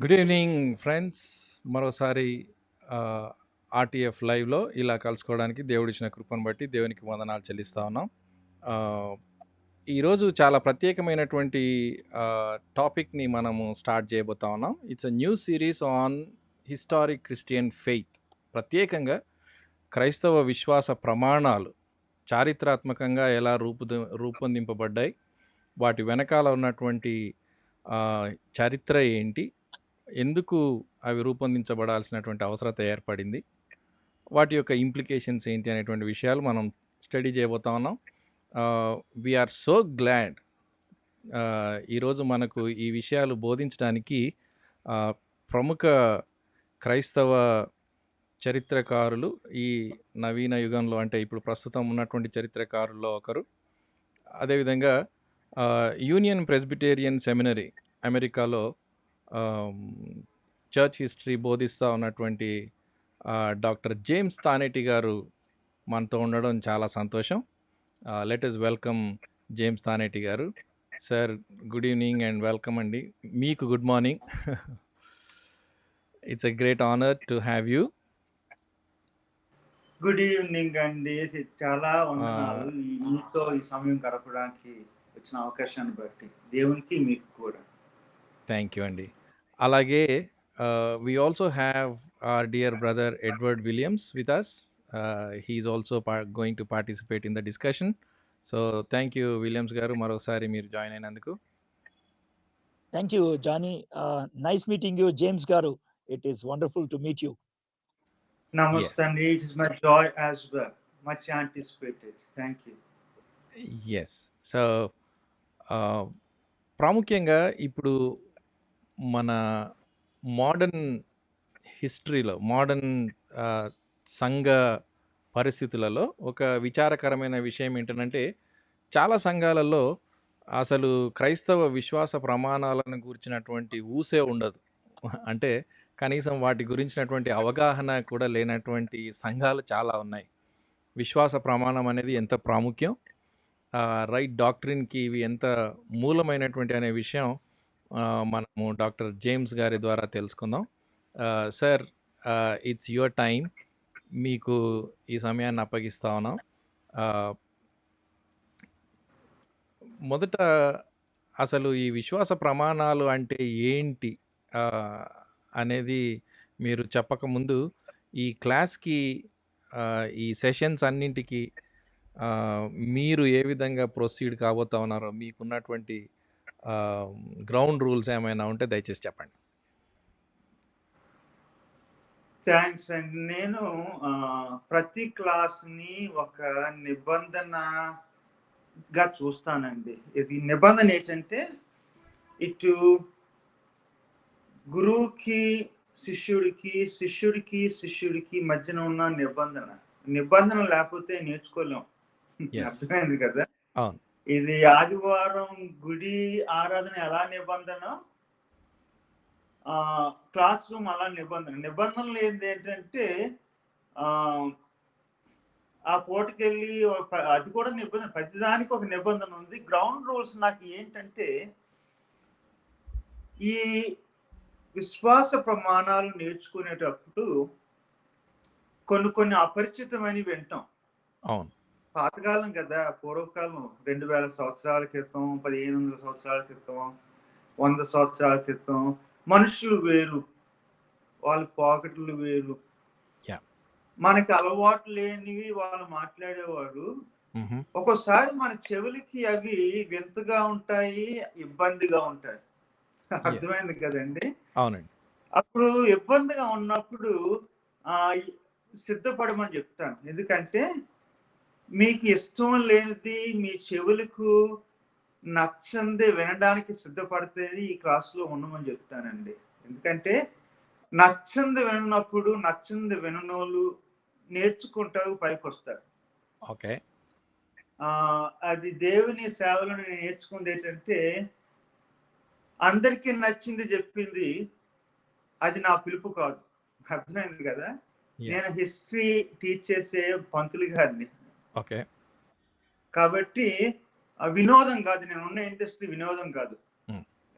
Good evening friends. మరోసారి RTF లైవ్లో ఇలా కలుసుకోవడానికి దేవుడిచ్చిన కృపను బట్టి దేవునికి వందనాలు చెల్లిస్తా ఉన్నాం. ఈరోజు చాలా ప్రత్యేకమైనటువంటి టాపిక్ని మనము స్టార్ట్ చేయబోతా ఉన్నాం. It's a new series on historic Christian faith. ప్రత్యేకంగా క్రైస్తవ విశ్వాస ప్రమాణాలు చారిత్రాత్మకంగా ఎలా రూపొందింపబడ్డాయి, వాటి వెనకాల ఉన్నటువంటి చరిత్ర ఏంటి, ఎందుకు అవి రూపొందించబడాల్సినటువంటి అవసరత ఏర్పడింది, వాటి యొక్క ఇంప్లికేషన్స్ ఏంటి అనేటువంటి విషయాలు మనం స్టడీ చేయబోతా ఉన్నాం. వీఆర్ సో గ్లాడ్ ఈరోజు మనకు ఈ విషయాలు బోధించడానికి ప్రముఖ క్రైస్తవ చరిత్రకారులు, ఈ నవీన యుగంలో అంటే ఇప్పుడు ప్రస్తుతం ఉన్నటువంటి చరిత్రకారుల్లో ఒకరు, అదేవిధంగా యూనియన్ ప్రెస్బిటేరియన్ సెమినరీ అమెరికాలో చర్చ్ హిస్టరీ బోధిస్తూ ఉన్నటువంటి డాక్టర్ జేమ్స్ తానేటి గారు మనతో ఉండడం చాలా సంతోషం. Let us welcome James Thaneti గారు. Sir, good evening and welcome అండి. మీకు good morning. It's a great honour to have you. Good evening అండి. చాలా వందనాలు మీతో ఈ సమయం గడపడానికి వచ్చిన అవకాశాన్ని బట్టి దేవునికి మీకు కూడా. థ్యాంక్ యూ అండి. అలాగే we also have our dear brother Edward Williams with us. He is also going to participate in the discussion. So thank you Williams garu, marosari meer join అయినందుకు. Thank you Johnny. Nice meeting you James garu. It is wonderful to meet you. Namaste. Yes. It is my joy as well. Much anticipated. Thank you. Yes. So ప్రాముఖ్యంగా ఇప్పుడు మన modern హిస్టరీలో, modern సంఘ పరిస్థితులలో ఒక విచారకరమైన విషయం ఏంటంటే, చాలా సంఘాలలో అసలు క్రైస్తవ విశ్వాస ప్రమాణాలను గురించినటువంటి ఊసే ఉండదు. అంటే కనీసం వాటి గురించినటువంటి అవగాహన కూడా లేనటువంటి సంఘాలు చాలా ఉన్నాయి. విశ్వాస ప్రమాణం అనేది ఎంత ప్రాముఖ్యం, రైట్ డాక్ట్రిన్కి ఇవి ఎంత మూలమైనటువంటి అనే విషయం మనము డాక్టర్ జేమ్స్ గారి ద్వారా తెలుసుకుందాం. Sir, it's your time. మీకు ఈ సమయాన్ని అప్పగిస్తా ఉన్నాం. మొదట అసలు ఈ విశ్వాస ప్రమాణాలు అంటే ఏంటి అనేది మీరు చెప్పకముందు, ఈ క్లాస్కి ఈ సెషన్స్ అన్నింటికి మీరు ఏ విధంగా ప్రొసీడ్ కాబోతా ఉన్నారో, మీకున్నటువంటి గ్రౌండ్ రూల్స్ ఏమైనా ఉంటే దయచేసి చెప్పండి. థ్యాంక్స్ అండి. నేను ప్రతి క్లాస్ని ఒక నిబంధనగా చూస్తానండి. ఇది నిబంధన ఏంటంటే, ఇటు గురువుకి శిష్యుడికి, శిష్యుడికి శిష్యుడికి మధ్యన ఉన్న నిబంధన లేకపోతే నేర్చుకోలేం. అర్థమైంది కదా. ఇది ఆదివారం గుడి ఆరాధన ఎలా నిబంధన, క్లాస్ రూమ్ అలా నిబంధనలు ఏంటంటే, ఆ పూటకెళ్ళి అది కూడా నిబంధన, ప్రతిదానికి ఒక నిబంధన ఉంది. గ్రౌండ్ రూల్స్ నాకు ఏంటంటే, ఈ విశ్వాస ప్రమాణాలు నేర్చుకునేటప్పుడు కొన్ని అపరిచితమని వింటాం. అవును, పాతకాలం కదా, పూర్వకాలం 2000 సంవత్సరాల క్రితం, 1500 సంవత్సరాల క్రితం, 100 సంవత్సరాల క్రితం మనుషులు వేరు, వాళ్ళ పాకెట్లు వేరు, మనకి అలవాటు లేనివి వాళ్ళు మాట్లాడేవారు. ఒక్కోసారి మన చెవులకి అవి వింతగా ఉంటాయి, ఇబ్బందిగా ఉంటాయి. అర్థమైంది కదండి. అవునండి. అప్పుడు ఇబ్బందిగా ఉన్నప్పుడు సిద్ధపడమని చెప్తాను. ఎందుకంటే మీకు ఇష్టం లేనిది మీ చెవులకు నచ్చంది వినడానికి సిద్ధపడితేనే ఈ క్లాసులో ఉండమని చెప్తానండి. ఎందుకంటే నచ్చంది విన్నప్పుడు, నచ్చంది విననోళ్ళు నేర్చుకుంటారు, పైకి వస్తారు. ఓకే. అది దేవుని సేవలో నేను నేర్చుకుంది ఏంటంటే, అందరికీ నచ్చింది చెప్పింది అది నా పిలుపు కాదు. అర్థమైంది కదా. నేను హిస్టరీ టీచ్ చేసే పంతులు గారిని. ఓకే. కాబట్టి వినోదం కాదు, నేను ఉన్న ఇండస్ట్రీ వినోదం కాదు,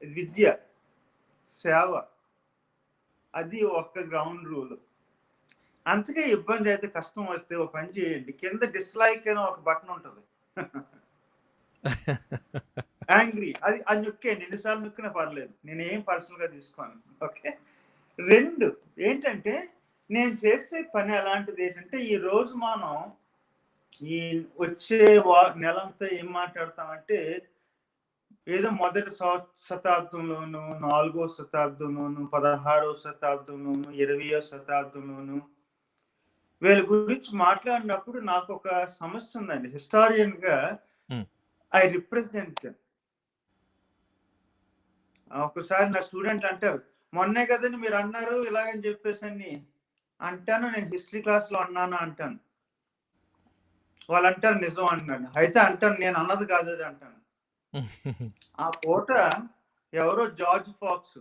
విద్య, సేవ. అది ఒక్క గ్రౌండ్ రూల్. అంతకే ఇబ్బంది అయితే కష్టం వస్తే ఒక పని చేయండి, కింద డిస్లైక్ అని ఒక బటన్ ఉంటుంది. యాంగ్రీ అది అది నొక్కేయండి, ఎన్నిసార్లు నొక్కినా పర్లేదు, నేనేం పర్సనల్గా తీసుకోను. ఓకే. 2 ఏంటంటే నేను చేసే పని అలాంటిది ఏంటంటే, ఈ రోజు మనం ఈ వచ్చే నెలంతా ఏం మాట్లాడతామంటే, ఏదో మొదటి శతాబ్దంలోను, 4వ శతాబ్దంలోను, 16వ శతాబ్దంలోను, 20వ శతాబ్దంలోను వీళ్ళ గురించి మాట్లాడినప్పుడు నాకు ఒక సమస్య ఉందండి. హిస్టారియన్ గా ఐ రిప్రజెంట్. ఒకసారి నా స్టూడెంట్ అంటారు, మొన్నే కదండి మీరు అన్నారు ఇలాగని చెప్పేసి అని అంటాను. నేను హిస్టరీ క్లాస్ లో అన్నాను అంటాను. వాళ్ళు అంటారు నిజం అంటాను. అయితే అంటాను నేను అన్నది కాదు అది అంటాను. ఆ పూట ఎవరో జార్జ్ ఫాక్స్,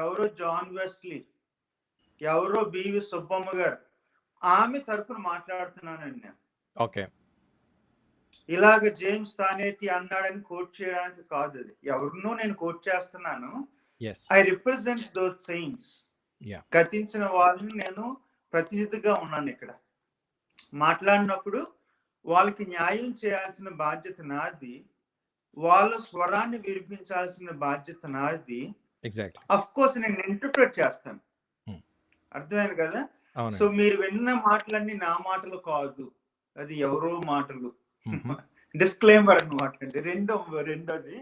ఎవరో జాన్ వెస్లీ, ఎవరో బివి సుబ్బమ్మ గారు, ఆమె తరపున మాట్లాడుతున్నానండి నేను. ఓకే. ఇలాగ జేమ్స్ తానేటి అన్నాడని కోట్ చేయడానికి కాదు, అది ఎవరినో నేను కోట్ చేస్తున్నాను. I represent those saints. గతించిన వాళ్ళని నేను ప్రతినిధిగా ఉన్నాను ఇక్కడ. మాట్లాడినప్పుడు వాళ్ళకి న్యాయం చేయాల్సిన బాధ్యత నాది, వాళ్ళ స్వరాన్ని వినిపించాల్సిన బాధ్యత నాది. అఫ్ కోర్స్ నేను ఇంటర్ప్రెట్ చేస్తాను. అర్థమైంది కదా? సో మీరు విన్న మాటలన్నీ నా మాటలు కాదు, అది ఎవరో మాటలు. డిస్క్లైమర్ అన్నమాట. రెండోది.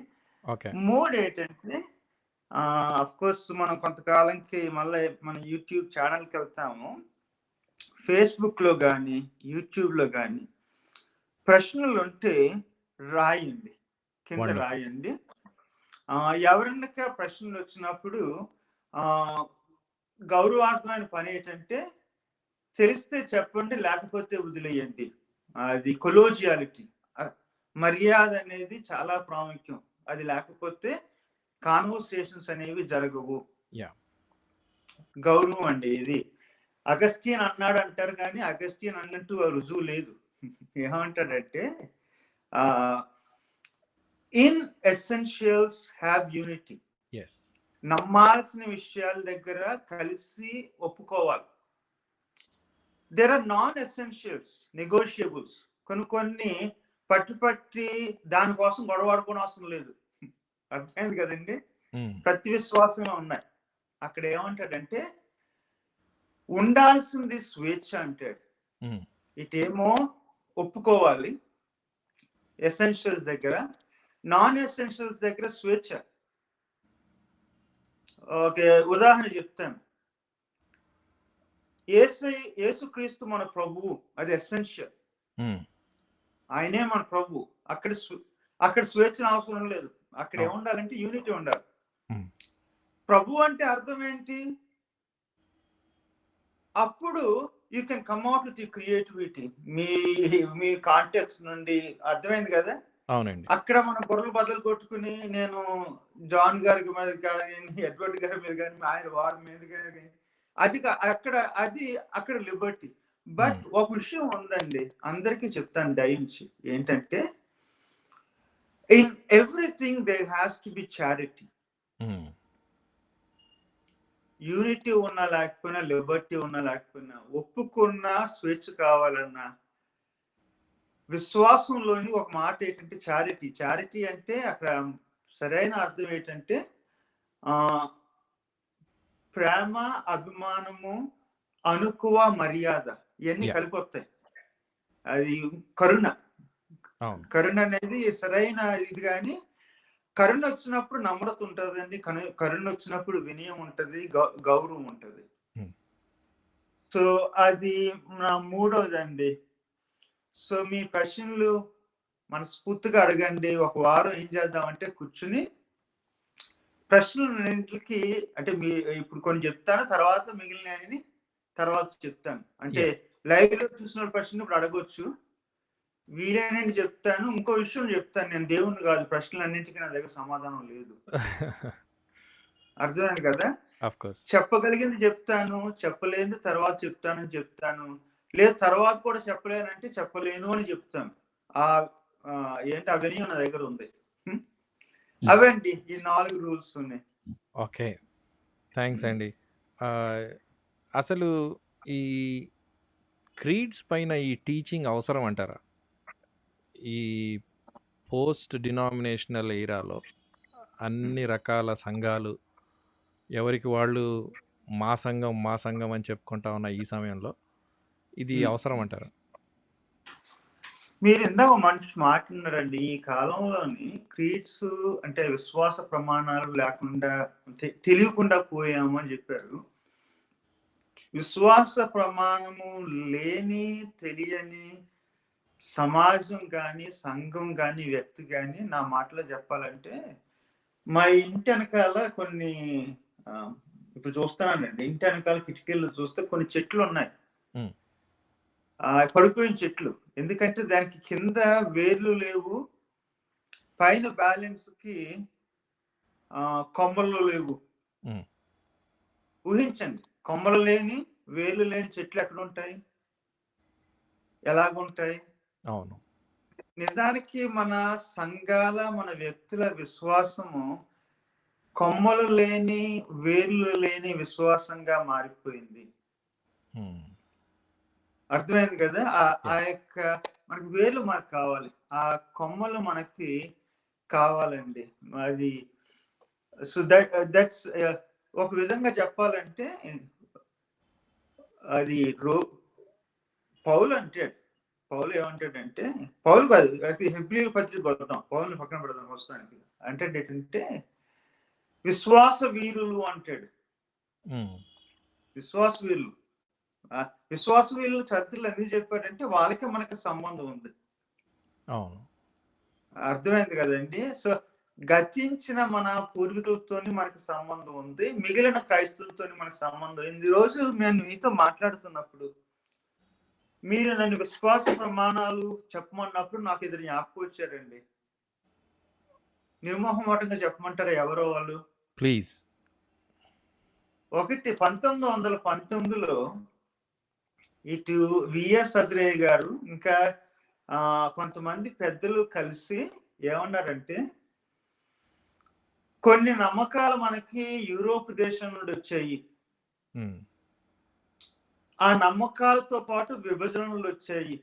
మూడు ఏంటంటే, అఫ్ కోర్స్ మనం కొంతకాలంకి మళ్ళీ మన యూట్యూబ్ ఛానల్కి వెళ్తాము. ఫేస్బుక్ లో కానీ యూట్యూబ్ లో కానీ ప్రశ్నలు ఉంటే రాయండి, కింద రాయండి. ఎవరన్నా ప్రశ్నలు వచ్చినప్పుడు గౌరవార్థమైన పని ఏంటంటే, తెలిస్తే చెప్పండి, లేకపోతే వదిలేయండి. అది కొలోజియాలిటీ, మర్యాద అనేది చాలా ప్రాముఖ్యం. అది లేకపోతే కాన్వర్సేషన్స్ అనేవి జరగవు. గౌరవం అండి ఇది. అగస్టియన్ అన్నాడు అంటారు కానీ అగస్టియన్ అన్నట్టు రుజువు లేదు. ఏమంటాడంటే, ఇన్ ఎసెన్షియల్స్ హ్యావ్ యూనిటీ. నమ్మాల్సిన విషయాల దగ్గర కలిసి ఒప్పుకోవాలి. There are non essentials, negotiables. కొన్ని పట్టి దానికోసం గొడవాడుకోవడం అవసరం లేదు. అర్థమైంది కదండి? ప్రతి విశ్వాసంలో ఉన్నాయి. అక్కడ ఏమంటాడంటే, ఉండాల్సింది స్వేచ్ఛ అంటాడు. ఇటేమో ఒప్పుకోవాలి ఎసెన్షియల్స్ దగ్గర, నాన్ ఎసెన్షియల్స్ దగ్గర స్వేచ్ఛ. ఓకే, ఉదాహరణ చెప్తాను. యేసుక్రీస్తు మన ప్రభువు, అది ఎసెన్షియల్. ఆయనే మన ప్రభు. అక్కడ స్వేచ్ఛ అవసరం లేదు. అక్కడ ఏముండాలంటే యూనిటీ ఉండాలి. ప్రభు అంటే అర్థం ఏంటి? అప్పుడు you can come out with creativity, me context నుండి. అర్థమైంది కదా? అవునండి. అక్కడ మనం బుర్రలు బదులు కొట్టుకుని, నేను జాన్ గారి మీద కానీ, ఎడ్వర్డ్ గారి మీద కానీ, ఆయన వారి మీద కానీ, అక్కడ లిబర్టీ. బట్ ఒక విషయం ఉందండి, అందరికీ చెప్తాను దయించి, ఏంటంటే, in everything there has to be charity. Unity ఉన్నా లేకపోయినా, లిబర్టీ ఉన్నా లేకపోయినా, ఒప్పుకున్నా స్వేచ్ఛ కావాలన్నా, విశ్వాసంలోని ఒక మాట ఏంటంటే చారిటీ. చారిటీ అంటే అక్కడ సరైన అర్థం ఏంటంటే, ప్రేమ, అభిమానము, అనుకువ, మర్యాద, ఇవన్నీ కలిపి వస్తాయి. అది కరుణ. కరుణ అనేది సరైన ఇది. కానీ కరుణ వచ్చినప్పుడు నమ్రత ఉంటుందండి, కరుణ వచ్చినప్పుడు వినయం ఉంటుంది, గౌరవం ఉంటుంది. సో అది నా మూడోదండి. సో మీ ప్రశ్నలు మనస్ఫూర్తిగా అడగండి. ఒక వారం ఏం చేద్దామంటే, కూర్చుని ప్రశ్నలన్నింటికి, అంటే ఇప్పుడు కొన్ని చెప్తాను, తర్వాత మిగిలిన తర్వాత చెప్తాను. అంటే లైవ్ లో చూసిన ప్రశ్న ఇప్పుడు అడగొచ్చు, వీలైనది చెప్తాను. ఇంకో విషయం చెప్తాను, నేను దేవుణ్ణి కాదు, ప్రశ్నలన్నింటికీ నా దగ్గర సమాధానం లేదు. అర్థమైంది కదా? చెప్పగలిగింది చెప్తాను, చెప్పలేని తర్వాత చెప్తాను. లేదు తర్వాత కూడా చెప్పలేనంటే చెప్పలేను అని చెప్తాను. ఏంటి అవన్నీ నా దగ్గర ఉంది. అవండి ఈ 4 రూల్స్ ఉన్నాయి. ఓకే, థ్యాంక్స్ అండి. అసలు ఈ క్రీడ్స్ పైన ఈ టీచింగ్ అవసరం అంటారా? ఈ పోస్ట్ డినామినేషనల్ ఎరాలో అన్ని రకాల సంఘాలు ఎవరికి వాళ్ళు మా సంఘం అని చెప్పుకుంటా ఉన్న ఈ సమయంలో ఇది అవసరం అంటారా? మీరు ఇందాక మంచి మాట్లాడారండి. ఈ కాలంలోని క్రీడ్స్ అంటే విశ్వాస ప్రమాణాలు లేకుండా తెలియకుండా పోయాము అని చెప్పారు. విశ్వాస ప్రమాణము లేని తెలియని సమాజం కానీ సంఘం కానీ వ్యక్తి కానీ నా మాటలో చెప్పాలంటే మా ఇంటి వెనకాల కొన్ని ఇప్పుడు చూస్తున్నానండి, ఇంటి వెనకాల కిటికీలు చూస్తే కొన్ని చెట్లు ఉన్నాయి, పడిపోయిన చెట్లు. ఎందుకంటే దానికి కింద వేర్లు లేవు, పైన బ్యాలెన్స్ కి కొమ్మలు లేవు. ఊహించండి, కొమ్మలు లేని వేర్లు లేని చెట్లు ఎక్కడ ఉంటాయి, ఎలాగుంటాయి? అవును. నిజానికి మన సంఘాల మన వ్యక్తుల విశ్వాసము కొమ్మలు లేని వేర్లు లేని విశ్వాసంగా మారిపోయింది. అర్థమైంది కదా? ఆ యొక్క మనకి వేర్లు మనకు కావాలి, ఆ కొమ్మలు మనకి కావాలండి. అది సో దట్స్ ఒక విధంగా చెప్పాలంటే అది పౌలు అంటాడు. పౌలు ఏమంటాడంటే, పౌలు కాదు, అది హెబ్రీయుల పత్రిక వద్దాం, పౌలుని పక్కన పెడదాం వస్తానికి. అంటే ఏంటంటే విశ్వాస వీరులు అంటాడు. విశ్వాస వీరులు చరిత్రలు ఎందుకు చెప్పాడంటే వాళ్ళకి మనకి సంబంధం ఉంది. అవును, అర్థమైంది కదండి? సో గతించిన మన పూర్వీకులతోని మనకి సంబంధం ఉంది, మిగిలిన క్రైస్తవులతో మనకి సంబంధం ఉంది. ఈ రోజు నేను మీతో మాట్లాడుతున్నప్పుడు మీరు నన్ను విశ్వాస ప్రమాణాలు చెప్పమన్నప్పుడు నాకు ఇద్దరు జ్ఞాపకం వచ్చారండి. నిర్మోహమాటంగా చెప్పమంటారా ఎవరో వాళ్ళు? ప్లీజ్. ఒకటి 1919లో ఇటు విఎస్ అజరేయ గారు ఇంకా కొంతమంది పెద్దలు కలిసి ఏమన్నారంటే, కొన్ని నమ్మకాలు మనకి యూరోప్ దేశం నుండి వచ్చాయి, ఆ నమ్మకాలతో పాటు విభజనలు వచ్చాయి.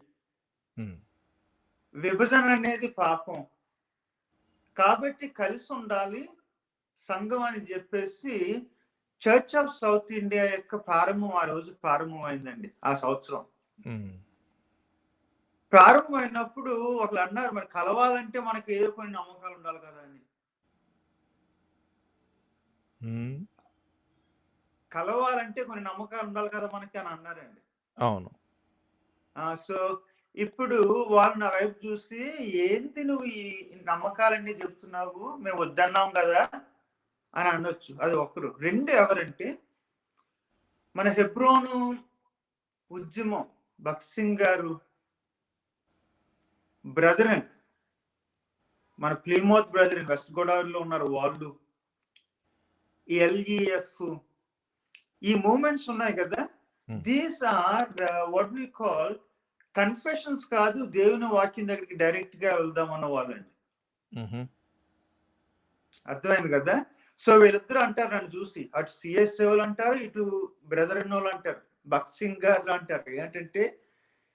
విభజన అనేది పాపం కాబట్టి కలిసి ఉండాలి సంఘం అని చెప్పేసి చర్చ్ ఆఫ్ సౌత్ ఇండియా యొక్క ప్రారంభం ఆ రోజు ప్రారంభమైందండి. ఆ సంవత్సరం ప్రారంభమైనప్పుడు ఒకళ్ళు అన్నారు, మరి కలవాలంటే మనకి ఏదో కొన్ని నమ్మకాలు ఉండాలి కదా అని. కలవాలంటే కొన్ని నమ్మకాలు ఉండాలి కదా మనకి అని అన్నారండి. అవును. సో ఇప్పుడు వాళ్ళు నా వైపు చూసి, ఏంటి నువ్వు ఈ నమ్మకాలన్నీ చెప్తున్నావు, మేము వద్దన్నాం కదా అని అనొచ్చు. అది ఒకరు. రెండు ఎవరంటే మన హెబ్రోను ఉద్యమం భగత్ సింగ్ గారు బ్రదరన్, మన ప్లీమౌత్ బ్రదరన్ వెస్ట్ గోదావరిలో ఉన్నారు వాళ్ళు, ఈ ఎల్ఈఎఫ్, ఈ మూమెంట్స్ ఉన్నాయి కదా, these are what we call confessions. కాదు, దేవుని వాక్యం దగ్గరికి డైరెక్ట్ గా వెళ్దామన్న వాళ్ళండి. అర్థమైంది కదా? సో వీళ్ళిద్దరు అంటారు నన్ను చూసి, అటు సిఎస్ వాళ్ళు అంటారు, ఇటు బ్రదర్ వాళ్ళు అంటారు, భగత్ సింగ్ గారు అంటారు, ఏంటంటే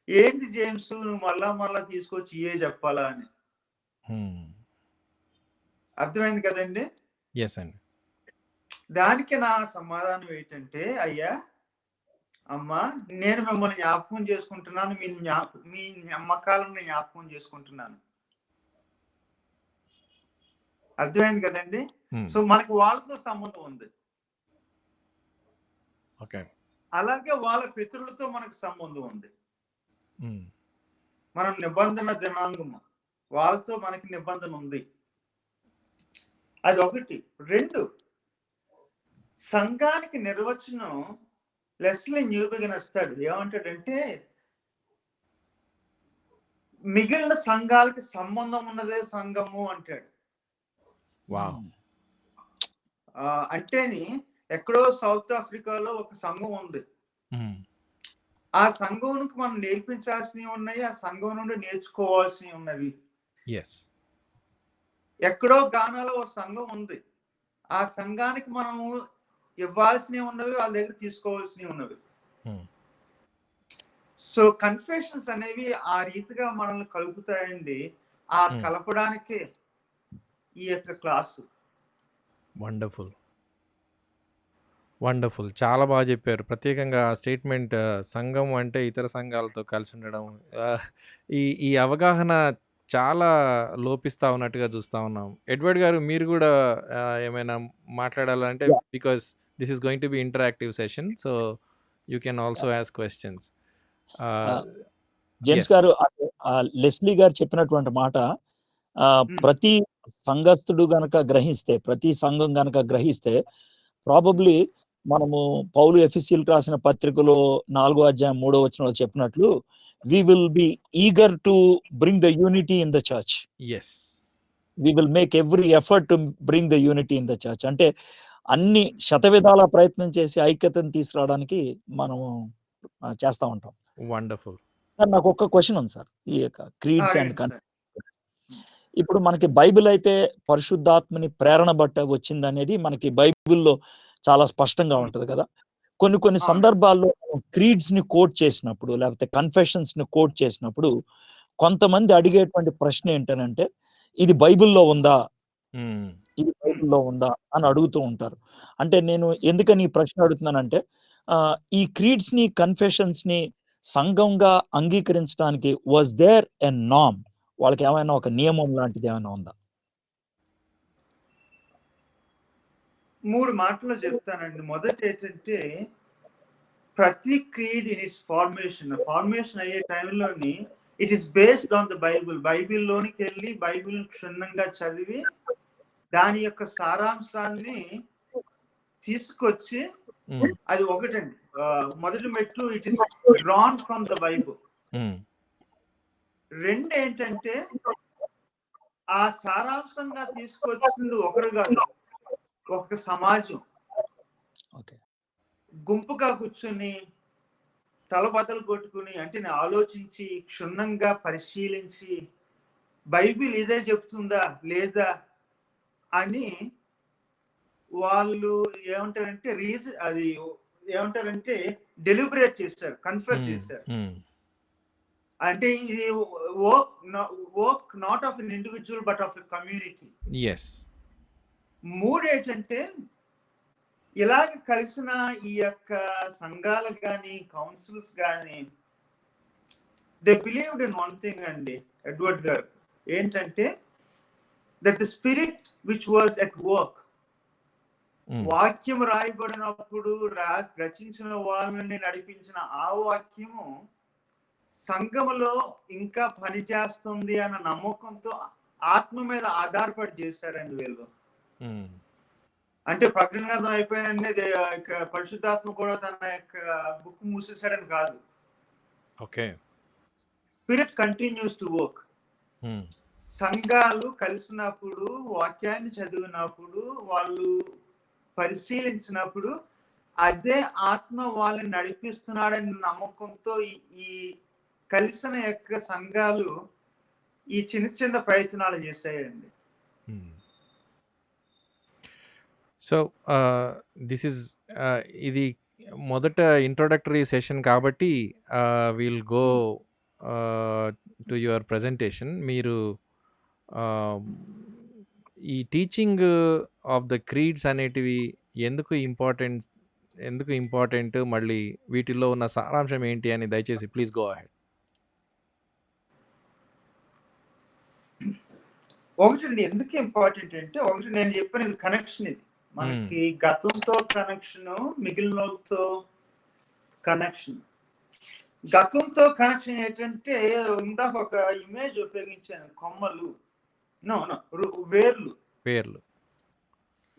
ఏంటి జేమ్స్ నువ్వు మళ్ళా తీసుకొచ్చి ఏ చెప్పాలా అని. అర్థమైంది కదండి? దానికి నా సమాధానం ఏంటంటే, అయ్యా అమ్మా, నేను మిమ్మల్ని జ్ఞాపకం చేసుకుంటున్నాను, మీ నమ్మకాలను జ్ఞాపకం చేసుకుంటున్నాను. అర్థమైంది కదండి? సో మనకి వాళ్ళతో సంబంధం ఉంది, అలాగే వాళ్ళ పితరులతో మనకు సంబంధం ఉంది. మనం నిబంధన జనాంగము, వాళ్ళతో మనకి నిబంధన ఉంది. అది ఒకటి. రెండు, సంఘానికి నిర్వచనం లెస్లీ న్యూబిగన్ ఇస్తాడు. ఏమంటాడంటే, మిగిలిన సంఘాలకి సంబంధం ఉన్నదే సంఘము అంటాడు. అంటేని ఎక్కడో సౌత్ ఆఫ్రికాలో ఒక సంఘం ఉంది, ఆ సంఘంకి మనం నేర్పించాల్సినవి ఉన్నాయి, ఆ సంఘం నుండి నేర్చుకోవాల్సినవి ఉన్నవి. ఎక్కడో గానాలో ఒక సంఘం ఉంది, ఆ సంఘానికి మనము ఇవ్వాల్సినవి ఉన్నవి, వాళ్ళ దగ్గర తీసుకోవాల్సినవి ఉన్నవి. హ్మ్. సో కన్ఫెషన్స్ అనేవి ఆ రీతిగా మనల్ని కలుపుతాయండి. ఆ హ్మ్. కలపడానికే ఈ యొక్క క్లాసు. వండర్‌ఫుల్. వండర్‌ఫుల్. చాలా బాగా చెప్పారు. ప్రత్యేకంగా ఆ స్టేట్మెంట్ సంఘం అంటే ఇతర సంఘాలతో కలిసి ఉండడం. ఆహ్, ఈ ఈ అవగాహన చాలా లోపిస్తా ఉన్నట్టుగా చూస్తా ఉన్నాం. ఎడ్వర్డ్ గారు మీరు గూడా ఏమైనా మాట్లాడాలంటే yeah! Because this is going to B interactive session. So, you can also yeah! Ask questions. ఆహ్, జేమ్స్ యెస్. గారు లెస్లీ గారు చెప్పినటువంటి మాట హ్మ్. ప్రతి సంఘస్థుడు గనక గ్రహిస్తే, ప్రతి సంఘం గనక గ్రహిస్తే ప్రాబబ్లీ మనము పౌలు ఎఫెసీయులకు రాసిన పత్రికలో 4 అధ్యాయం 3 వచనంలో చెప్పినట్లు we will be eager to bring the unity in the church. Yes. We will make every effort to bring the unity in the church. అంటే అన్ని శతవిధాల ప్రయత్నం చేసి ఐక్యతను తీసుకురావడానికి మనము చేస్తా ఉంటాం. వండర్‌ఫుల్. సార్ నాకు ఒక్క క్వెషన్ ఉంది సార్. ఈ యొక్క క్రీడ్స్ అండ్ అడగండి సార్. ఇప్పుడు మనకి బైబిల్ అయితే పరిశుద్ధాత్మని ప్రేరణ బట్ట వచ్చిందనేది మనకి బైబిల్‌లో చాలా స్పష్టంగా హ్మ్. ఉంటది కదా! కొన్ని కొన్ని అవును. సందర్భాల్లో క్రీడ్స్‌ని కోట్ చేసినప్పుడు, లేకపోతే కన్ఫెషన్స్‌ని కోట్ చేసినప్పుడు కొంతమంది అడిగేటువంటి ప్రశ్న ఏంటనంటే, ఇది బైబిల్‌లో ఉందా? హ్మ్. ఇది హ్మ్. బైబిల్‌లో ఉందా? అని అడుగుతూ ఉంటారు. అంటే నేను ఎందుకని ఈ ప్రశ్న అడుగుతున్నానంటే ఈ క్రీడ్స్‌ని, కన్ఫెషన్స్‌ని సంఘంగా అంగీకరించడానికి వాస్ దేర్ ఎ నార్మ్? వాళ్ళకేమైనా ఒక నియమం లాంటిదేమైనా ఉందా? 3 మాటల్లో చెప్తానండి. మొదటేంటంటే ప్రతి క్రీడ్ ఇన్ ఇట్స్ ఫార్మేషన్ అయ్యే టైంలోని it is based on the Bible. బైబిల్‌లోనికెళ్ళి బైబిల్‌ని క్షుణ్ణంగా చదివి దాని యొక్క సారాంశాన్ని తీసుకొచ్చి హ్మ్. అది ఒకటండి. మొదటి మెట్టు it is drawn from the Bible. హ్మ్. 2 ఏంటంటే ఆ సారాంశంగా తీసుకొచ్చింది ఒకరు కాదు. ఒక సమాజం ఓకే. గుంపుగా కూర్చొని తల బద్దలు కొట్టుకుని అంటే నేను ఆలోచించి క్షుణ్ణంగా పరిశీలించి బైబిల్ ఇదే చెప్తుందా లేదా అని వాళ్ళు ఏమంటారంటే అది ఏమంటారంటే డెలిబరేట్ చేశారు, కన్ఫర్ హ్మ్. చేశారు. హ్మ్. అంటే ఇది work not of an individual but of a community. Yes. 3 ఏంటంటే ఇలాగ కలిసిన ఈ యొక్క సంఘాలకు గాని, కౌన్సిల్స్ గాని they believed in one thing అండి ఎడ్వర్డ్ గారు. ఏంటంటే that the spirit which was at work. హ్మ్. వాక్యం రాయబడినప్పుడు రచించిన వాళ్ళని నడిపించిన ఆ వాక్యము సంఘములో ఇంకా పనిచేస్తుంది అన్న నమ్మకంతో ఆత్మ మీద ఆధారపడి చేశారండి వీళ్ళు. హ్మ్. అంటే ప్రకటన గ్రంథం అయిపోయినంటే పరిశుద్ధాత్మ కూడా తన యొక్క బుక్ మూసేశాడని కాదు. Okay. Spirit continues to work. హ్మ్. సంఘాలు కలిసినప్పుడు, వాక్యాన్ని చదివినప్పుడు, వాళ్ళు పరిశీలించినప్పుడు అదే ఆత్మ వాళ్ళని నడిపిస్తున్నాడని నమ్మకంతో ఈ కలిసిన యొక్క సంఘాలు ఈ చిన్న చిన్న ప్రయత్నాలు చేశాయండి. హ్మ్. సో, దిస్ ఈజ్ ఇది మొదట ఇంట్రోడక్టరీ సెషన్ కాబట్టి will go to your presentation. మీరు ఆహ్, ఈ టీచింగ్ ఆఫ్ ద క్రీడ్స్ అనేటివి ఎందుకు ఇంపార్టెంట్? ఎందుకు ఇంపార్టెంట్? మళ్ళీ వీటిల్లో ఉన్న సారాంశం ఏంటి అని దయచేసి ప్లీజ్ గో అహెడ్. ఒకటండి ఎందుకు ఇంపార్టెంట్ అంటే, ఒకటి నేను చెప్పిన కనెక్షన్ ఇది. హ్మ్. మనకి గతంతో కనెక్షను, మిగిలినోళ్ళతో కనెక్షన్. గతంతో కనెక్షన్ ఏంటంటే ఇందాక ఒక ఇమేజ్ ఉపయోగించాను. కొమ్మలు నో నో వేర్లు. పేర్లు.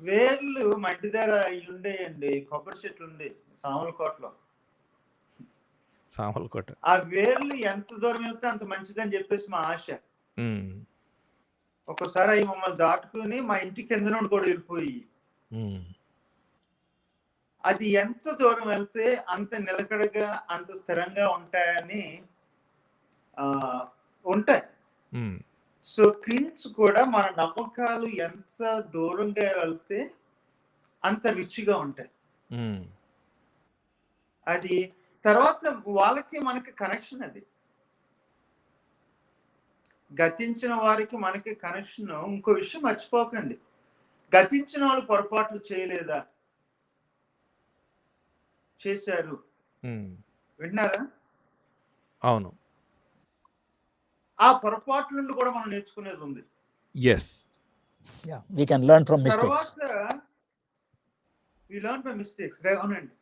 వేర్లు మా ఇంటి దగ్గర ఇవి ఉండేయండి. కొబ్బరి చెట్లు ఉండేవి సామర్లకోటలో. సామర్లకోట. ఆ వేర్లు ఎంత దూరం వెళ్తే అంత మంచిదని చెప్పేసి మా ఆశ. హ్మ్. ఒక్కోసారి అవి మమ్మల్ని దాటుకొని మా ఇంటి కింద నుండి కూడా వెళ్ళిపోయి. హ్మ్. అది ఎంత దూరం వెళ్తే అంత నిలకడగా, అంత స్థిరంగా ఉంటాయని ఉంటాయి. హ్మ్. సో క్రీడ్స్ కూడా మన నమ్మకాలు ఎంత దూరంగా వెళ్తే అంత రిచ్‌గా ఉంటాయి. హ్మ్. అది తర్వాత వాళ్ళకి మనకి కనెక్షన్ అది. గతించిన వారికి మనకి కనెక్షన్. ఇంకో విషయం మర్చిపోకండి. గతించిన వాళ్ళు పొరపాట్లు చేయలేదా? చేశారు. హ్మ్. విన్నారా? అవును. ఆ పొరపాట్ల నుండి కూడా మనం నేర్చుకునేది ఉంది. Yes. We can learn from mistakes. తర్వాత వి లెర్న్ బై మిస్టేక్స్. అవునండి.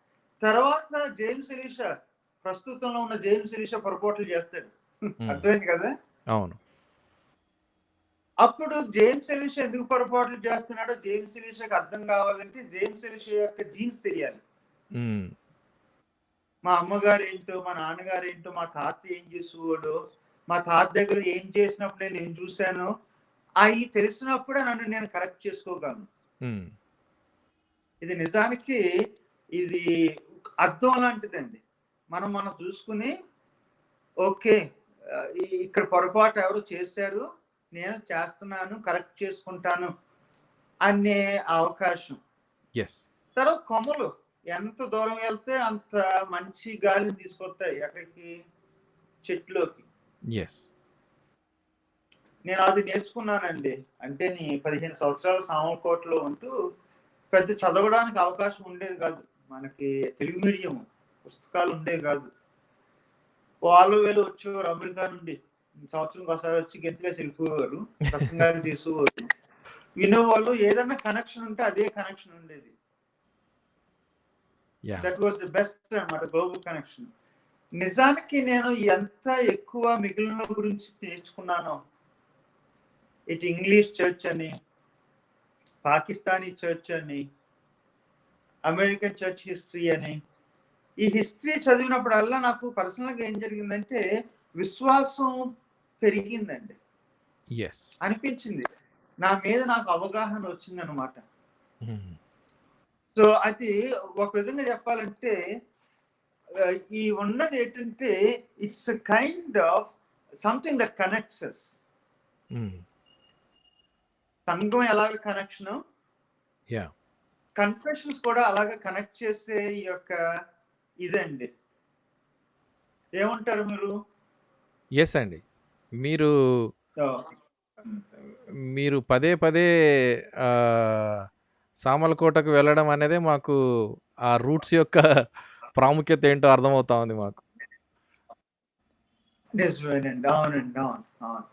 తర్వాత జేమ్స్ ఎలీషా, ప్రస్తుతంలో ఉన్న జేమ్స్ ఎలీషా పొరపాట్లు చేస్తాడు. అర్థమైంది కదా? అవును. అప్పుడు జేమ్స్ ఎలీషా ఎందుకు పొరపాట్లు చేస్తున్నాడో జేమ్స్ ఎలీషాకి అర్థం కావాలంటే జేమ్స్ ఎలీషా యొక్క జీన్స్ తెలియాలి. హ్మ్. మా అమ్మగారు ఏంటో, మా నాన్నగారు ఏంటో, మా తాత ఏం చేసేవాడో, మా తాత దగ్గర ఏం చేసినప్పుడు నేను చూశాను. అవి తెలిసినప్పుడే నన్ను నేను కరెక్ట్ చేసుకోగలను. హ్మ్. ఇది నిజానికి ఇది అద్దం లాంటిదండి. మనం చూసుకుని ఓకే, ఇక్కడ పొరపాటు ఎవరో చేశారు, నేను చేస్తున్నాను, కరెక్ట్ చేసుకుంటాను అనే అవకాశం. యెస్. తర్వాత కొమ్మలు ఎంత దూరం వెళ్తే అంత మంచి గాలిని తీసుకొస్తాయి ఎక్కడికి? చెట్లోకి. యెస్. నేను అది నేర్చుకున్నానండి. అంటే 15 సంవత్సరాలు సామర్లకోటలో ఉంటూ పెద్ద చదవడానికి అవకాశం ఉండేది కాదు. మనకి తెలుగు మీడియం పుస్తకాలు ఉండేవి కాదు. వాళ్ళు వీళ్ళు వచ్చేవారు అమెరికా నుండి. సంవత్సరానికి ఒకసారి వచ్చి గెంతులేసి వెళ్ళిపోయేవారు. ప్రసంగాలు చేసేవారు. వినేవాళ్ళు. ఏదన్నా కనెక్షన్ ఉంటే అదే కనెక్షన్ ఉండేది. Yeah! That was the best అన్నమాట, గ్లోబల్ కనెక్షన్. నిజానికి నేను ఎంత ఎక్కువ మిగిలిన గురించి నేర్చుకున్నానో, ఇటు ఇంగ్లీష్ చర్చ్ అని, పాకిస్తానీ చర్చ్ అని, అమెరికన్ చర్చ్ హిస్టరీ అని, ఈ హిస్టరీ చదివినప్పుడల్లా నాకు పర్సనల్గా ఏం జరిగిందంటే విశ్వాసం పెరిగిందండి. యెస్. అనిపించింది. నా మీద నాకు అవగాహన వచ్చిందనమాట. హ్మ్. సో అది ఒక విధంగా చెప్పాలంటే ఈ ఉన్నది ఏంటంటే it's kind of something that connects us. Hmm. సంఘం ఎలాగ కనెక్షన్, యాహ్! కన్ఫెషన్స్ కూడా అలాగే కనెక్ట్ చేసే ఈ యొక్క ఇదండి. ఏమంటారు మీరు? యెస్ అండి. మీరు ఓహ్! మీరు పదే పదే సామర్లకోటకు వెళ్ళడం అనేదే మాకు ఆ రూట్స్ యొక్క ప్రాముఖ్యత ఏంటో అర్థమవుతా ఉంది మాకు. నిజమేనండి. అవునండి. అవును. అవును.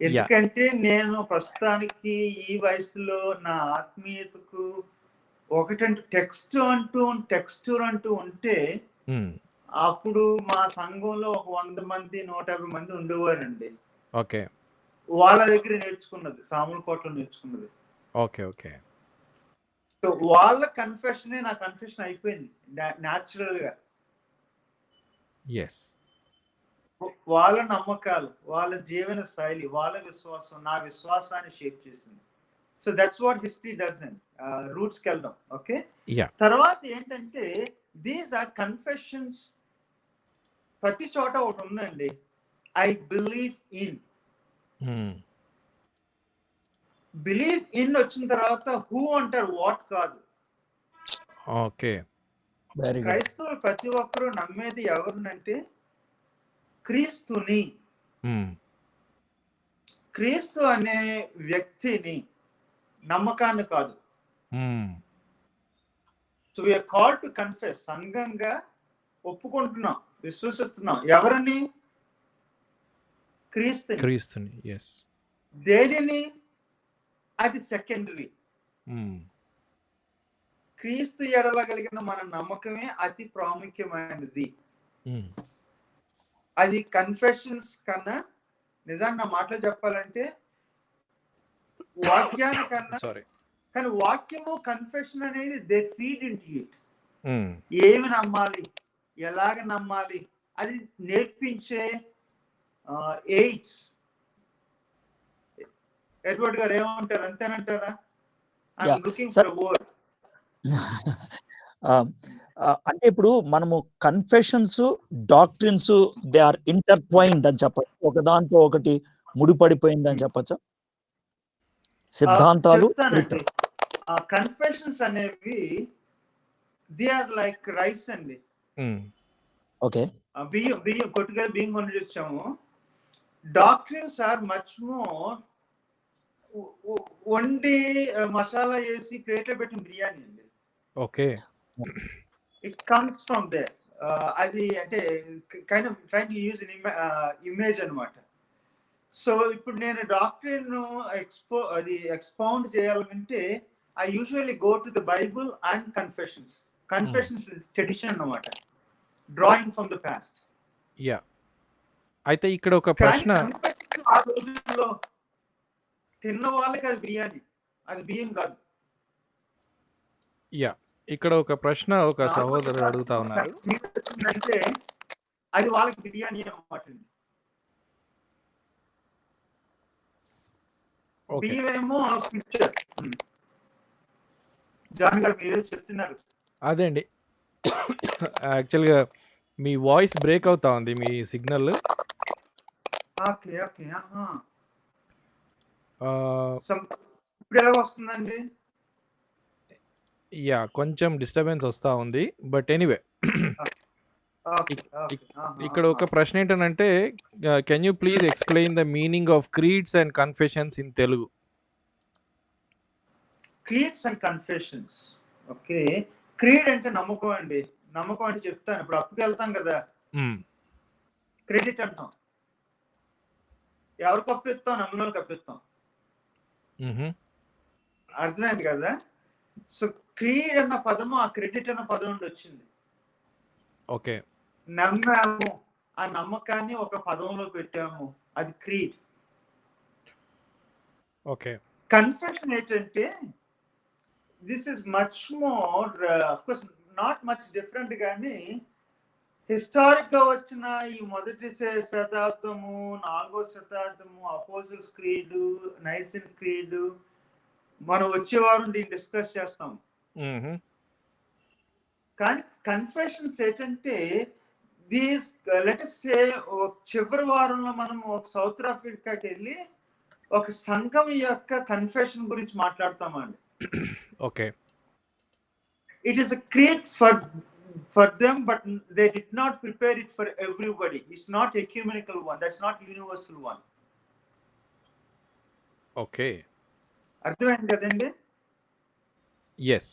యాహ్! ఎందుకంటే నేను ప్రస్తుతానికి ఈ వయసులో నా ఆత్మీయతకు ఒకటంటూ టెక్స్చర్ అంటూ ఉంటే హ్మ్. అప్పుడు మా సంఘంలో ఒక 100 మంది, 150 మంది ఉండేవారండి. ఓకే. వాళ్ళ దగ్గర నేర్చుకున్నది. సామర్లకోటలో నేర్చుకున్నది. ఓకే. ఓకే. సో వాళ్ళ కన్ఫెషనే నా కన్ఫెషన్ అయిపోయింది. న్యాచురల్‌గా. యెస్. వాళ్ళ నమ్మకాలు, వాళ్ళ జీవన శైలి, వాళ్ళ విశ్వాసం నా విశ్వాసాన్ని షేప్ చేసింది. So that's what history does అండి. రూట్స్‌కి వెళ్దాం. ఓకే. యాహ్! తర్వాత ఏంటంటే దీస్ ఆర్ కన్ఫెషన్స్. ప్రతి చోట ఒకటి ఉందండి. I believe in. హ్మ్. బిలీవ్ ఇన్ వచ్చిన తర్వాత హూ అంటారు, వాట్ కాదు. ఓకే. Very good. క్రైస్తవులు ప్రతి ఒక్కరూ నమ్మేది ఎవరినంటే క్రీస్తుని. హ్మ్. క్రీస్తు అనే వ్యక్తిని, నమ్మకాన్ని కాదు. Hmm. So we are called to confess. సంఘంగా ఒప్పుకుంటున్నాం, విశ్వసిస్తున్నాం. ఎవరిని? క్రీస్తుని. క్రీస్తుని. యెస్. దేనిని? అది సెకండరీ. హ్మ్. క్రీస్తు ఎడల కలిగిన మన నమ్మకమే అతి ప్రాముఖ్యమైనది. హ్మ్. అది కన్ఫెషన్స్ కన్నా, నిజాన్ని నా మాటలో చెప్పాలంటే వాక్యానికన్నా, సారీ. కానీ వాక్యము కన్ఫెషన్ అనేది దే ఫీడ్ ఇంటూ ఇట్. హ్మ్. ఏమి నమ్మాలి, ఎలాగ నమ్మాలి, అది నేర్పించే ఎయిడ్స్. ఎడ్వర్డ్ గారు ఏమంటారు? అంతేనంటారా? Yeah. I'm looking sir, for word. అంటే ఇప్పుడు మనము confessions, doctrines they are intertwined అని చెప్పొచ్చు. ఒకదాంతో ఒకటి ముడిపడిపోయిందని చెప్పొచ్చా? సిద్ధాంతాలు, చరిత్ర. చెప్తానండి. కన్ఫెషన్స్ అనేవి దే ఆర్ లైక్ రైస్ అండి. ఓకే. బియ్యం కొట్టుకెళ్ళి బియ్యం కొని వచ్చాము. డాక్టర్స్ ఆర్ మచ్ మోర్ వండి మసాలా వేసి ప్లేట్లో పెట్టిన బిర్యానీ అండి. Okay. It comes from there. అది అంటే kind of trying to use image అనమాట. సో ఇప్పుడు నేను డాక్టరీను ఎక్స్పౌండ్ చేయాలంటే I usually go to the Bible and confessions. Confessions is tradition అన్నమాట, drawing from the past. Yeah, అయితే ఇక్కడ ఒక ప్రశ్న. ఆ రోజుల్లో తిన్న వాళ్ళకి అది బిర్యానీ, అది బియ్యం కాదు. యా, ఇక్కడ ఒక ప్రశ్న ఒక సహోదరుడు అడుగుతా ఉన్నారు. అంటే అది వాళ్ళకి బిర్యానీ అన్నమాట. బియ్యం ఏమో స్క్రిప్చర్. జాన్ గారు మీరు చెప్తున్నారు. అదే అండి, యాక్చువల్గా మీ వాయిస్ బ్రేక్ అవుతా ఉంది, మీ సిగ్నల్. Okay okay. ఇప్పుడు ఎలా వస్తుందండి? యా, కొంచెం డిస్టర్బెన్స్ వస్తూ ఉంది, బట్ ఎనీవే. ఇక్కడ ఒక ప్రశ్న ఏంటంటే, can you please explain the meaning of creeds and confessions in Telugu? Creeds and confessions. Okay, creed అంటే నమ్మకం అండి. నమ్మకం అంటే చెప్తాను. ఇప్పుడు అప్పుకి వెళ్తాం కదా, క్రెడిట్ అంటాం. ఎవరికి అప్పిస్తాం? నమ్మిన వాళ్ళకి అప్పిస్తాం. అర్థమైంది కదా? సో క్రీడ్ అన్న పదము ఆ క్రెడిట్ అన్న పదం నుండి వచ్చింది. ఓకే, నమ్మాము, ఆ నమ్మకాన్ని ఒక పదంలో పెట్టాము, అది క్రీడ్. ఓకే. కన్ఫెషన్ ఏంటంటే this is much more, of course not much different, కానీ హిస్టారిక్ గా వచ్చిన ఈ మొదటి శతాబ్దము, 4వ శతాబ్దము, అపోజిల్స్ క్రీడ్, నైసిన్ క్రీడ్, మనం వచ్చే వారం దీన్ని డిస్కస్ చేస్తాం. కానీ కన్ఫెషన్స్ ఏంటంటే దీస్ లెట్ us say చివరి వారంలో మనం ఒక సౌత్ ఆఫ్రికాకి వెళ్ళి ఒక సంఘం యొక్క కన్ఫెషన్ గురించి మాట్లాడతామండి. Okay. It is a creed for them, but they did not prepare it for everybody. It's not ecumenical one, that's not universal one. Okay, అర్థమైంది కదండి? ఎస్.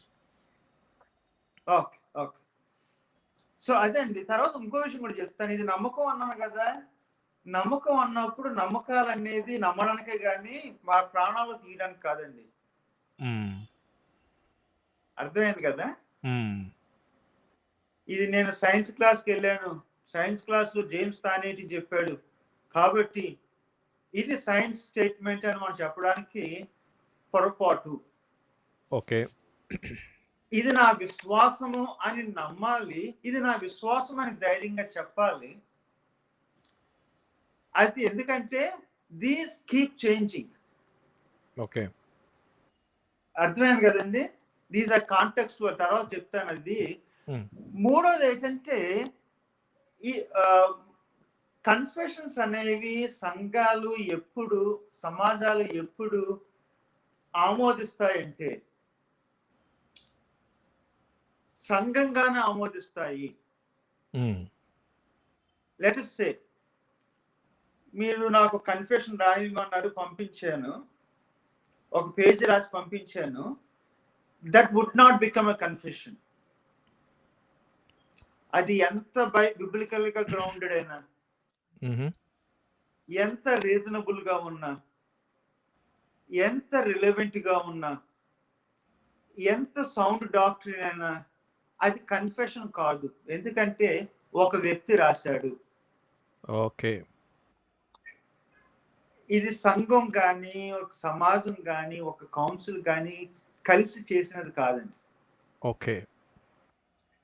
Okay okay. సో అదే అండి. తర్వాత ఇంకో విషయం కూడా చెప్తాను. ఇది నమ్మకం అన్నాను కదా, నమ్మకం అన్నప్పుడు నమ్మకాలు అనేది నమ్మడానికే కానీ మా ప్రాణాలు తీయడానికి కాదండి. అర్థమైంది కదా? ఇది నేను సైన్స్ క్లాస్కి వెళ్ళాను, సైన్స్ క్లాస్లో జేమ్స్ తానేటి చెప్పాడు కాబట్టి ఇది సైన్స్ స్టేట్మెంట్ అని మనం చెప్పడానికి పొరపాటు. ఓకే, ఇది నా విశ్వాసము అని నమ్మాలి, ఇది నా విశ్వాసం అని ధైర్యంగా చెప్పాలి. అది ఎందుకంటే దీస్ కీప్ చేంజింగ్. ఓకే, అర్థమైంది కదండి? దీస్ ఆర్ కాంటెక్స్ట్, తర్వాత చెప్తాను అది. మూడోది ఏంటంటే ఈ కన్ఫెషన్స్ అనేవి సంఘాలు ఎప్పుడు, సమాజాలు ఎప్పుడు ఆమోదిస్తాయంటే సంఘంగానే ఆమోదిస్తాయి. లెట్ us say మీరు నాకు కన్ఫెషన్ రాయమన్నారు, పంపించాను, ఒక పేజీ రాసి పంపించాను. That would not become a confession. అది ఎంత బిబ్లికల్ గా గ్రౌండెడ్ అయినా, ఎంత రీజనబుల్ గా ఉన్నా, ఎంత రిలవెంట్ గా ఉన్నా, ఎంత సౌండ్ డాక్టరీన్ అయినా అది కన్ఫెషన్ కాదు. ఎందుకంటే ఒక వ్యక్తి రాశాడు. ఓకే. ఇది సంఘం కానీ, ఒక సమాజం కానీ, ఒక కౌన్సిల్ కానీ కలిసి చేసినది కాదండి. ఓకే.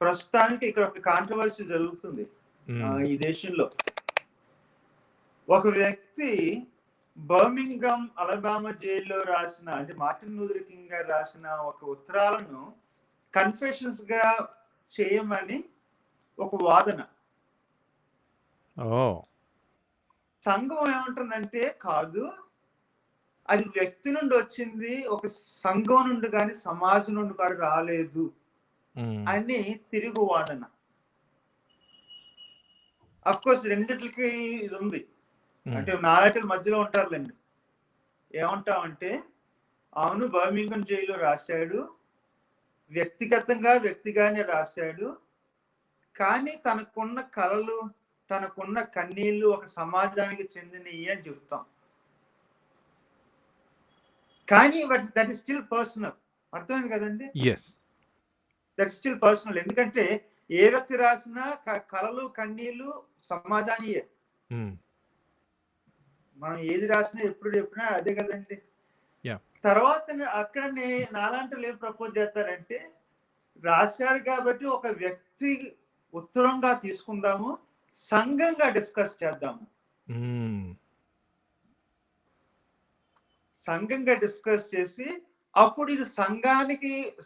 ప్రస్తుతానికి ఇక్కడ ఒక కాంట్రవర్సీ జరుగుతుంది ఈ దేశంలో. ఒక వ్యక్తి బర్మింగమ్ అలబామా జైల్లో రాసిన, అంటే మార్టిన్ లూథర్ కింగ్ గారు రాసిన ఒక ఉత్తరాలను కన్ఫెషన్స్ గా చేయమని ఒక వాదన. సంఘం ఏమంటుందంటే కాదు, అది వ్యక్తి నుండి వచ్చింది, ఒక సంఘం నుండి కానీ సమాజం నుండి కానీ రాలేదు. అని తిరుగువాదన. అఫ్ కోర్స్ రెండిట్లకి ఇది ఉంది. అంటే నాలాంటి మధ్యలో ఉంటారులేండి. ఏమంటామంటే అవును బర్మింగం జైలు రాశాడు, వ్యక్తిగానే రాశాడు, కానీ తనకున్న కళలు, తనకున్న కన్నీళ్లు ఒక సమాజానికి చెందినవి అని చెప్తాం. కానీ దట్ ఈస్ స్టిల్ పర్సనల్. అర్థమైంది కదండి? That is still personal. ఎందుకంటే ఏ వ్యక్తి రాసినా కళలు కన్నీళ్లు సమాజానియే. మనం ఏది రాసినా ఎప్పుడు చెప్పినా అదే కదండి. తర్వాత అక్కడ నాలాంటి ఏం ప్రపోజ్ చేస్తారంటే రాశాడు కాబట్టి ఒక వ్యక్తి ఉత్తరంగా తీసుకుందాము, సంఘంగా డిస్కస్ చేద్దాము. సంఘంగా డిస్కస్ చేసి అప్పుడు ఇది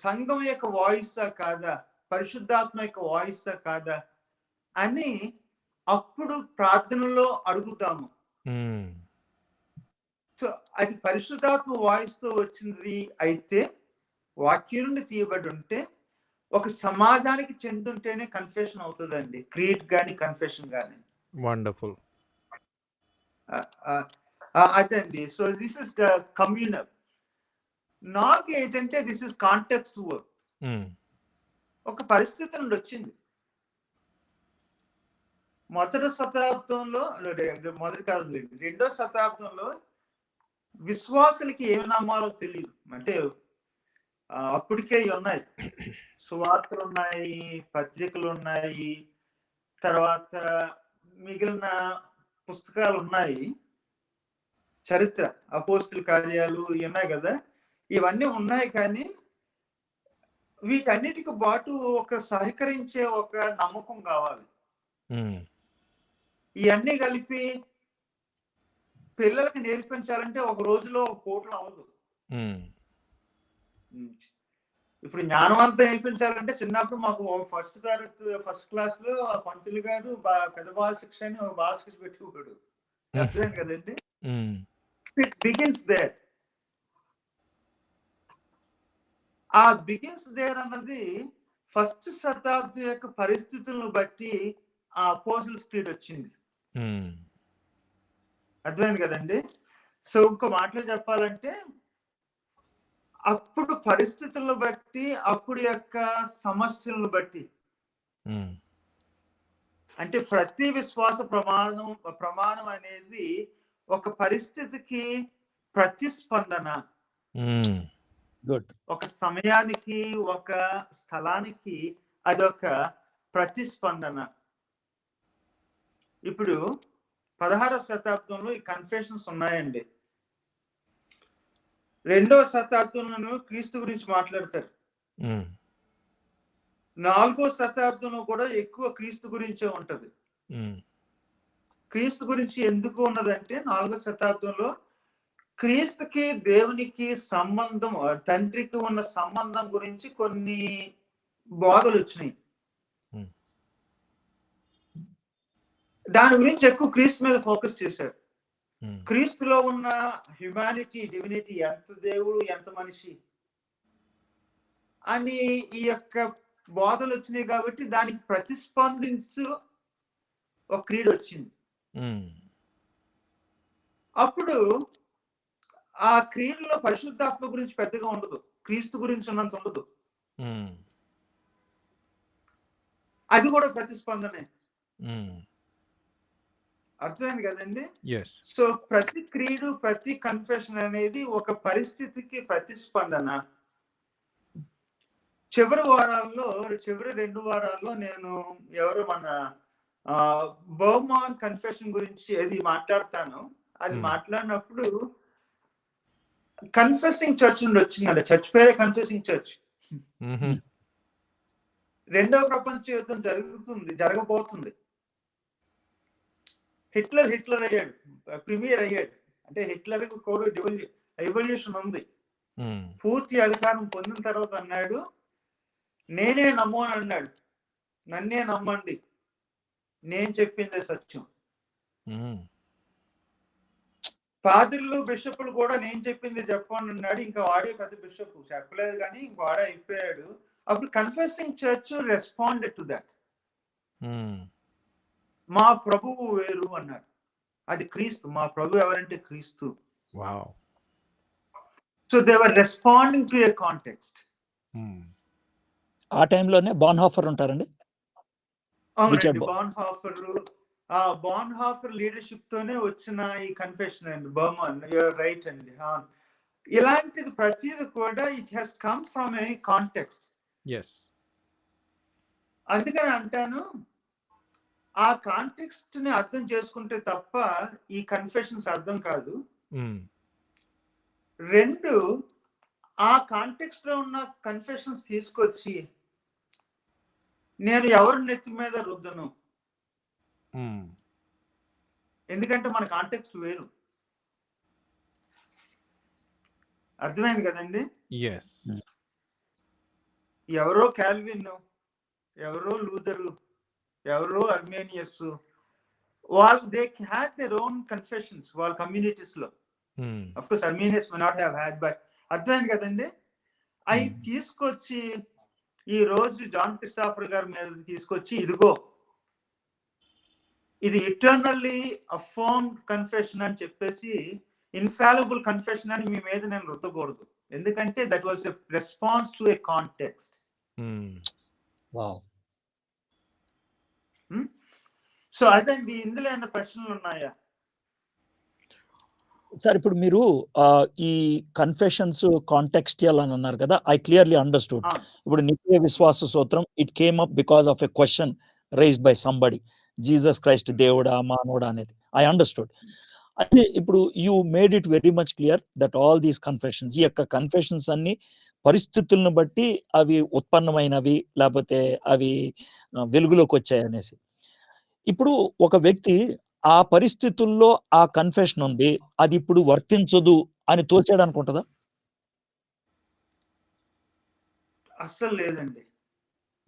సంఘం యొక్క వాయిసా కాదా, పరిశుద్ధాత్మ యొక్క వాయిసా కాదా అని అప్పుడు ప్రార్థనలో అడుగుతాము. సో అది పరిశుద్ధాత్మ వాయిస్ తో వచ్చింది అయితే, వాక్యం నుండి తీయబడి ఉంటే, ఒక సమాజానికి చెందుంటేనే కన్ఫెషన్ అవుతుందండి. క్రీడ్ కానీ కన్ఫెషన్ కానీ. వండర్ఫుల్. అదండి. So this is communal. నాకు ఏంటంటే దిస్ ఇస్ కాంటెక్స్ట్ వర్క్. ఒక పరిస్థితి నుండి వచ్చింది. మొదటి శతాబ్దంలో, రెండో శతాబ్దంలో విశ్వాసులకి ఏమి నమ్మాలో తెలియదు. అంటే అప్పటికే ఉన్నాయి, సువార్తలు ఉన్నాయి, పత్రికలు ఉన్నాయి, తర్వాత మిగిలిన పుస్తకాలు ఉన్నాయి, చరిత్ర, అపోస్తుల కార్యాలు ఉన్నాయి కదా, ఇవన్నీ ఉన్నాయి. కానీ వీటన్నిటికి పాటు ఒక సహకరించే ఒక నమ్మకం కావాలి. ఇవన్నీ కలిపి పిల్లలకి నేర్పించాలంటే ఒక రోజులో ఒక పూటలో అవ్వదు. ఇప్పుడు జ్ఞానం అంతా నేర్పించాలంటే చిన్నప్పుడు మాకు ఫస్ట్ క్లాస్ లో పంతులు గారు పెద్ద బాల శిక్ష అని ఒక బాల శిక్ష పెట్టుకోడు. అర్థం కదండి. It begins there. ఆ బిగిన్స్ దేర్ అన్నది ఫస్ట్ శతాబ్దం యొక్క పరిస్థితులను బట్టి ఆ అపోజిల్స్ క్రీడ్ వచ్చింది. అర్థమైంది కదండి. సో ఇంకో మాటలో చెప్పాలంటే అప్పుడు పరిస్థితులను బట్టి, అప్పుడు యొక్క సమస్యలను బట్టి, అంటే ప్రతి విశ్వాస ప్రమాణం అనేది ఒక పరిస్థితికి ప్రతిస్పందన. ఒక సమయానికి, ఒక స్థలానికి అదొక ప్రతిస్పందన. ఇప్పుడు 16వ శతాబ్దంలో ఈ కన్ఫెషన్స్ ఉన్నాయండి. 2వ శతాబ్దంలో క్రీస్తు గురించి మాట్లాడతారు. 4వ శతాబ్దంలో కూడా ఎక్కువ క్రీస్తు గురించే ఉంటది. క్రీస్తు గురించి ఎందుకు ఉన్నదంటే 4వ శతాబ్దంలో క్రీస్తుకి దేవునికి సంబంధం, తండ్రికి ఉన్న సంబంధం గురించి కొన్ని బోధలు వచ్చినాయి. దాని గురించి ఎక్కువ క్రీస్తు మీద ఫోకస్ చేశారు. క్రీస్తులో ఉన్న హ్యుమానిటీ, డివినిటీ, ఎంత దేవుడు ఎంత మనిషి అని ఈ యొక్క బోధలు వచ్చినాయి. కాబట్టి దానికి ప్రతిస్పందించు ఒక క్రీడ వచ్చింది. అప్పుడు ఆ క్రీడలో పరిశుద్ధాత్మ గురించి పెద్దగా ఉండదు, క్రీస్తు గురించి ఉన్నంత ఉండదు. అది కూడా ప్రతిస్పందనే. అర్థమైంది కదండి. సో ప్రతి క్రీడు, ప్రతి కన్ఫెషన్ అనేది ఒక పరిస్థితికి ప్రతిస్పందన. చివరి 2 వారాల్లో నేను మన బర్మాన్ కన్ఫెషన్ గురించి అది మాట్లాడతాను. అది మాట్లాడినప్పుడు కన్ఫెసింగ్ చర్చ్ నుండి వచ్చిందండి. చర్చ్ పేరే కన్ఫెసింగ్ చర్చ్. 2వ ప్రపంచ యుద్ధం జరగబోతుంది. హిట్లర్ అయ్యాడు, ప్రీమియర్ అయ్యాడు. అంటే హిట్లర్ కూడా ఎవల్యూషన్ ఉంది. పూర్తి అధికారం పొందిన తర్వాత అన్నాడు, నేనే నమ్మను అన్నాడు. నన్నే నమ్మండి, నేను చెప్పిందే సత్యం. పాద్రులు, బిషపులు కూడా నేను చెప్పింది చెప్పండి అన్నాడు. ఇంకా వాడే పెద్ద బిషప్ చెప్పలేదు, కానీ వాడే అయిపోయాడు. అప్పుడు confessing church responded to that. Hmm. మా ప్రభువు వేరు అన్నారు. అది క్రీస్తు. మా ప్రభు ఎవరంటే క్రీస్తు. Wow. So they were responding to A context. Hmm. ఆ టైంలోనే బాన్హాఫర్ ఉంటారండి. అవునండి, బాన్హాఫర్ లీడర్షిప్ తోనే వచ్చిన ఈ కన్ఫెషన్ అండి. బర్మన్, యూఆర్ రైట్ అండి. ఇలాంటిది ప్రతిది కూడా it has come from A context. Yes. అందుకని అంటాను, ఆ కాంటెక్స్ట్ ని అర్థం చేసుకుంటే తప్ప ఈ కన్ఫెషన్స్ అర్థం కాదు. Hmm. రెండు, ఆ కాంటెక్స్ట్ లో ఉన్న కన్ఫెషన్స్ తీసుకొచ్చి నేను ఎవరి నెత్తి మీద రుద్దను. Hmm. ఎందుకంటే మన కాంటెక్స్ట్ వేరు. అర్థమైంది కదండి. Yes. ఎవరో కాల్విన్, ఎవరో లూథరు, ఎవరో అర్మేనియస్, వాళ్ళు they had their own confessions వాళ్ళ కమ్యూనిటీస్ లో. Hmm. Of course Arminius may not have had, but అర్థమైంది కదండి. అవి తీసుకొచ్చి ఈ రోజు జాన్ క్రిస్టాఫర్ గారి మీద తీసుకొచ్చి ఇదిగో ఇది ఇటర్నల్లీ అఫర్మ్డ్ కన్ఫెషన్ అని చెప్పేసి ఇన్ఫాలిబుల్ కన్ఫెషన్ అని మీ మీద నేను రుద్దకూడదు. ఎందుకంటే that was a response to A context. Hmm. Wow. So అదండి. ఇందులో ఏమైనా ప్రశ్నలు ఉన్నాయా? సార్ ఇప్పుడు మీరు ఈ కన్ఫెషన్స్ కాంటెక్స్చువల్ అని అన్నారు కదా, ఐ క్లియర్లీ అండర్స్టూడ్. ఇప్పుడు నిత్య విశ్వాస సూత్రం it came up because of a question raised by somebody, Jesus Christ దేవుడా మానవుడా అనేది. I understood. అయితే ఇప్పుడు you made it very much clear that all these confessions, ఈ యొక్క కన్ఫెషన్స్ అన్ని పరిస్థితులను బట్టి అవి ఉత్పన్నమైనవి, లేకపోతే అవి వెలుగులోకి వచ్చాయి అనేసి. ఇప్పుడు ఒక వ్యక్తి ఆ పరిస్థితుల్లో ఆ కన్ఫెషన్ ఉంది, అది ఇప్పుడు వర్తించదు అని తోచేయడానికి ఉంటుందా? అస్సలు లేదండి.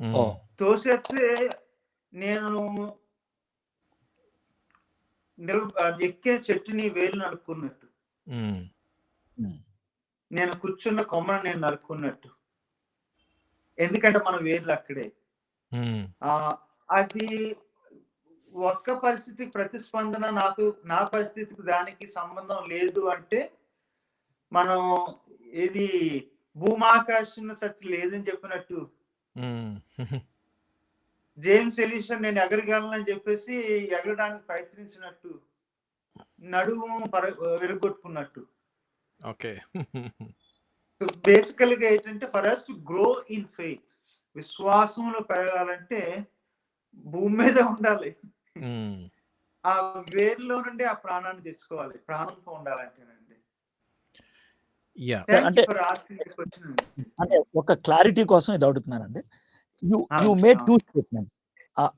ఓ తోసేస్తే నేను ఎక్కే చెట్టుని వేలు నరుక్కున్నట్టు, Hmm. నేను కూర్చున్న కొమ్మను నేను నరుక్కున్నట్టు. ఎందుకంటే మన వేర్లు అక్కడే. Hmm. అది ఒక్క పరిస్థితికి ప్రతిస్పందన, నా పరిస్థితికి దానికి సంబంధం లేదు అంటే మనం ఇది భూమాకాశం సత్తి లేదని చెప్పినట్టు. Hmm. జేమ్స్ ఎలిషన్ నేను ఎగరగలనని చెప్పేసి ఎగరడానికి ప్రయత్నించినట్టు, నడుము విరగొట్టుకున్నట్టు. Okay. సో బేసికల్ గా ఏంటంటే for us to grow in faith, విశ్వాసంలో పెరగాలంటే భూమి మీద ఉండాలి. Hmm. ఆ వేర్లో నుండి ఆ ప్రాణాన్ని తెచ్చుకోవాలి. ప్రాణంతో ఉండాలంటేనండి. Yeah. సార్ అంటే ఫర్ ఆస్కింగ్ ది క్వశ్చన్. అంటే ఒక క్లారిటీ కోసం ఇది అడుగుతున్నానండి. యు అవును, మేడ్ అవును. 2 స్టేట్మెంట్స్.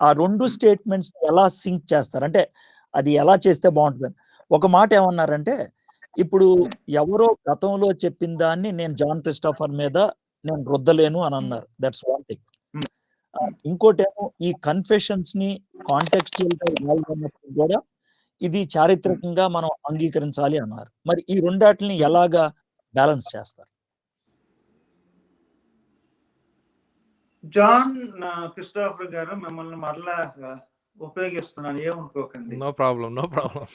ఆ 2 స్టేట్మెంట్స్ ఎలా సింక్ చేస్తారు? అంటే అది ఎలా చేస్తే బావుంటదని. ఒక మాట ఏమన్నారంటే, ఇప్పుడు ఎవరో గతంలో చెప్పిన దాన్ని నేను జాన్ క్రిస్టోఫర్ మీద నేను రుద్దలేను అని అన్నారు. That's one thing. ఇంకోటేమో ఈ కన్ఫెషన్స్‌ని కాంటెక్స్చువల్‌గా వాడుకున్నప్పుడు కూడా ఇది చారిత్రకంగా మనం అంగీకరించాలి అన్నారు. మరి ఈ రెండాటిని ఎలాగా బ్యాలెన్స్ చేస్తారు? జాన్ క్రిస్టోఫర్ గారు మిమ్మల్ని మరలా ఉపయోగిస్తున్నాను, ఏమనుకోకండి. No problem. No problem.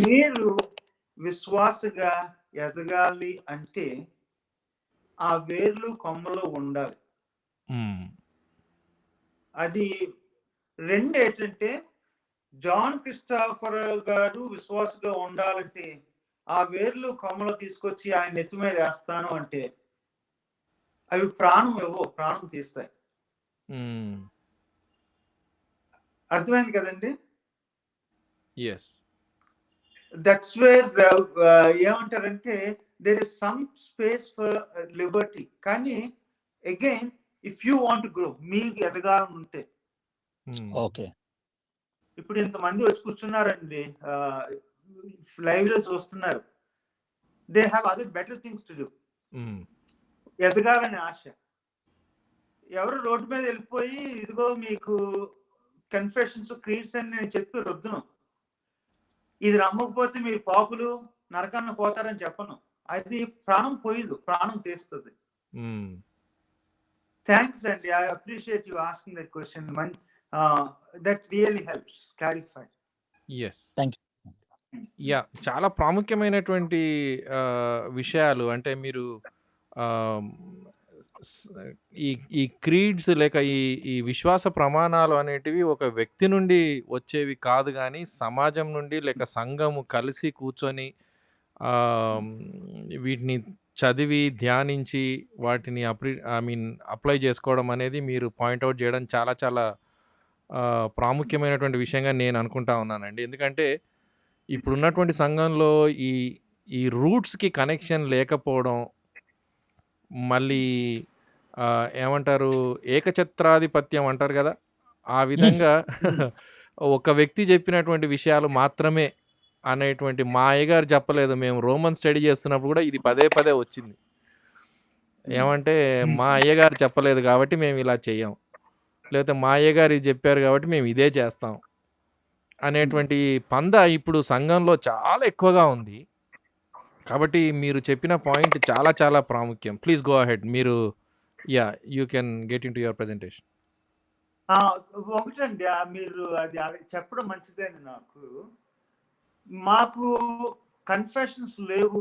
మీరు విశ్వాసగా ఎదగాలి అంటే ఆ వేర్లు కొమ్మలో ఉండాలి. Hmm. అది రెండు ఏంటంటే, జాన్ క్రిస్టోఫర్ గారు విశ్వాసగా ఉండాలంటే ఆ వేర్లు కొమ్మలో తీసుకొచ్చి ఆయన నెత్తి మీద వేస్తాను అంటే అవి ప్రాణం ఇవ్వవు, ప్రాణం తీస్తాయి. Hmm. అర్థమైంది కదండి. Yes. దట్స్ వేర్ ఏమంటారంటే there is some space for liberty. కానీ again if you want to grow, మీకు ఎదగాలని ఉంటే, Hmm. ఓకే. ఇప్పుడు ఇంతమంది వచ్చి కూర్చున్నారండి, లైవ్ లో చూస్తున్నారు. They have other better things to do. Hmm. ఎదగాలని ఆశ. ఎవరు రోడ్డు మీద వెళ్ళిపోయి ఇదిగో మీకు కన్ఫెషన్స్ క్రీడ్స్ అని నేను చెప్పి రుద్దును, ఇది నమ్మకపోతే మీరు పాపులు నరకన్న పోతారని చెప్పను. అది ప్రాణం పోయిదు, ప్రాణం తీస్తుంది. హ్మ్. థ్యాంక్స్ అండి. I appreciate you asking that question. That really helps clarify. Yes. Thank you. Yeah! చాలా ప్రాముఖ్యమైనటువంటి విషయాలు అంటే మీరు ఆహ్, స్ ఈ ఈ క్రీడ్స్ లేక ఈ విశ్వాస ప్రమాణాలు అనేటివి ఒక వ్యక్తి నుండి వచ్చేవి కాదు గానీ, సమాజం నుండి లేక సంఘము కలిసి కూర్చొని ఆహ్, వీటిని చదివి, ధ్యానించి వాటిని అప్లై చేసుకోవడం అనేది మీరు పాయింట్ ఔట్ చేయడం చాలా చాలా ప్రాముఖ్యమైనటువంటి విషయంగా నేను అనుకుంటా ఉన్నానండి. ఎందుకంటే ఇప్పుడున్నటువంటి సంఘంలో ఈ ఈ రూట్స్‌కి కనెక్షన్ లేకపోవడం, మళ్ళీ ఏమంటారు ఏకఛత్రాధిపత్యం అంటారు గదా! ఆ విధంగా ఒక వ్యక్తి చెప్పినటువంటి విషయాలు మాత్రమే అనేటువంటి మా అయ్యగారు చెప్పలేదు. మేము రోమన్ స్టడీ చేస్తున్నప్పుడు గూడా ఇది పదే పదే వచ్చింది. ఏమంటే మా అయ్యగారు చెప్పలేదు గాబట్టి మేము ఇలా చెయ్యం. లేకపోతే మా అయ్యగారు ఇది చెప్పారు గాబట్టి మేము ఇదే చేస్తాం. అనేటువంటి పంద ఇప్పుడు సంఘంలో చాలా ఎక్కువగా ఉంది. కాబట్టి మీరు చెప్పిన పాయింట్ చాలా చాలా ప్రాముఖ్యం. Please go ahead. మీరు you can get into your presentation. ఒకటండి మీరు అది చెప్పడం మంచిదండి నాకు. మాకు కన్ఫెషన్స్ లేవు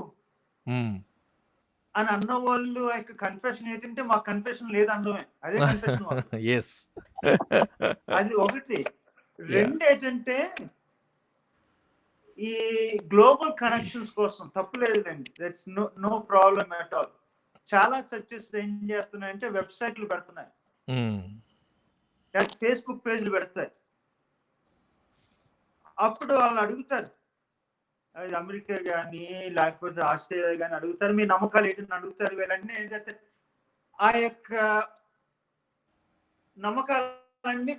హ్మ్. అని అన్న వాళ్ళు యొక్క కన్ఫెషన్ ఏంటంటే మాకు కన్ఫెషన్ లేదు అనడమే. అదే కన్ఫెషన్ మాకు. యెస్. అది ఒకటి. రెండేంటంటే ఈ గ్లోబల్ కనెక్షన్స్ కోసం తప్పు లేదులేండి. That's no problem at all. చాలా చర్చెస్ ఏం చేస్తున్నాయంటే వెబ్‌సైట్‌లు పెడుతున్నాయి. హ్మ్. ఫేస్‌బుక్ పేజ్‌లు పెడతాయి. అప్పుడు వాళ్ళు అడుగుతారు. అది అమెరికా గాని, లేకపోతే ఆస్ట్రేలియా గాని అడుగుతారు. మీ నమ్మకాలు ఏంటని అడుగుతారు. వీళ్ళన్నీ ఏం చేస్తారు, ఆ యొక్క నమ్మకాలన్నీ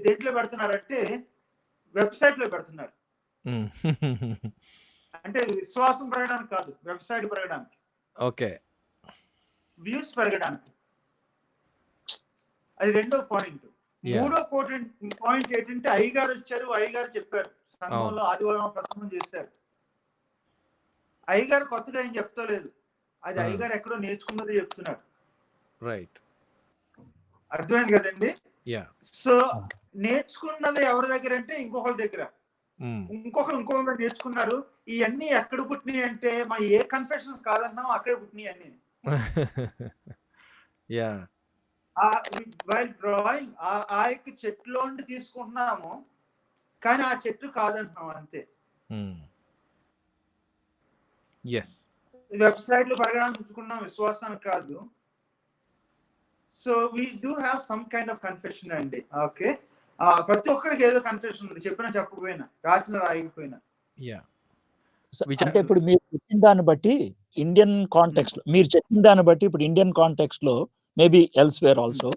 దేంట్లో పెడుతున్నారంటే వెబ్‌సైట్‌లో పెడుతున్నారు. హ్మ్. అంటే విశ్వాసం పెరగడానికి కాదు, వెబ్‌సైట్ పెరగడానికి. ఓకే. వ్యూస్ పెరగడానికి. అది రెండో పాయింట్. మూడో పాయింట్ ఏంటంటే అయ్యగారు వచ్చారు, అయ్యగారు చెప్పారు. సంఘంలో ఆదివారం ప్రసంగం చేశారు. అయ్యగారు కొత్తగా ఏం చెప్తలేదు. అది అయ్యగారు ఎక్కడో నేర్చుకున్నది చెప్తున్నారు. రైట్. అర్థమైంది కదండి. సో నేర్చుకున్నది ఎవరి దగ్గర అంటే ఇంకొకరి దగ్గర. ఇంకొకరు నేర్చుకున్నారు. ఇవన్నీ ఎక్కడ పుట్టినాయి అంటే మా ఏ కన్ఫెషన్స్ కాదన్నాం అక్కడే పుట్టినాయి అన్ని. వైల్ డ్రాయింగ్ ఆ యొక్క చెట్టులో నుండి తీసుకుంటున్నాము, కానీ ఆ చెట్టు కాదంటున్నాం అంతే. వెబ్సైట్లు పెరగడానికి ఉంచుకున్నాం, విశ్వాసానికి కాదు. So we do have some kind of confession అండి. ఓకే, ప్రతి ఒక్కరికి ఏదో కన్ఫెషన్ ఉంది, చెప్పినా చెప్పకపోయినా, రాసిన రాయకపోయినా. అంటే ఇప్పుడు మీరు చెప్పిన దాన్ని బట్టి ఇండియన్ కాంటెక్స్ట్ మీరు చెప్పిన దాన్ని బట్టి ఇప్పుడు ఇండియన్ కాంటెక్స్ట్ లో maybe elsewhere also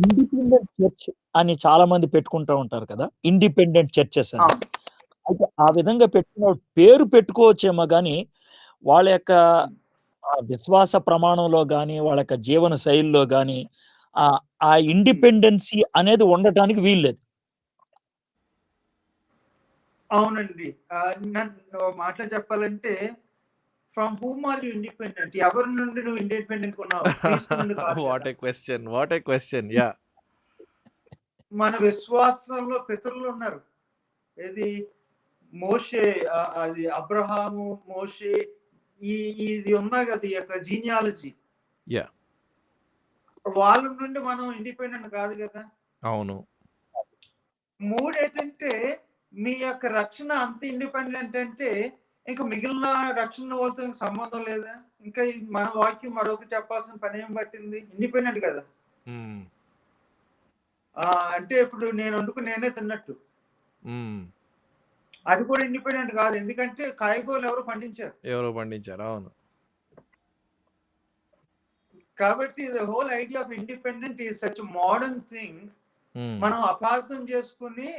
independent church అని చాలా మంది పెట్టుకుంటూ ఉంటారు కదా, ఇండిపెండెంట్ చర్చెస్ అని. అయితే ఆ విధంగా పెట్టుకున్న పేరు పెట్టుకోవచ్చేమో కానీ వాళ్ళ యొక్క విశ్వాస ప్రమాణంలో కానీ వాళ్ళ యొక్క జీవన శైలిలో కానీ ఆ ఇండిపెండెన్సీ అనేది ఉండటానికి వీల్లేదు. అవునండి. నన్ను మాటలో చెప్పాలంటే from whom are you independent? ఎవరి నుండి నువ్వు ఇండిపెండెంట్ ఉన్నావు? క్రీస్తు నుండి కాదు. What a question. యా, మన విశ్వాసంలో పితరులు ఉన్నారు. ఏది మోషే, అది అబ్రహాము, మోషే, ఇది ఉన్నాయి కదా, ఈ యొక్క జీనియాలజీ. యా, వాళ్ళ నుండి మనం ఇండిపెండెంట్ కాదు కదా. అవును. మూడేంటంటే మీ యొక్క రక్షణ అంత ఇండిపెండెంట్ అంటే ఇంకా మిగిలిన రక్షణ వాళ్ళతో సంబంధం లేదా? ఇంకా మన వాక్యం మరొకటి చెప్పాల్సిన పని ఏం పట్టింది? ఇండిపెండెంట్ కదా. అంటే ఇప్పుడు నేను వండుకుని నేనే తిన్నట్టు, అది కూడా ఇండిపెండెంట్ కాదు. ఎందుకంటే కాయగూరలు ఎవరో పండించారు. అవును. కాబట్టి the whole idea of independent is such modern thing. మనం అపార్థం చేసుకుని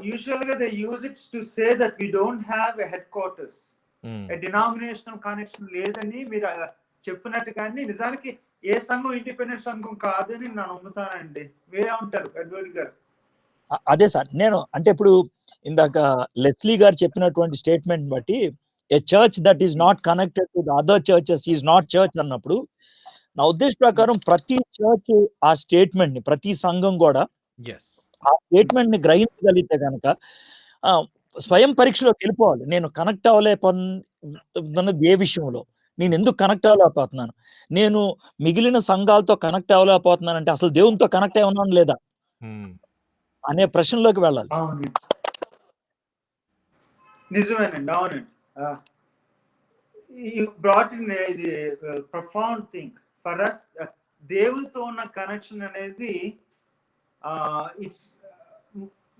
యూజువల్ గా they use it to say that we don't have a headquarters, a denominational connection లేదని మీరు చెప్పినట్టుగానే నిజానికి ఏ సంఘం ఇండిపెండెంట్ సంఘం కాదని నేను నమ్ముతానండి. వేరే ఉంటారు ఎడ్వర్డ్ గారు. అదే సార్, నేను అంటే ఇప్పుడు ఇందాక లెస్లీ గారు చెప్పినటువంటి స్టేట్మెంట్ బట్టి a church that is not connected to the other churches is not church అన్నప్పుడు నా ఉద్దేశ ప్రకారం ప్రతి చర్చ్ ఆ స్టేట్మెంట్ ని, ప్రతి సంఘం కూడా ఎస్. ఆ స్టేట్మెంట్ ని గ్రహించగలిగితే గనక స్వయం పరీక్షలోకి వెళ్ళిపోవాలి. నేను కనెక్ట్ అవ్వలేకపోతున్నది ఏ విషయంలో, నేను ఎందుకు కనెక్ట్ అవ్వలేకపోతున్నాను, నేను మిగిలిన సంఘాలతో కనెక్ట్ అవ్వలేకపోతున్నాను అంటే అసలు దేవునితో కనెక్ట్ అయి ఉన్నాను లేదా అనే ప్రశ్నలోకి వెళ్ళాలి. అవునండి, నిజమేనండి, అవునండి. యు బ్రాట్ ఇన్ ఇది ప్రొఫౌండ్ థింగ్ ఫర్ అస్. దేవునితో ఉన్న కనెక్షన్ అనేది ఇట్స్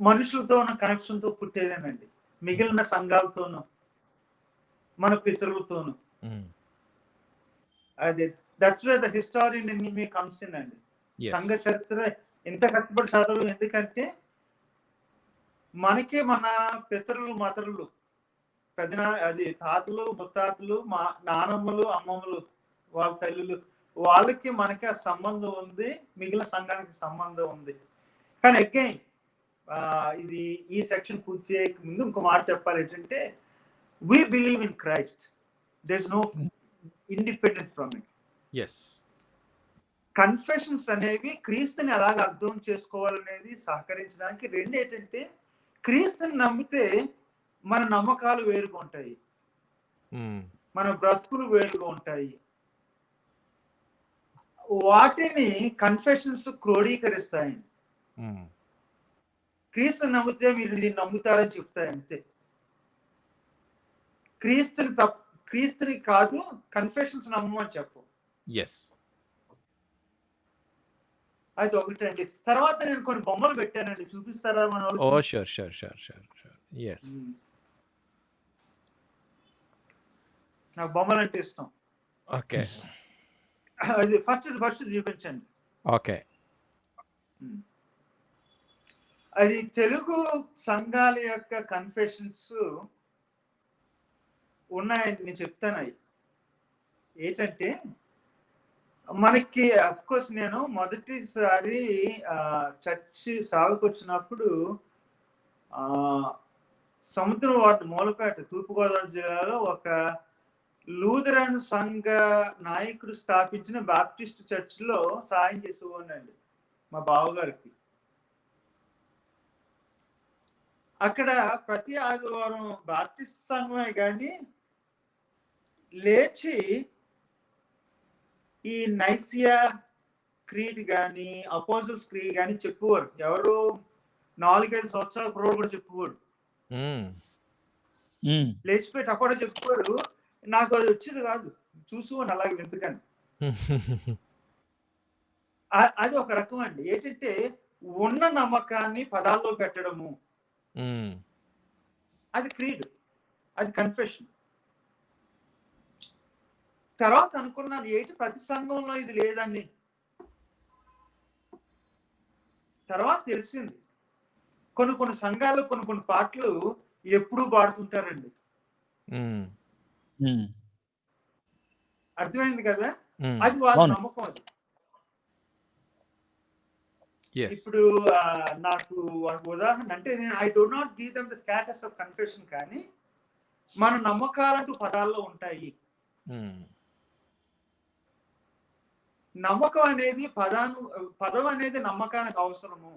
మనుషులతో ఉన్న కనెక్షన్తో పుట్టేదేనండి. మిగిలిన సంఘాలతోనూ మన పితరులతోనూ. అది that's way the historian in me comes in అండి. సంఘ చరిత్ర ఎంత కష్టపడి చదవడం ఎందుకంటే మనకి మన పితరులు మతరులు అది తాతలు ముత్తాతలు మా నానమ్మలు అమ్మమ్మలు వాళ్ళ తల్లులు వాళ్ళకి మనకి ఆ సంబంధం ఉంది, మిగిలిన సంఘానికి సంబంధం ఉంది. కానీ అగైన్ ఇది ఈ సెక్షన్ పూర్తి చేయక ముందు ఇంకో మాట చెప్పాలి ఏంటంటే we believe in Christ. There's no independence from it. Yes. Confessions అనేవి క్రీస్తుని ఎలాగ అర్థం చేసుకోవాలనేది సహకరించడానికి. రెండు ఏంటంటే క్రీస్తుని నమ్మితే మన నమ్మకాలు వేరుగా ఉంటాయి, మన బ్రతుకులు వేరుగా ఉంటాయి. వాటిని కన్ఫెషన్స్ క్రోడీకరిస్తాయండి. క్రీస్తుని నమ్మితే మీరు దీన్ని నమ్ముతారని చెప్తాయి అంతే. క్రీస్తుని కాదు, కన్ఫెషన్స్ నమ్మని చెప్పు. అది ఒకటండి. తర్వాత నేను కొన్ని బొమ్మలు పెట్టానండి, చూపిస్తారా మన వాళ్ళు? ఓ షూర్. ఎస్, నాకు బొమ్మలు అంటే ఇష్టం. ఓకే, అది ఫస్ట్ చూపించండి. ఓకే. అది తెలుగు సంఘాల యొక్క కన్ఫెషన్స్ ఉన్నాయని నేను చెప్తాను. అవి ఏంటంటే మనకి అఫ్కోర్స్ నేను మొదటిసారి చర్చి సాగుకు వచ్చినప్పుడు సముద్రం వార్డు మూలపేట తూర్పుగోదావరి జిల్లాలో ఒక లూథరన్ సంఘ నాయకుడు స్థాపించిన బాప్టిస్ట్ చర్చిలో సాయం చేసేవాడినండి మా బావగారికి. అక్కడ ప్రతి ఆదివారం బాప్టిస్ట్ సంఘమే కానీ లేచి ఈ నైసియా క్రీడ్ కానీ అపోజిల్స్ క్రీడ్ కానీ చెప్పుకోరు. ఎవరు 4-5 సంవత్సరాల కుర్రోడు కూడా చెప్పుకోరు. లేచిపోయి అక్కడ చెప్పుకోరు. నాకు అది వచ్చేది కాదు, చూసుకోండి అలాగే వింతకని. అది ఒక రకం అండి. ఏంటంటే ఉన్న నమ్మకాన్ని పదాల్లో పెట్టడము, అది క్రీడ్, అది కన్ఫెషన్. తర్వాత అనుకున్నాను ఏంటి ప్రతి సంఘంలో ఇది లేదని. తర్వాత తెలిసింది కొన్ని సంఘాలు కొన్ని పాటలు ఎప్పుడూ పాడుతుంటారండి. అర్థమైంది కదా? అది వాళ్ళ నమ్మకం. అది ఇప్పుడు నాకు ఉదాహరణ అంటే I do not give them the status of confession, కానీ మన నమ్మకాలంటూ పదాల్లో ఉంటాయి. నమ్మకం అనేది పదం అనేది నమ్మకానికి అవసరము.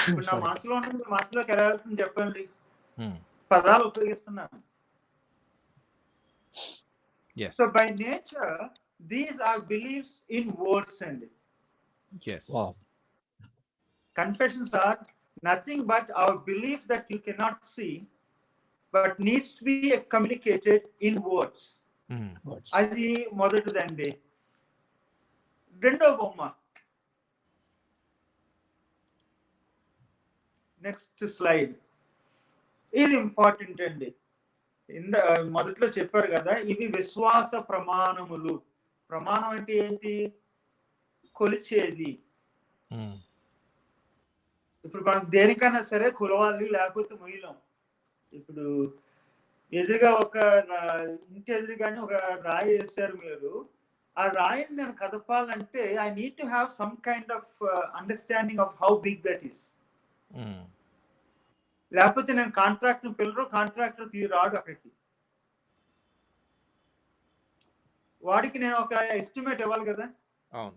ఇప్పుడు నా మనసులో ఉంటుంది, మనసులోకి ఎలా వెళ్తుంది చెప్పండి? పదాలు ఉపయోగిస్తున్నాను. So by nature these are believes in words అండి. Confessions are nothing but our belief that you cannot see but needs to be communicated in words. అది మొదటిదండి. రెండో బొమ్మ, నెక్స్ట్ స్లైడ్. ఇది ఇంపార్టెంట్ అండి. మొదట్లో చెప్పారు కదా, ఇవి విశ్వాస ప్రమాణములు. ప్రమాణం అంటే ఏంటి? కొలిచేది. ఇప్పుడు మనం దేనికైనా సరే కొలవాలి, లేకపోతే మొయ్యలేం. ఇప్పుడు ఎదురుగా ఇంటి ఎదురుగానే ఒక రాయి వేశారు మీరు, ఆ రాయిని నేను కదపాలంటే I need to have some kind of understanding of how big that is. లేకపోతే నేను కాంట్రాక్ట్ పిల్లరు, కాంట్రాక్టర్ రాడు అక్కడికి. వాడికి నేను ఒక ఎస్టిమేట్ ఇవ్వాలి కదా. అవును.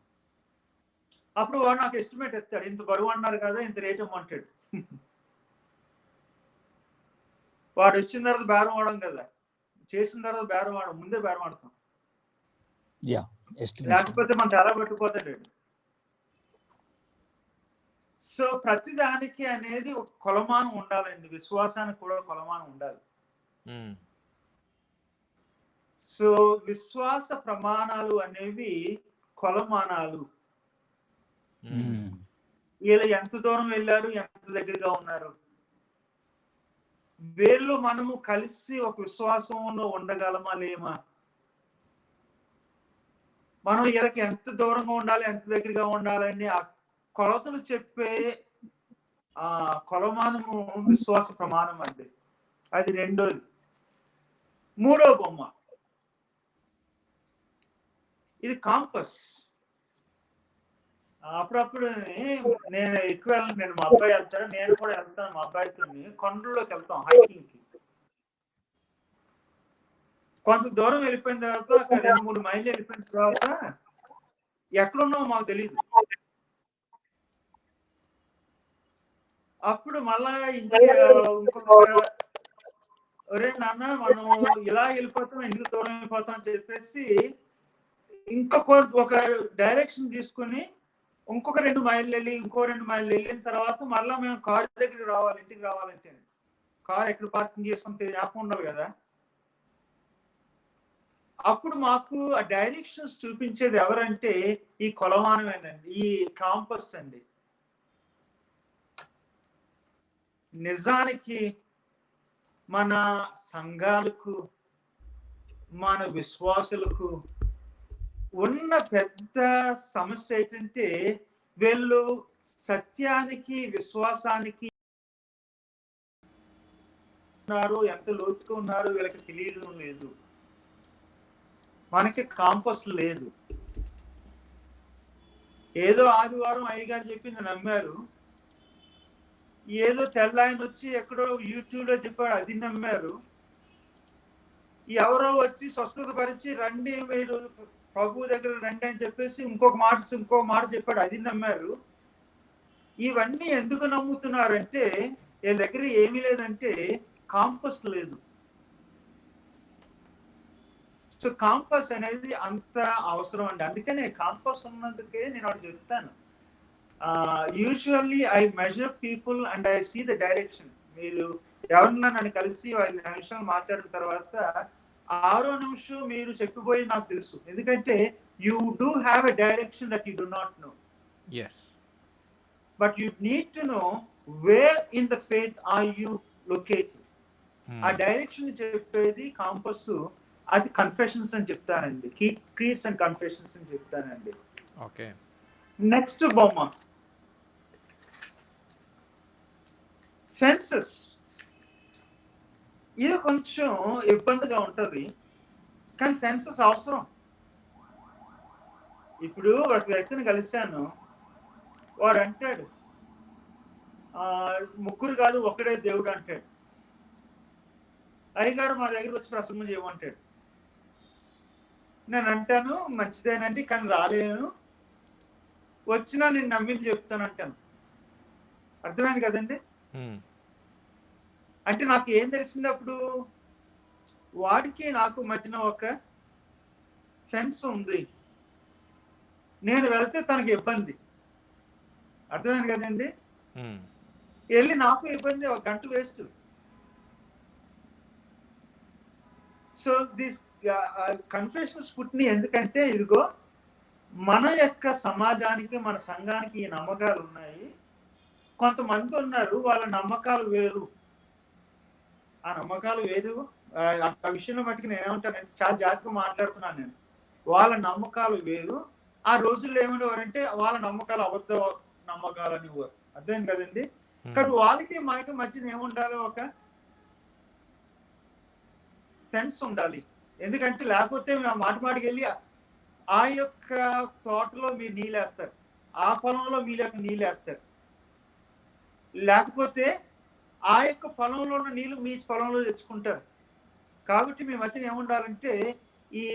అప్పుడు వాడు నాకు ఎస్టిమేట్ ఇస్తాడు, ఇంత బరువు అన్నారు కదా, ఇంత రేట్ ఇమ్మంటాడు. వాడు వచ్చిన తర్వాత బేరం ఆడడం కదా, చేసిన తర్వాత బేరం ఆడం, ముందే బేరం ఆడతాం. లేకపోతే మన ధర పట్టుకుపోతాడు. సో ప్రతిదానికి అనేది ఒక కొలమానం ఉండాలండి, విశ్వాసానికి కూడా కొలమానం ఉండాలి. సో విశ్వాస ప్రమాణాలు అనేవి కొలమానాలు. వీళ్ళు ఎంత దూరం వెళ్ళారు, ఎంత దగ్గరగా ఉన్నారు, వీళ్ళు మనము కలిసి ఒక విశ్వాసంలో ఉండగలమా లేమా, మనం వీళ్ళకి ఎంత దూరంగా ఉండాలి, ఎంత దగ్గరగా ఉండాలని ఆ కొలతలు చెప్పే ఆ కొలమానము విశ్వాస ప్రమాణం అండి. అది రెండోది. మూడో బొమ్మ ఇది కాంపస్. అప్పుడప్పుడు నేను ఎక్కువ వెళ్ళను, నేను మా అబ్బాయి వెళ్తాను, నేను కూడా వెళ్తాను, మా అబ్బాయితో కొండల్లోకి వెళ్తాం హైకింగ్ కి. కొంత దూరం వెళ్ళిపోయిన తర్వాత, ఒక 2-3 మైళ్ళు వెళ్ళిపోయిన తర్వాత ఎక్కడున్నామో మాకు తెలియదు. అప్పుడు మళ్ళా ఇంకొక ఒరే నాన్న మనం ఇలా వెళ్ళిపోతాం, ఎందుకు దూరం వెళ్ళిపోతాం అని చెప్పేసి ఒక డైరెక్షన్ తీసుకుని ఇంకొక 2 మైళ్ళు వెళ్ళి, ఇంకో 2 మైళ్ళు వెళ్ళిన తర్వాత మళ్ళీ మేము కారు దగ్గరికి రావాలి, ఇంటికి రావాలంటే. కారు ఎక్కడ పార్కింగ్ చేసుకుంటే జ్ఞాపకం ఉండాలి కదా. అప్పుడు మాకు ఆ డైరెక్షన్స్ చూపించేది ఎవరంటే ఈ కొలమానమేనండి, ఈ కాంపస్ అండి. నిజానికి మన సంఘాలకు, మన విశ్వాసులకు ఉన్న పెద్ద సమస్య ఏంటంటే వీళ్ళు సత్యానికి, విశ్వాసానికి ఉన్నారు, ఎంత లోతుగా ఉన్నారు వీళ్ళకి తెలియడం లేదు. మనకి కాంపస్ లేదు. ఏదో ఆదివారం అయ్యగారు చెప్పింది నమ్మారు, ఏదో తెల్లాయన వచ్చి ఎక్కడో యూట్యూబ్లో చెప్పాడు అది నమ్మారు, ఎవరో వచ్చి స్వస్థత పరిచి రండి మీరు ప్రభు దగ్గర రండి అని చెప్పేసి ఇంకో మాట చెప్పాడు అది నమ్మారు. ఇవన్నీ ఎందుకు నమ్ముతున్నారంటే వీళ్ళ దగ్గర ఏమీ లేదంటే కాంపస్ లేదు. సో కాంపస్ అనేది అంత అవసరం అండి. అందుకనే కాంపస్ ఉన్నందుకే నేను ఒకటి చెప్తాను, usually I measure people and I see the direction. మీరు ఎవరన్నా నన్ను కలిసి 5 నిమిషాలు మాట్లాడిన తర్వాత 6వ నిమిషం మీరు చెప్పిపోయి నాకు తెలుసు, ఎందుకంటే you do have a direction that you do not know. But you need to know where in the faith are you located. ఆ డైరెక్షన్ చెప్పేది కాంపస్. అది కన్ఫెషన్స్ అని చెప్తానండి, క్రీడ్స్ అండ్ కన్ఫెషన్స్ అని చెప్తానండి. ఓకే. నెక్స్ట్ బొమ్మ ఫెన్సెస్. ఇది కొంచెం ఇబ్బందిగా ఉంటుంది, కానీ ఫెన్సెస్ అవసరం. ఇప్పుడు ఒక వ్యక్తిని కలిశాను, వాడు అంటాడు ముగ్గురు కాదు ఒక్కడే దేవుడు అంటాడు. అయ్యగారు మా దగ్గరికి వచ్చి ప్రసంగం చేయమంటాడు. నేను అంటాను మంచిదేనండి, కానీ రాలేను, వచ్చినా నేను నమ్మింది చెప్తాను అంటాను. అర్థమైంది కదండి. అంటే నాకు ఏం తెలిసింది అప్పుడు, వాడికి నాకు మధ్యన ఒక ఫెన్స్ ఉంది, నేను వెళ్తే తనకి ఇబ్బంది. అర్థమైంది కదండి. వెళ్ళి నాకు ఇబ్బంది, 1 గంట వేస్ట్. సో దిస్ కన్ఫెషన్స్ పుట్టినాయి ఎందుకంటే ఇదిగో మన యొక్క సమాజానికి, మన సంఘానికి ఈ నమ్మకాలు ఉన్నాయి. కొంతమంది ఉన్నారు వాళ్ళ నమ్మకాలు వేరు, ఆ నమ్మకాలు వేరు. ఆ విషయంలో మట్టుకు నేనేమంటానంటే చాలా జాగ్రత్తగా మాట్లాడుతున్నాను నేను. వాళ్ళ నమ్మకాలు వేరు. ఆ రోజుల్లో ఏమనేవారంటే వాళ్ళ నమ్మకాలు అబద్ధ నమ్మకాలు అనేవారు. అర్థం కదండి. కానీ వాళ్ళకి మనకి మధ్యన ఏముండాలి, ఒక ఫెన్స్ ఉండాలి. ఎందుకంటే లేకపోతే మాటికి వెళ్ళి ఆ యొక్క తోటలో మీరు నీళ్ళేస్తారు, ఆ పొలంలో మీరు యొక్క నీళ్ళేస్తారు, లేకపోతే ఆ యొక్క పొలంలో ఉన్న నీళ్ళు మీ పొలంలో తెచ్చుకుంటారు. కాబట్టి మీ మధ్యన ఏముండాలంటే ఈ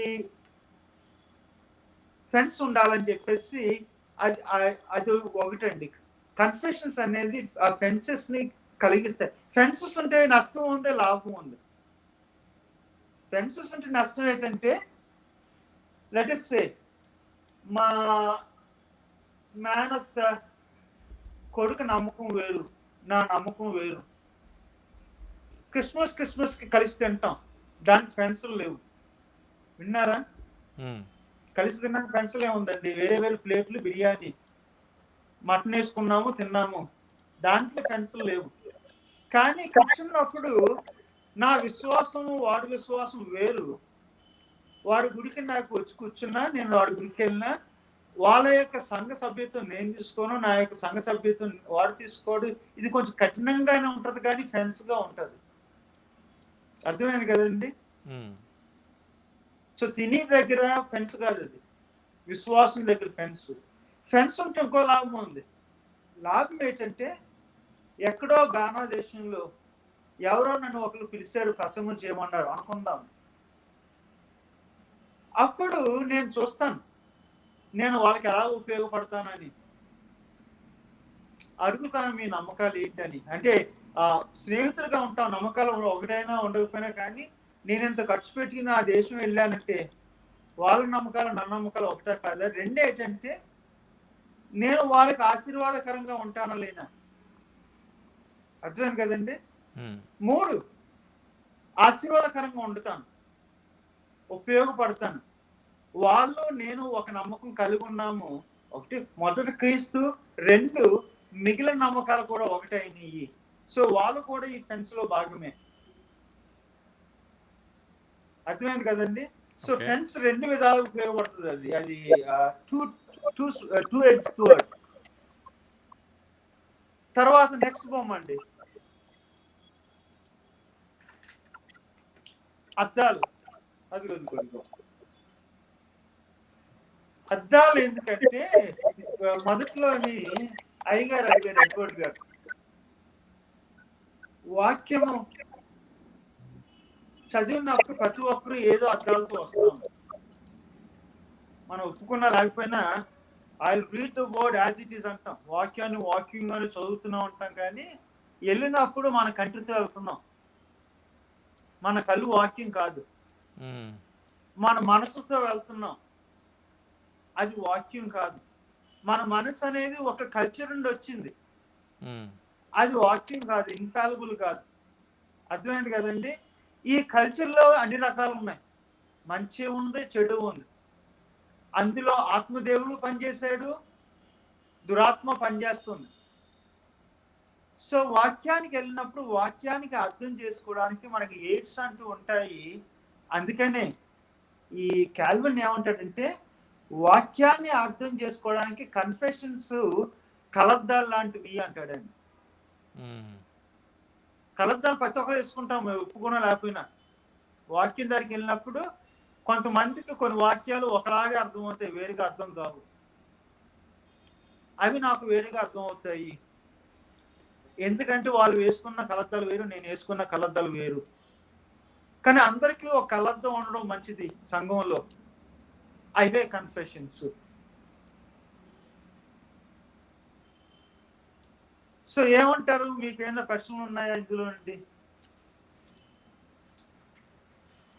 ఫెన్స్ ఉండాలని చెప్పేసి అది ఒకటండి. కన్ఫెషన్స్ అనేది ఆ ఫెన్సెస్ని కలిగిస్తాయి. ఫెన్సెస్ ఉంటే నష్టం ఉంది, లాభం ఉంది. ఫెన్సెస్ ఉంటే నష్టం ఏంటంటే, లెట్ అస్ సే మా మేనత్త కొడుకు నమ్మకం వేరు, నా నమ్మకం వేరు. క్రిస్మస్కి కలిసి తింటాం, దానికి ఫెన్సులు లేవు. విన్నారా? కలిసి తిన్నాక ఫెన్సులు ఏముందండి, వేరే వేరే ప్లేట్లు, బిర్యానీ, మటన్ వేసుకున్నాము, తిన్నాము, దాంట్లో ఫెన్సులు లేవు. కానీ కూర్చున్నప్పుడు నా విశ్వాసం వాడి విశ్వాసం వేరు. వాడి గుడికి నాకు వచ్చి కూర్చున్నా, నేను వాడి గుడికి వెళ్ళినా, వాళ్ళ యొక్క సంఘ సభ్యత్వం నేను తీసుకోను, నా యొక్క సంఘ సభ్యత్వం వాడు తీసుకోడు. ఇది కొంచెం కఠినంగానే ఉంటుంది, కానీ ఫెన్స్గా ఉంటుంది. అర్థమైంది కదండి? సో తిని దగ్గర ఫెన్స్ కాదు, అది విశ్వాసం దగ్గర ఫెన్స్. ఫెన్స్ ఉంటే ఇంకో లాభం ఉంది. లాభం ఏంటంటే, ఎక్కడో గానా దేశంలో ఎవరో నన్ను ఒకరు పిలిచారు, ప్రసంగం చేయమన్నారు అనుకుందాం. అప్పుడు నేను చూస్తాను, నేను వాళ్ళకి ఎలా ఉపయోగపడతానని అడుగుతాను, మీ నమ్మకాలు ఏంటని. అంటే స్నేహితులుగా ఉంటాం, నమ్మకాలు ఒకటైనా ఉండకపోయినా, కానీ నేను ఇంత ఖర్చు పెట్టి నా దేశం వెళ్ళానంటే వాళ్ళ నమ్మకాలు నా నమ్మకాలు ఒకటే కాదా? రెండే ఏంటంటే, నేను వాళ్ళకి ఆశీర్వాదకరంగా ఉంటానా లేనా. అర్థమైంది కదండి? 3 ఆశీర్వాదకరంగా వండుతాను, ఉపయోగపడతాను. వాళ్ళు నేను ఒక నమ్మకం కలిగి ఉన్నాము. 1 మొదటి క్రీస్తు, 2 మిగిలిన నమ్మకాలు కూడా ఒకటైనవి. సో వాళ్ళు కూడా ఈ ఫెన్స్ లో భాగమే. అర్థమైంది కదండి? సో ఫెన్స్ 2 విధాలుగా ఉపయోగపడుతుంది. అది టూ ఎడ్జ్ స్వర్డ్. తర్వాత నెక్స్ట్ బొమ్మ అండి, అద్దాలు. అది కొద్దిగో అద్దాలు ఎందుకంటే, మొదట్లోని అయ్యగారు అడిగారు, ఎడ్వర్డ్ గారు, వాక్యము చదివినప్పుడు ప్రతి ఒక్కరు ఏదో అద్దాలతో వస్తాం. మనం ఒప్పుకున్నా లేకపోయినా I read the word as it is అంటాం. వాక్యాన్ని వాకింగ్ అని చదువుతున్నాం అంటాం, కానీ వెళ్ళినప్పుడు మన కంటితో వెళ్తున్నాం. మన కళ్ళు వాక్యం కాదు, మన మనసుతో వెళ్తున్నాం. అది వాక్యం కాదు. మన మనసు అనేది ఒక కల్చర్ నుండి వచ్చింది, అది వాక్యం కాదు, ఇన్ఫాలిబుల్ కాదు. అర్థమైంది కదండి? ఈ కల్చర్లో అన్ని రకాలు ఉన్నాయి, మంచి ఉంది, చెడు ఉంది. అందులో ఆత్మదేవుడు పనిచేశాడు, దురాత్మ పనిచేస్తుంది. సో వాక్యానికి వెళ్ళినప్పుడు వాక్యానికి అర్థం చేసుకోవడానికి మనకి ఎయిడ్స్ అంటూ ఉంటాయి. అందుకనే ఈ కాల్విన్ ఏమంటాడంటే, వాక్యాన్ని అర్థం చేసుకోవడానికి కన్ఫెషన్స్ కలద్దాలు లాంటివి అంటాడండి. కలద్దాలు ప్రతి ఒక్కరు వేసుకుంటాం, ఒప్పుకున్నా లేకపోయినా. వాక్యం దగ్గరికి వెళ్ళినప్పుడు కొంతమందికి కొన్ని వాక్యాలు ఒకలాగే అర్థమవుతాయి, వేరుగా అర్థం కావు. అవి నాకు వేరుగా అర్థం అవుతాయి, ఎందుకంటే వాళ్ళు వేసుకున్న కలద్దాలు వేరు, నేను వేసుకున్న కలద్దాలు వేరు. కానీ అందరికీ ఒక కలద్దం ఉండడం మంచిది సంఘంలో. అవే కన్ఫెషన్స్. సో ఏమంటారు? మీకేమైనా ప్రశ్నలు ఉన్నాయా ఇందులో నుండి?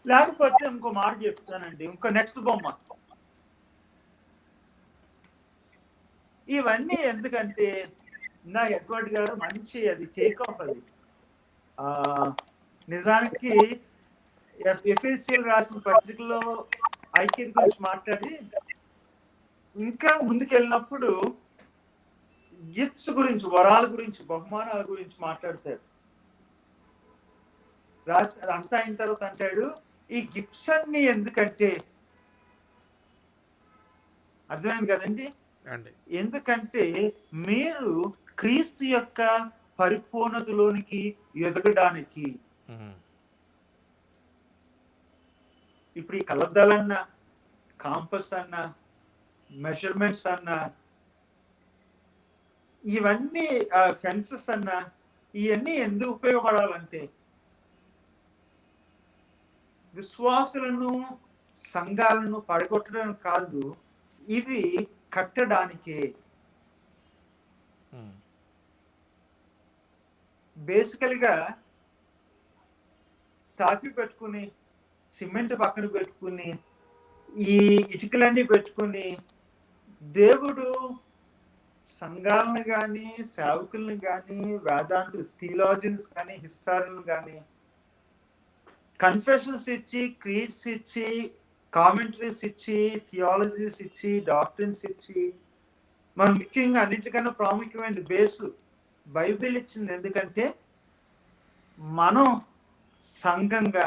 లేకపోతే ఇంకో మాట చెప్తానండి, ఇంకో నెక్స్ట్ బొమ్మ. ఇవన్నీ ఎందుకంటే, నా ఎడ్వర్డ్ గారు మంచి అది టేక్ ఆఫ్. అది నిజానికి ఎఫ్ఎస్సీఎల్ రాసిన పత్రికలో ఐక్యత గురించి మాట్లాడి, ఇంకా ముందుకెళ్ళినప్పుడు గిఫ్ట్స్ గురించి, వరాల గురించి, బహుమానాల గురించి మాట్లాడతాడు. రాసి అంతా అయిన తర్వాత అంటాడు, ఈ గిఫ్ట్స్ అన్ని ఎందుకంటే, అర్థమైంది కదండి? ఎందుకంటే మీరు క్రీస్తు యొక్క పరిపూర్ణతలోనికి ఎదగడానికి. ఇప్పుడు ఈ కలద్దాలన్నా, కాంపస్ అన్నా, మెజర్మెంట్స్ అన్నా, ఇవన్నీ ఫెన్సెస్ అన్నా, ఇవన్నీ ఎందుకు ఉపయోగపడాలంటే విశ్వాసులను సంఘాలను పడగొట్టడం కాదు, ఇవి కట్టడానికే. బేసికల్గా తాపి పెట్టుకుని సిమెంట్ పక్కన పెట్టుకుని ఈ ఇటుకలన్నీ పెట్టుకుని దేవుడు సంఘాలను కానీ సేవకులను కానీ వేదాంతులు థియాలజియన్స్ కానీ హిస్టారియన్లు కానీ కన్ఫెషన్స్ ఇచ్చి క్రీడ్స్ ఇచ్చి కామెంటరీస్ ఇచ్చి థియాలజీస్ ఇచ్చి డాక్టరీన్స్ ఇచ్చి మనం ముఖ్యంగా అన్నింటికన్నా ప్రాముఖ్యమైనది బేసు బైబిల్ ఇచ్చింది. ఎందుకంటే మనం సంఘంగా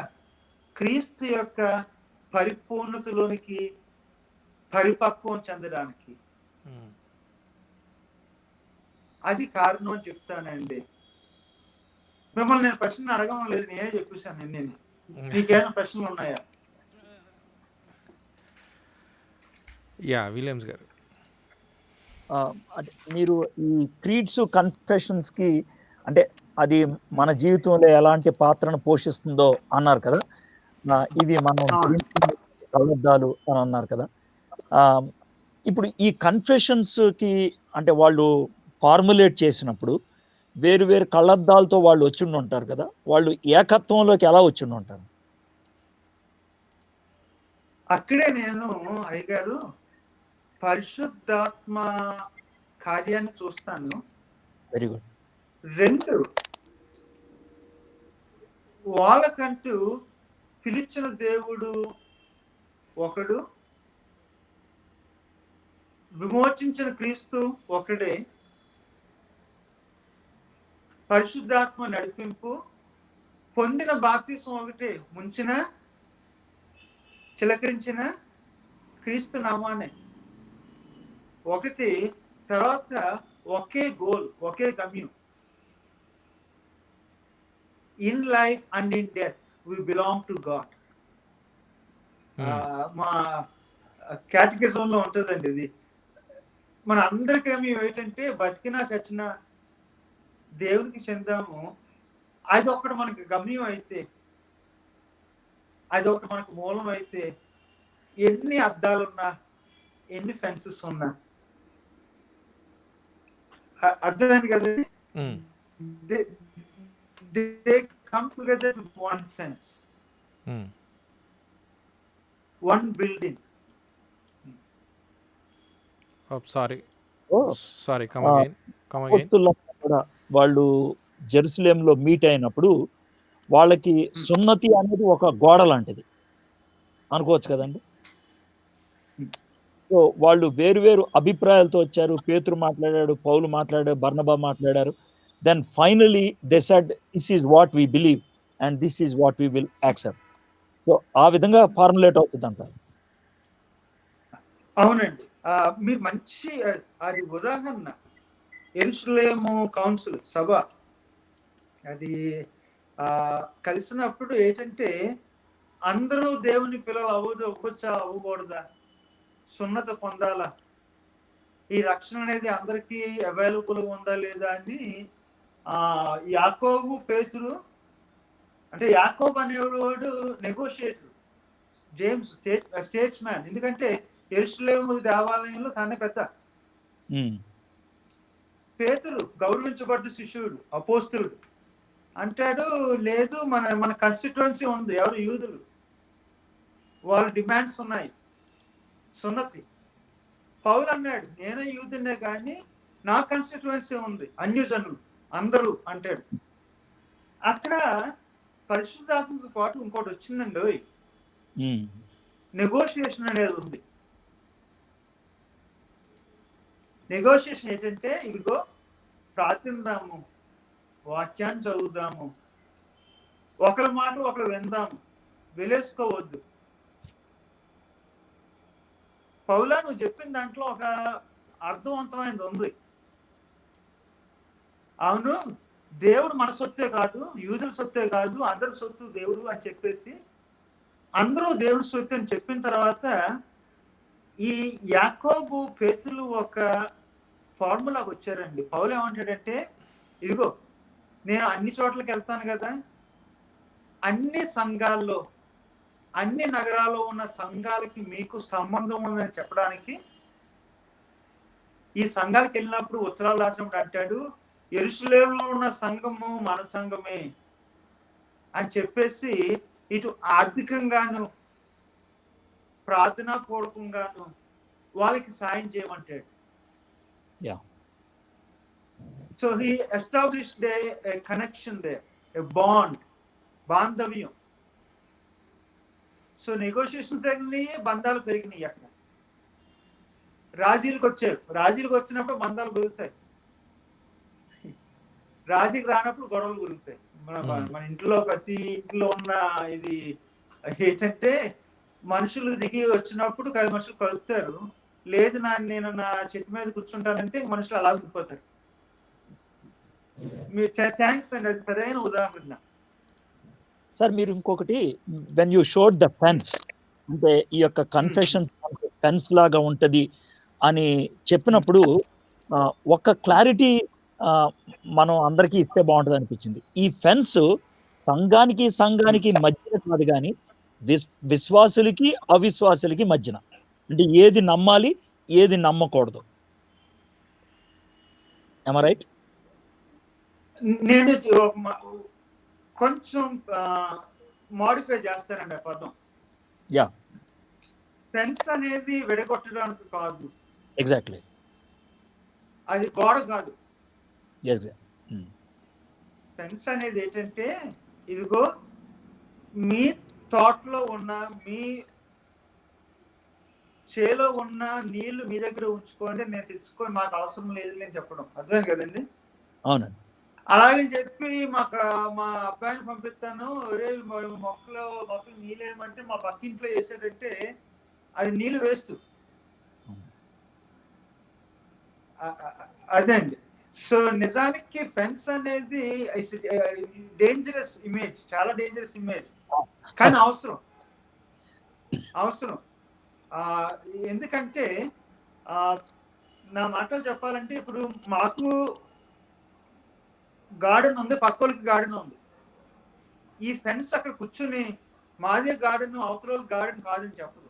క్రీస్తు యొక్క పరిపూర్ణతలోనికి పరిపక్వం చెందడానికి అది కారణం అని చెప్తానండి. మిమ్మల్ని నేను ప్రశ్న అడగడం లేదు, నేనే చెప్పేశాను. నేను మీకేమైనా ప్రశ్నలు ఉన్నాయా? విలియమ్స్ గారు, అంటే మీరు ఈ క్రీడ్స్ కన్ఫెషన్స్కి అంటే అది మన జీవితంలో ఎలాంటి పాత్రను పోషిస్తుందో అన్నారు కదా. ఇవి మనం కలద్దాలు అని అన్నారు కదా. ఇప్పుడు ఈ కన్ఫెషన్స్కి అంటే వాళ్ళు ఫార్ములేట్ చేసినప్పుడు వేరు వేరు కళ్ళద్దాలతో వాళ్ళు వచ్చి ఉంటారు కదా, వాళ్ళు ఏకత్వంలోకి ఎలా వచ్చి ఉంటారు? అక్కడే నేను అయ్యగారు పరిశుద్ధాత్మ కార్యాన్ని చూస్తాను. Very good. రెండు, వాళ్ళకంటూ పిలిచిన దేవుడు ఒకడు, విమోచించిన క్రీస్తు ఒకడే, పరిశుద్ధాత్మ నడిపింపు, పొందిన బాప్తిసం ఒకటే, ముంచిన చిలకరించిన క్రీస్తు నామానే ఒకటి. తర్వాత ఒకే గోల్, ఒకే గమ్యం. In life and in death we belong to God. మా క్యాటగిజంలో ఉంటుందండి ఇది. మన అందరి గమ్యం ఏంటంటే బతికినా చచ్చినా దేవునికి చెందాము. అది ఒకటి మనకి గమ్యం అయితే, అది ఒకటి మనకు మూలం అయితే, ఎన్ని అద్దాలున్నా ఎన్ని ఫెన్సెస్ ఉన్నా, అర్థమైంది కదా, they come together with one fence, one building. sorry come again. వాళ్ళు జెరూసలేంలో మీట్ అయినప్పుడు వాళ్ళకి సున్నతి అనేది ఒక గోడ లాంటిది అనుకోవచ్చు కదండి. సో వాళ్ళు వేరు వేరు అభిప్రాయాలతో వచ్చారు. పేతురు మాట్లాడాడు, పౌలు మాట్లాడాడు, బర్నబా మాట్లాడారు. Then finally they said this is what we believe and this is what we will accept. So ఆ విధంగా ఫార్ములేట్ అవుతుంది అంటారు. అవునండి, మీరు మంచి అది ఉదాహరణ. యెరూషలేము కౌన్సిల్ సభ అది కలిసినప్పుడు ఏంటంటే అందరూ దేవుని పిల్లలు అవ్వకూడదా, సున్నత పొందాలా, ఈ రక్షణ అనేది అందరికీ అవైలబుల్గా ఉందా లేదా అని యాకోబు పేతురు, అంటే యాకోబు అనేవాడు నెగోషియేటర్, జేమ్స్ స్టేట్స్ మ్యాన్. ఎందుకంటే యెరూషలేము దేవాలయంలో తనే పెద్ద. పేతురు గౌరవించబడ్డ శిష్యుడు, అపోస్తులుడు అంటాడు, లేదు మన కాన్స్టిట్యుయెన్సీ ఉంది, ఎవరు యూదులు, వాళ్ళ డిమాండ్స్ ఉన్నాయి సున్నతి. పౌలు అన్నాడు, నేనే యూదునే కానీ నా కాన్స్టిట్యుయెన్సీ ఉంది, అన్యజనులు అందరూ అంటాడు. అక్కడ పరిశుద్ధాత్మతో పాటు ఇంకోటి వచ్చిందండి, నెగోషియేషన్ అనేది ఉంది. నెగోషియేషన్ ఏంటంటే, ఇదిగో ప్రార్థిద్దాము, వాక్యాన్ని చదువుదాము, ఒకరి మాట ఒకరు విందాము, వెలేసుకోవద్దు. పౌలా, నువ్వు చెప్పిన దాంట్లో ఒక అర్థవంతమైనది ఉంది. అవును, దేవుడు మన సొత్తే కాదు, యూదుల సొత్తే కాదు, అందరి సొత్తు దేవుడు అని చెప్పేసి అందరూ దేవుడి సొత్తు అని చెప్పిన తర్వాత ఈ యాకోబు పేతులు ఒక ఫార్ములాకి వచ్చారండి. పౌలు ఏమంటాడంటే, ఇదిగో నేను అన్ని చోట్లకి వెళ్తాను కదా, అన్ని సంఘాల్లో, అన్ని నగరాల్లో ఉన్న సంఘాలకి మీకు సంబంధం ఉందని చెప్పడానికి ఈ సంఘాలకు వెళ్ళినప్పుడు ఉత్తరాలు రాసినప్పుడు అంటాడు, యెరూషలేములో ఉన్న సంఘము మన సంఘమే అని చెప్పేసి ఇటు ఆర్థికంగాను ప్రార్థనా పూర్వకంగాను వాళ్ళకి సాయం చేయమంటాడు. Yeah. So he established a connection there, a bond, బాంధవ్యం. సో నెగోషియేషన్ జరిగినాయి, బంధాలు పెరిగినాయి. అక్కడ రాజీలకు వచ్చారు, రాజీలకు వచ్చినప్పుడు బంధాలు పెరుగుతాయి, రాజీకి రానప్పుడు గొడవలు పెరుగుతాయి. మన ఇంట్లో ప్రతి ఇంట్లో ఉన్న ఇది ఏంటంటే మనుషులు దిగి వచ్చినప్పుడు మనుషులు కలుపుతారు, లేదు నేను నా చెట్టు మీద కూర్చుంటానంటే మనుషులు అలా ఉండిపోతారు. మీరు థ్యాంక్స్ అండి, అది సరైన ఉదాహరణ. సార్ మీరు ఇంకొకటి, when you showed the fence, అంటే ఈ యొక్క కన్ఫెషన్ ఫెన్స్ లాగా ఉంటది అని చెప్పినప్పుడు ఒక క్లారిటీ మనం అందరికీ ఇస్తే బాగుంటుంది అనిపించింది. ఈ ఫెన్స్ సంఘానికి మధ్యన కాదు, కానీ విశ్వాసులకి అవిశ్వాసులకి మధ్యన, అంటే ఏది నమ్మాలి ఏది నమ్మకూడదు. am I right? నేను కొంచెం మాడిఫై చేస్తానండి ఆ పదం. యా, ఫెన్స్ అనేది విడగొట్టడానికి కాదు, ఎగ్జాక్ట్లీ, అది గోడ కాదు. ఫెన్స్ అనేది ఏంటంటే, ఇదిగో మీ తోటలో ఉన్న, మీ చేలో ఉన్న నీళ్లు మీ దగ్గర ఉంచుకోండి, నేను తెచ్చుకొని మాకు అవసరం లేదు నేను చెప్పడం. అర్థం కదండి? అవునండి. అలాగని చెప్పి మా అబ్బాయిని పంపిస్తాను, ఒరే మొక్కలు నీళ్ళు వేయమంటే మా పక్కింట్లో వేసాడంటే అది నీళ్ళు వేస్ట్. అదే అండి. సో నిజానికి ఫెన్స్ అనేది డేంజరస్ ఇమేజ్, చాలా డేంజరస్ ఇమేజ్, కానీ అవసరం. ఎందుకంటే నా మాటలు చెప్పాలంటే, ఇప్పుడు మాకు గార్డెన్ ఉంది, పక్కోళ్ళకి గార్డెన్ ఉంది. ఈ ఫెన్స్ అక్కడ కూర్చుని మాదే గార్డెన్, అవతల గార్డెన్ కాదని చెప్పదు.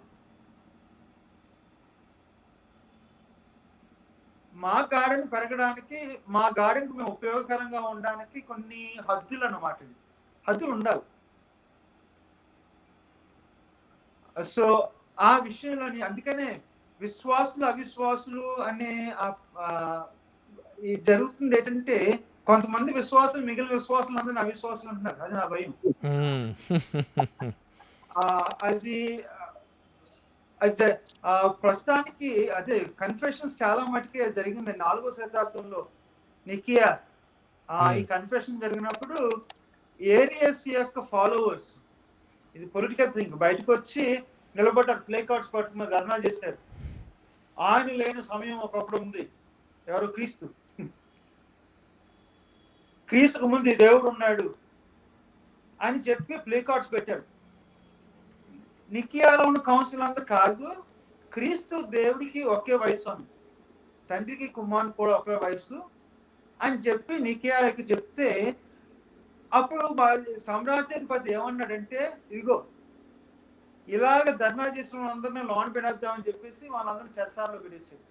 మా గార్డెన్ పెరగడానికి, మా గార్డెన్కి మేము ఉపయోగకరంగా ఉండడానికి కొన్ని హద్దులు అన్నమాట, హద్దులు ఉండాలి. సో ఆ విషయంలోని అందుకనే విశ్వాసులు అవిశ్వాసులు అనే జరుగుతుంది ఏంటంటే, కొంతమంది విశ్వాసులు మిగిలిన విశ్వాసులు అందరినీ అవిశ్వాసులు అంటున్నారు. అది నా భయం. అది ప్రస్తుతానికి అదే కన్ఫెషన్స్ చాలా మటుకే జరిగింది 4వ శతాబ్దంలో నికియా. ఈ కన్ఫెషన్ జరిగినప్పుడు ఏరియస్ యొక్క ఫాలోవర్స్, ఇది పొలిటికల్ థింగ్, బయటకు వచ్చి నిలబడ్డారు, ప్లే కార్డ్స్ పట్టుకుని ధర్నా చేశారు. ఆయన లేని సమయం ఒకప్పుడు ఉంది, ఎవరు? క్రీస్తుకు ముందు దేవుడు ఉన్నాడు అని చెప్పి ప్లే కార్డ్స్ పెట్టారు. నికియాలో ఉన్న కౌన్సిల్ అంతా కాదు, క్రీస్తు దేవుడికి ఒకే వయసు ఉంది, తండ్రికి కుమారుని కూడా ఒకే వయసు అని చెప్పి నికియాకి చెప్తే, అప్పుడు సామ్రాజ్యాధిపతి ఏమన్నాడంటే, ఇదిగో ఇలాగ ధర్నా చేసిన వాళ్ళందరినీ లోన్ పెడేద్దామని చెప్పేసి వాళ్ళందరినీ చెరసాలలో పెట్టేసాడు.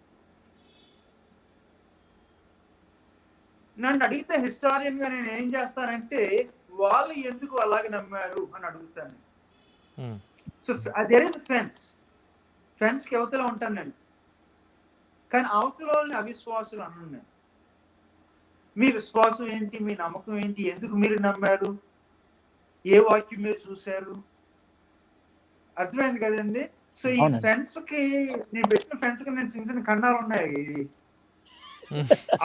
నన్ను అడిగితే హిస్టారియన్ గా నేను ఏం చేస్తానంటే, వాళ్ళు ఎందుకు అలాగే నమ్మారు అని అడుగుతాను. సో దేర్ ఇస్ ఫెన్స్ కి అవతల ఉంటాను నేను, కానీ అవతల వాళ్ళని అవిశ్వాసులు అన్నాను నేను. మీ విశ్వాసం ఏంటి, మీ నమ్మకం ఏంటి, ఎందుకు మీరు నమ్మారు, ఏ వాక్యం మీరు చూశారు? అర్థమైంది కదండి? సో ఈ ఫెన్స్ కి, నేను పెట్టిన ఫెన్స్ కి నేను చిన్న చిన్న ఖండాలు ఉన్నాయి.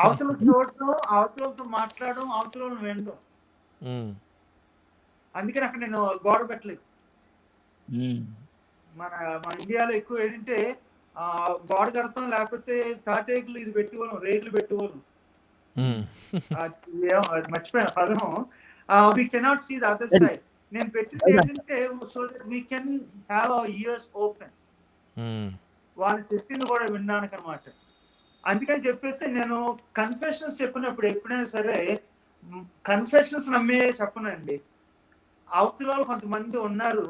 అవతల చూడటం, అవతలతో మాట్లాడడం, అవతల వినడం. అందుకని అక్కడ నేను గోడ పెట్టలేదు. మన ఇండియాలో ఎక్కువ ఏంటంటే గోడ కడతాం, లేకపోతే తాటేకులు ఇది పెట్టుకోను, రేకులు పెట్టుకోను. మర్చిపోయిన పదం. We cannot see the other side. నేను పెట్టింది ఏంటంటే, so that we can have our ears open, వాళ్ళు చెప్పింది కూడా వినడానికి అనమాట. అందుకని చెప్పేసి నేను కన్ఫెషన్స్ చెప్పినప్పుడు ఎప్పుడైనా సరే కన్ఫెషన్స్ నమ్మే చెప్పనండి. అవతల వాళ్ళు కొంతమంది ఉన్నారు.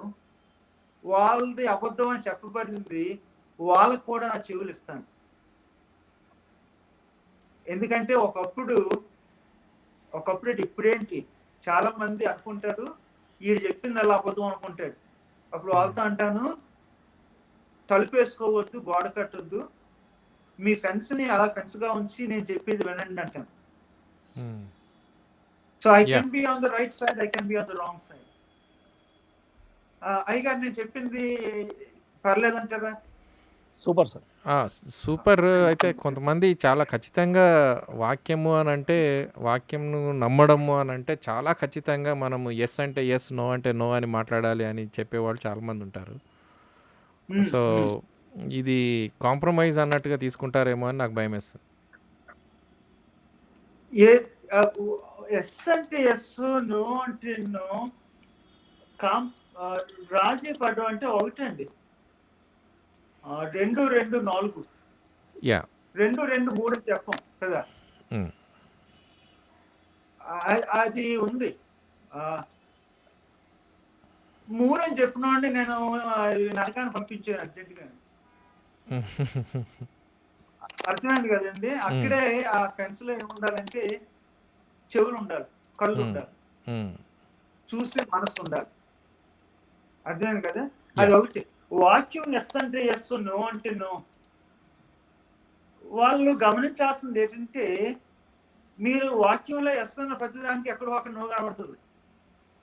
వాళ్ళది అబద్ధం అని చెప్పబడింది. వాళ్ళకి కూడా నా చెవులు ఇస్తాను. ఎందుకంటే ఒకప్పుడు ఇప్పుడేంటి చాలా మంది అనుకుంటారు ఈడు చెప్పింది అలా అబద్ధం అనుకుంటాడు. అప్పుడు వాళ్ళతో అంటాను, తలుపేసుకోవద్దు, గోడ కట్టొద్దు, మీ ఫెన్స్ని అలా ఫెన్స్గా ఉంచి నేను చెప్పేది వినండి అంటాను. So I yeah can be on the right side, I can be on the wrong side. అయ్యగారు నేను చెప్పింది పర్లేదంటారా? Super sir. సూపర్. అయితే కొంతమంది చాలా ఖచ్చితంగా వాక్యము అని అంటే వాక్యంను నమ్మడము అని అంటే చాలా ఖచ్చితంగా మనము ఎస్ అంటే ఎస్, నో అంటే నో అని మాట్లాడాలి అని చెప్పేవాళ్ళు చాలామంది ఉంటారు. సో ఇది కాంప్రమైజ్ అన్నట్టుగా తీసుకుంటారేమో అని నాకు భయం వేస్తుంది. ఎస్ అంటే ఎస్, నో అంటే నో, రాజీ పడడం అంటే ఒకటండి. 2, 2, 4 యా 2, 2, 3 చెప్పం కదా. అది ఉంది. 3 అని చెప్పినండి నేను నరకాన్ని పంపించాను అర్జెంటుగా. అర్థమైంది కదండి. అక్కడే ఆ ఫెన్స్ లో ఏముండాలంటే చెవులు ఉండాలి, కళ్ళు ఉండాలి, చూసే మనసు ఉండాలి. అర్థమైంది కదా. అది ఒకటి. వాక్యం ఎస్ అంటే ఎస్, నో అంటే నో. వాళ్ళు గమనించాల్సింది ఏంటంటే మీరు వాక్యంలో ఎస్ అన్న ప్రతిదానికి ఎక్కడో అక్కడ నో కనబడుతుంది.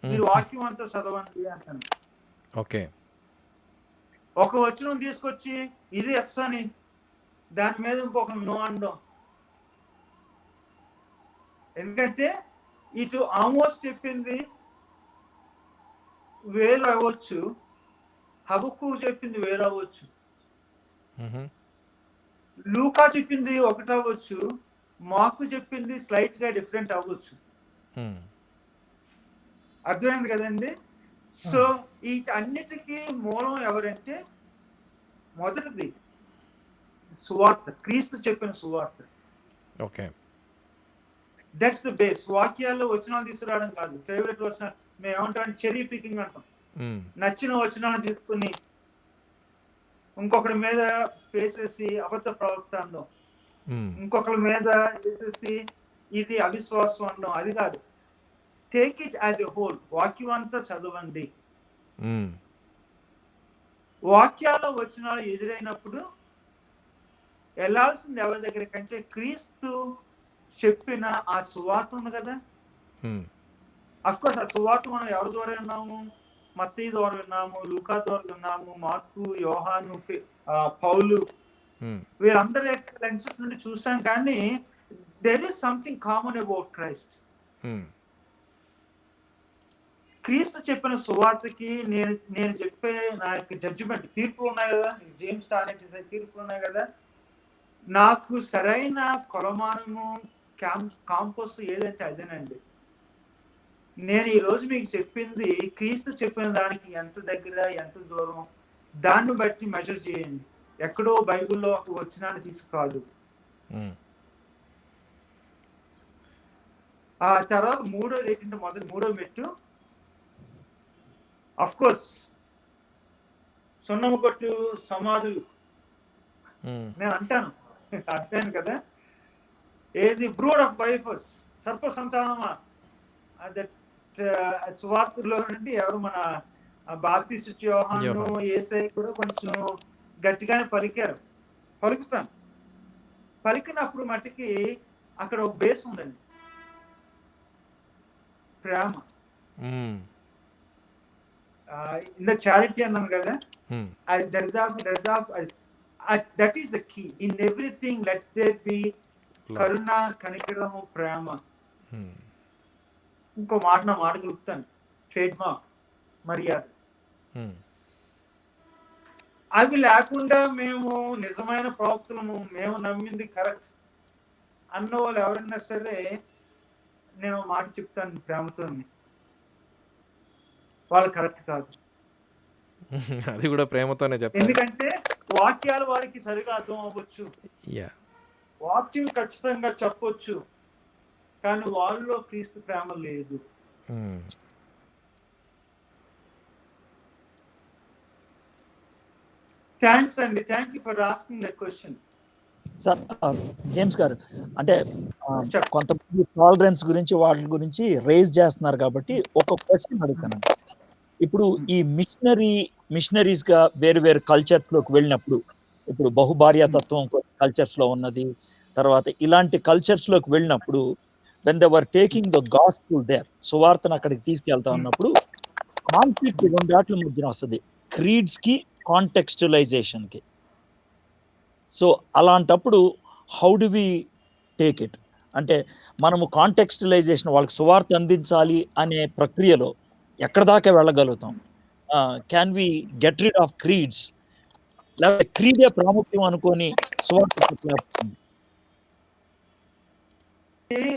మీరు వాక్యం అంతా చదవండి అంటాను. ఓకే. ఒక వచనం తీసుకొచ్చి ఇది ఎస్ అని దాని మీద ఇంకొక నో అనడం. ఎందుకంటే ఇటు ఆమోస్ చెప్పింది వేరు అవ్వచ్చు, హబక్కు చెప్పింది వేరు అవ్వచ్చు, లూకా చెప్పింది ఒకటి అవ్వచ్చు, మాకు చెప్పింది స్లైట్ గా డిఫరెంట్ అవ్వచ్చు. అర్థమైంది కదండి. సో ఈ అన్నిటికీ మూలం ఎవరంటే మొదటిది సువార్త, క్రీస్తు చెప్పిన సువార్త. ఓకే. That's the base. వాక్యాల్లో వచనాలు తీసుకురావడం కాదు. ఫేవరెట్ వచనాలు మేము ఏమంటాం, చెరీ పికింగ్ అంటాం. నచ్చిన వచనాలను తీసుకుని ఇంకొకరి మీద వేసేసి అబద్ధ ప్రవక్త అనడం, ఇంకొకరి మీద వేసేసి ఇది అవిశ్వాసం అనడం, అది కాదు. Take it as a whole. వాక్యం అంతా చదవండి. వాక్యాల వచనాలు ఎదురైనప్పుడు వెళ్ళాల్సింది ఎవరి దగ్గర కంటే క్రీస్తు చెప్పిన ఆ సువార్త ఉంది కదా. అఫ్కోర్స్ ఆ సువార్త మనం ఎవరి ద్వారా విన్నాము? మత్తయి ద్వారా విన్నాము, లూకా ద్వారా విన్నాము, మార్కు, యోహాను, పౌలు, వీరందరి లెన్సెస్ నుండి చూసాం. కానీ there is something common about Christ. క్రీస్తు చెప్పిన సువార్తకి నేను చెప్పే నా యొక్క జడ్జిమెంట్, తీర్పులు ఉన్నాయి కదా, జేమ్స్ టారెంట్ తీర్పులు ఉన్నాయి కదా, నాకు సరైన కొలమానము కాంపోస్ ఏదంటే అదేనండి. నేను ఈరోజు మీకు చెప్పింది క్రీస్తు చెప్పిన దానికి ఎంత దగ్గర ఎంత దూరం, దాన్ని బట్టి మెజర్ చేయండి. ఎక్కడో బైబిల్లో ఒక వచనాన్ని తీసుకురాదు. ఆ తర్వాత మూడోది ఏంటంటే మూడో మెట్టు అఫ్ కోర్స్ సున్నము కొట్టు సమాధులు నేను అంటాను. అంటాను కదా, ఏది బ్రూడ్ ఆఫ్ వైఫర్స్, సర్ప సంతానమా, సువార్తలో నుండి ఎవరు మన బాప్టిస్ట్ యోహాను, యేసయ్య కూడా కొంచెం గట్టిగానే పలుకుతాను. పలికినప్పుడు మట్టికి అక్కడ ఒక బేస్ ఉందండి, ప్రేమ. ఇంత చారిటీ అన్నాను కదా, that is the key in everything. Let there be కరుణ, కనికరము, ప్రేమ. ఇంకో మాట నా మాట కలుపుతాను, ట్రేడ్ మార్క్, మర్యాద. అవి లేకుండా మేము నిజమైన ప్రవక్తలను, మేము నమ్మింది కరెక్ట్ అన్న వాళ్ళు ఎవరైనా సరే నేను మాట చెప్తాను ప్రేమతో, వాళ్ళు కరెక్ట్ కాదు. అది కూడా ప్రేమతోనే చెప్తారు. ఎందుకంటే వాక్యాలు వారికి సరిగా అర్థం అవ్వచ్చు, వాక్యం ఖచ్చితంగా చెప్పొచ్చు, కానీ వాళ్ళలో క్రీస్తు ప్రేమ లేదు. హ్మ్. థ్యాంక్స్ అండి. Thank you for asking the question. Sir James గారు అంటే చెప్పండి. కొంతమంది టాలరెన్స్ గురించి వాటి గురించి రేజ్ చేస్తున్నారు కాబట్టి ఒక క్వశ్చన్ అడుగుతానండి. ఇప్పుడు ఈ మిషనరీస్ గా వేరు వేరు కల్చర్స్ లోకి వెళ్ళినప్పుడు ఇప్పుడు బహుభార్యాతత్వం కల్చర్స్ లో ఉన్నది, తర్వాత ఇలాంటి కల్చర్స్ లోకి వెళ్ళినప్పుడు when they were taking the gospel there, సువార్తను అక్కడికి తీసుకెళ్తా ఉన్నప్పుడు కాన్ఫ్లిక్ట్ రెండాట్ల మధ్యన వస్తుంది, క్రీడ్స్ కి కాంటెక్స్చువలైజేషన్ కి. సో అలాంటప్పుడు how do we take it? అంటే మనము కాంటెక్స్చువలైజేషన్ వాళ్ళకి సువార్త అందించాలి అనే ప్రక్రియలో ఎక్కడ దాకా వెళ్ళగలుగుతాం? Can we get rid of creeds? లేకపోతే క్రీడే ప్రాముఖ్యం అనుకోని సువార్త చెప్పలేకపోతుంది? ఇది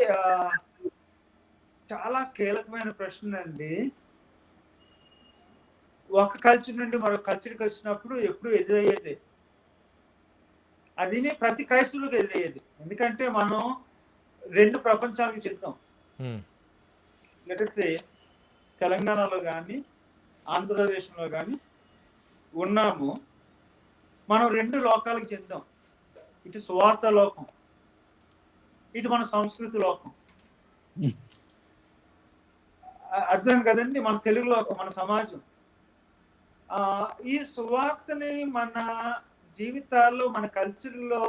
చాలా కీలకమైన ప్రశ్న అండి. ఒక కల్చర్ నుండి మరొక కల్చర్కి వచ్చినప్పుడు ఎప్పుడు ఎదురయ్యేది. అది ప్రతి క్రైస్తవులకు ఎదురయ్యేది. ఎందుకంటే మనం 2 ప్రపంచాలకు చెందాం. లెటర్సే తెలంగాణలో కానీ ఆంధ్రప్రదేశ్లో కానీ ఉన్నాము. మనం 2 లోకాలకు చెందాం. ఇటు సువార్త లోకం, ఇటు మన సంస్కృతి లోకం. అర్థం కదండి, మన తెలుగు లోకం, మన సమాజం. ఈ సువార్తని మన జీవితాల్లో, మన కల్చర్లో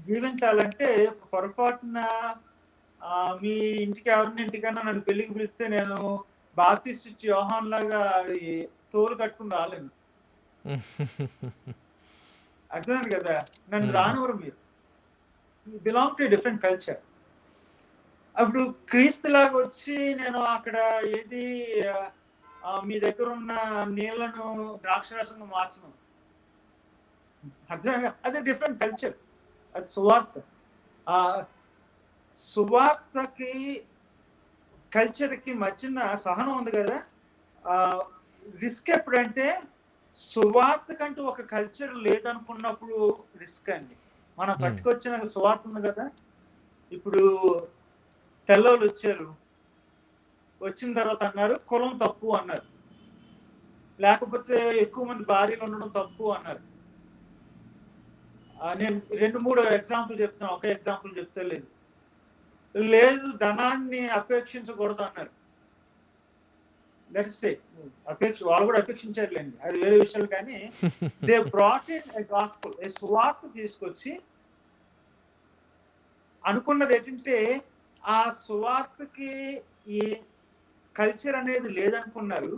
జీవించాలంటే పొరపాటున మీ ఇంటికి ఎవరింటికన్నా నన్ను పెళ్లికి పిలిస్తే నేను బాప్తిస్ట్ ఇచ్చి యోహాన్ లాగా తోలు కట్టుకుని రాలేను. అర్థమైంది కదా, నన్ను రానివ్వరు మీరు. Belong to different culture. అప్పుడు క్రీస్తులాగా వచ్చి నేను అక్కడ ఏది మీ దగ్గర ఉన్న నీళ్లను ద్రాక్షరసంగా మార్చను. అర్థం, అదే డిఫరెంట్ కల్చర్. అది సువార్త. సువార్తకి కల్చర్కి మధ్యన సహనం ఉంది కదా. రిస్క్ ఎప్పుడంటే సువార్త కంటూ ఒక కల్చర్ లేదనుకున్నప్పుడు రిస్క్ అండి. మనం పట్టుకొచ్చిన సువార్త ఉంది కదా. ఇప్పుడు తెల్లోళ్ళు వచ్చారు, వచ్చిన తర్వాత అన్నారు కులం తప్పు అన్నారు, లేకపోతే ఎక్కువ మంది భార్యలు ఉండడం తప్పు అన్నారు. నేను 2-3 ఎగ్జాంపుల్ చెప్తాను, ఒక ఎగ్జాంపుల్ చెప్తే లేదు ధనాన్ని అపేక్షించకూడదు అన్నారు. లెట్స్ సే వాళ్ళు కూడా అపేక్షించారులేండి, అది వేరే విషయాలు. కానీ they brought in a gospel, ఏ సువార్త తీసుకొచ్చి అనుకున్నది ఏంటంటే ఆ సువార్తకి ఈ కల్చర్ అనేది లేదనుకున్నారు.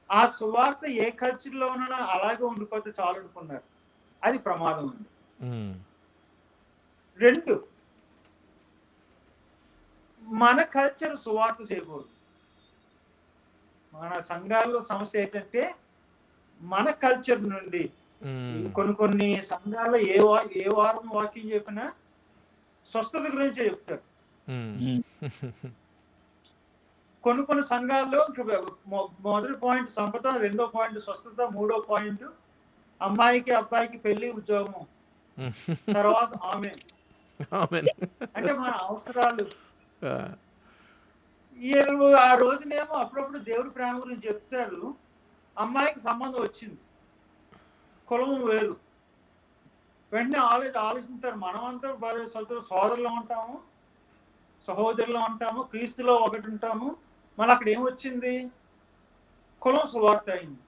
ఆ సువార్త ఏ కల్చర్లో ఉన్నా అలాగే ఉండిపోతే చాలు అనుకున్నారు. అది ప్రమాదం ఉంది. 2, మన కల్చర్ సువార్త చేయకూడదు. మన సంఘాల్లో సమస్య ఏంటంటే మన కల్చర్ నుండి కొన్ని సంఘాల్లో ఏ వారం వాక్యం చెప్పినా స్వస్థత గురించే చెప్తారు. కొన్ని సంఘాల్లో మొదటి పాయింట్ సంపద, 2వ పాయింట్ స్వస్థత, 3వ పాయింట్ అమ్మాయికి అబ్బాయికి పెళ్లి ఉద్యోగం, తర్వాత ఆమెన్. అంటే మన అవసరాలు. ఆ రోజునేమో అప్పుడప్పుడు దేవుడి ప్రేమ గురించి చెప్తారు. అమ్మాయికి సంబంధం వచ్చింది, కులం వేరు, వెంటనే ఆలోచిస్తారు. మనమంతా సోదరులు ఉంటాము, సహోదరులు ఉంటాము, క్రీస్తులో ఒకటి ఉంటాము. మళ్ళీ అక్కడ ఏమొచ్చింది? కులం సువార్త అయింది.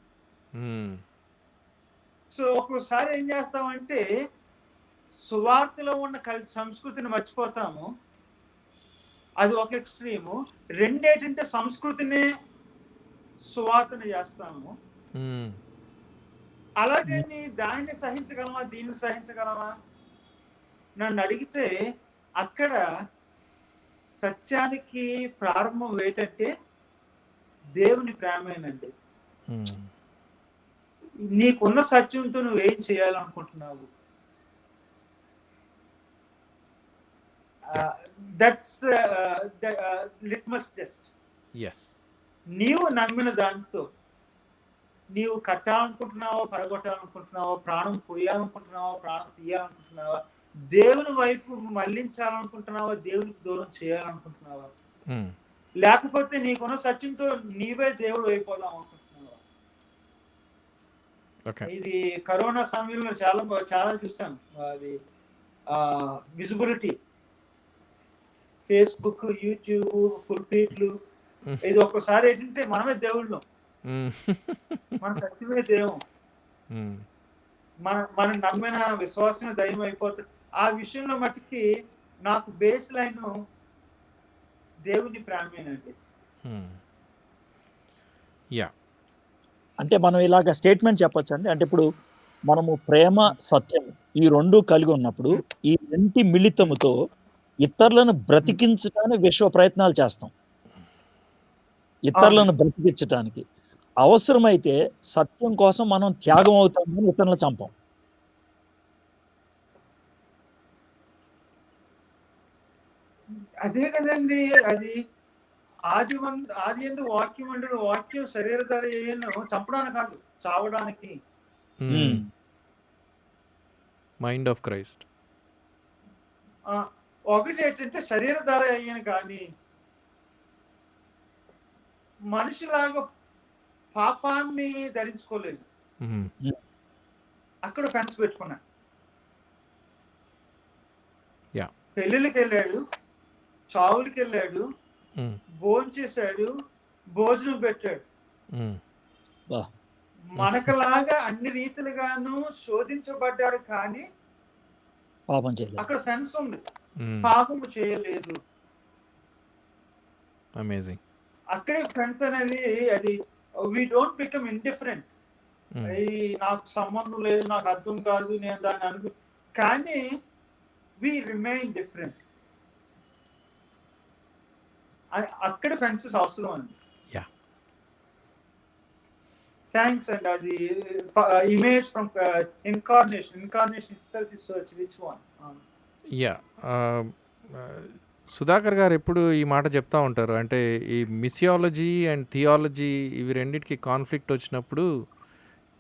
సో ఒక్కోసారి ఏం చేస్తామంటే సువార్తలో ఉన్న సంస్కృతిని మర్చిపోతాము. అది ఒక ఎక్స్ట్రీము. 2 ఏంటంటే సంస్కృతిని సువార్తని చేస్తాము. అలాగే దాన్ని సహించగలమా, దీన్ని సహించగలమా? నన్ను అడిగితే అక్కడ సత్యానికి ప్రారంభం ఏంటంటే దేవుని ప్రేమేనండి. నీకున్న సత్యంతో నువ్వేం చేయాలనుకుంటున్నావు? That's litmus test. నీవు నమ్మిన దాంతో నీవు కట్టాలనుకుంటున్నావా, పడగొట్టాలనుకుంటున్నావా, ప్రాణం పోయాలనుకుంటున్నావా, ప్రాణం తీయాలనుకుంటున్నావా, దేవుని వైపు మళ్ళించాలనుకుంటున్నావా, దేవునికి దూరం చేయాలనుకుంటున్నావా, హ్మ్. లేకపోతే నీకున్న సత్యంతో నీవే దేవుడు అయిపోదాం అనుకుంటున్నావా? ఓకే. ఇది కరోనా సమయంలో చాలా చూసాం. అది విజిబిలిటీ, ఫేస్బుక్, యూట్యూబ్, పుల్పీట్లు. హ్మ్. ఇది ఒక్కసారి ఏంటంటే మనమే దేవుళ్ళం, హ్మ్. మన సత్యమే దైవం, హ్మ్. మనం నమ్మిన విశ్వాసమే దైవం అయిపోతుంది. ఆ విషయంలో మటుకి నాకు బేస్ లైన్ దేవుని ప్రేమేనండి. హ్మ్. యాహ్! అంటే మనం ఇలాగ స్టేట్మెంట్ చెప్పొచ్చండి. అంటే ఇప్పుడు మనము ప్రేమ, సత్యం ఈ 2 కలిగి ఉన్నప్పుడు ఈ రెంటి మిళితముతో ఇతరులను బ్రతికించటానికి విశ్వ ప్రయత్నాలు చేస్తాం. ఇతరులను అవునండి. బ్రతికించటానికి. అవసరమైతే సత్యం కోసం మనం త్యాగం అవుతాం గాని ఇతరులను చంపం. అదే కదండి. అది ఆది యందు వాక్యం ఉండెను, వాక్యం శరీరధారి అయ్యెను. చంపడానికి కాదు, చావడానికి. హ్మ్. హ్మ్. Mind of Christ. ఒకటేంటంటే శరీరధారి అయ్యాను కానీ మనిషిలాగా పాపాన్ని ధరించుకోలేదు. హ్మ్. హ్మ్. అక్కడ ఫెన్స్ పెట్టుకున్నా. యాహ్! పెళ్ళిళ్ళకెళ్ళాడు, చావులకెళ్ళాడు, హ్మ్. భోంచేశాడు, భోజనం పెట్టాడు. హ్మ్. అబ్బా! మనకలాగా అన్ని రీతిలుగాను శోధించబడ్డాడు కానీ పాపం చేయలేదు. అక్కడ ఫెన్స్ ఉంది. హ్మ్. పాపము చేయలేదు. అమేజింగ్. అక్కడే ఫ్రెండ్స్ అనేది అది వి డోంట్ బికమ్ ఇండిఫరెంట్. హ్మ్. అది నాకు సంబంధం లేదు, నాకు అర్థం కాదు, నేను దాన్ని కానీ వి రిమైన్ డిఫరెంట్. అక్కడ ఫెన్సెస్ అవసరం అండి. యాహ్! థ్యాంక్స్ అండి. అది image from incarnation. Incarnation itself is search which one. Yeah! ఆహ్, సుధాకర్ గారు ఎప్పుడు ఈ మాట చెప్తా ఉంటారు. అంటే ఈ మిసియాలజీ అండ్ థియాలజీ ఇవి రెండిటికి కాన్‌ఫ్లిక్ట్ వచ్చినప్పుడు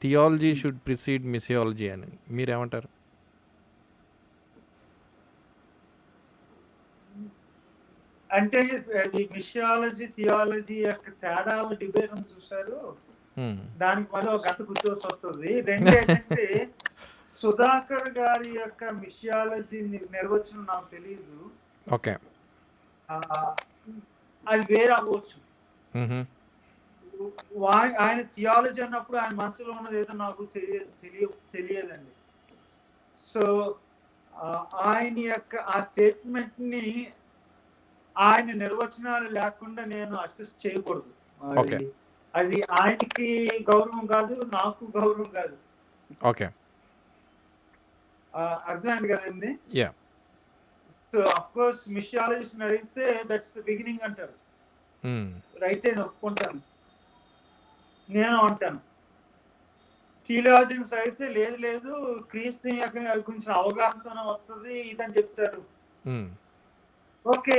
థియాలజీ షుడ్ ప్రిసీడ్ మిసియాలజీ అని. మీరేమంటారు? అంటే అది మిషియాలజీ, థియాలజీ యొక్క తేడాలు డిబేట్ అని చూసారు. హ్మ్. దానికి మళ్ళీ ఒక గంట కూర్చోవలసి వస్తుంది. రెండేంటంటే సుధాకర్ గారి యొక్క మిషియాలజీ నిర్వచనం నాకు తెలియదు. ఓకే. అది వేరే అవ్వచ్చు. హుహు. ఆయన థియాలజీ అన్నప్పుడు ఆయన మనసులో ఉన్నది ఏదో నాకు తెలియదండి. సో ఆయన యొక్క ఆ స్టేట్మెంట్ ని ఆయన నిర్వచనాలు లేకుండా నేను అసెస్ చేయకూడదు. ఓకే. అది ఆయనకి గౌరవం కాదు, నాకు గౌరవం కాదు. ఓకే. అర్థమైంది కదండి. యాహ్! సో ఆఫ్ కోర్స్ మిషియాలజిస్ట్ అడిగితే దట్స్ ద బిగినింగ్ అంటారు. హ్మ్. రైట్ నేను ఒప్పుకుంటాను, నేను అంటాను. థియాలజియన్స్ అయితే లేదు క్రీస్తు గురించి అవగాహనతోనే వస్తుంది ఇదని చెప్తారు. హ్మ్. ఓకే,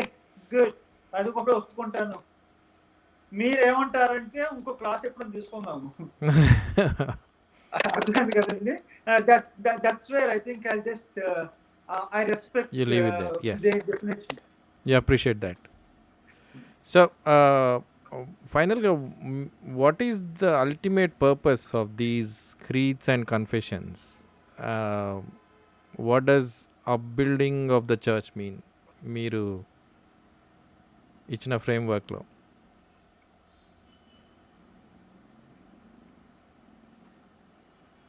గుడ్, అది కూడా ఒప్పుకుంటాను. మీరేమంటారంటే ఇంకో క్లాస్ ఎప్పుడు తీసుకుందాము. అర్థమైంది కదండి. That's where I think I just I respect You leave it there. Yes. Their definition. You appreciate that. So, finally, what is the ultimate purpose of these creeds and confessions? What does upbuilding of the church mean? మీరు ఇచ్చిన ఫ్రేమ్వర్క్లో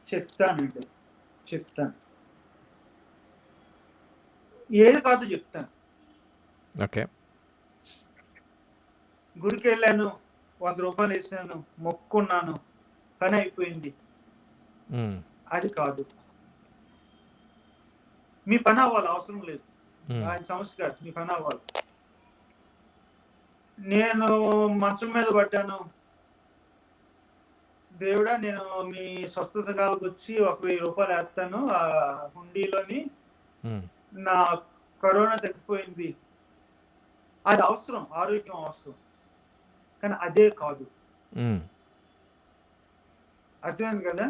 చెప్తాను. ఏది కాదు చెప్తాను. Okay. గుడికి వెళ్ళాను, 100 రూపాయలు వేసాను, మొక్కున్నాను, పని అయిపోయింది. అది కాదు. మీ పని అవ్వాలి, అవసరం లేదు. ఆయన సమస్య కాదు, మీ పని అవ్వాలి. నేను మంచం మీద పడ్డాను, దేవుడా నేను మీ స్వస్థత కాలకు వచ్చి 1000 రూపాయలు వేస్తాను ఆ హుండీలోని, నా కరోనా తగ్గిపోయింది. అది అవసరం, ఆరోగ్యం అవసరం, కానీ అదే కాదు. అర్థమైంది కదా.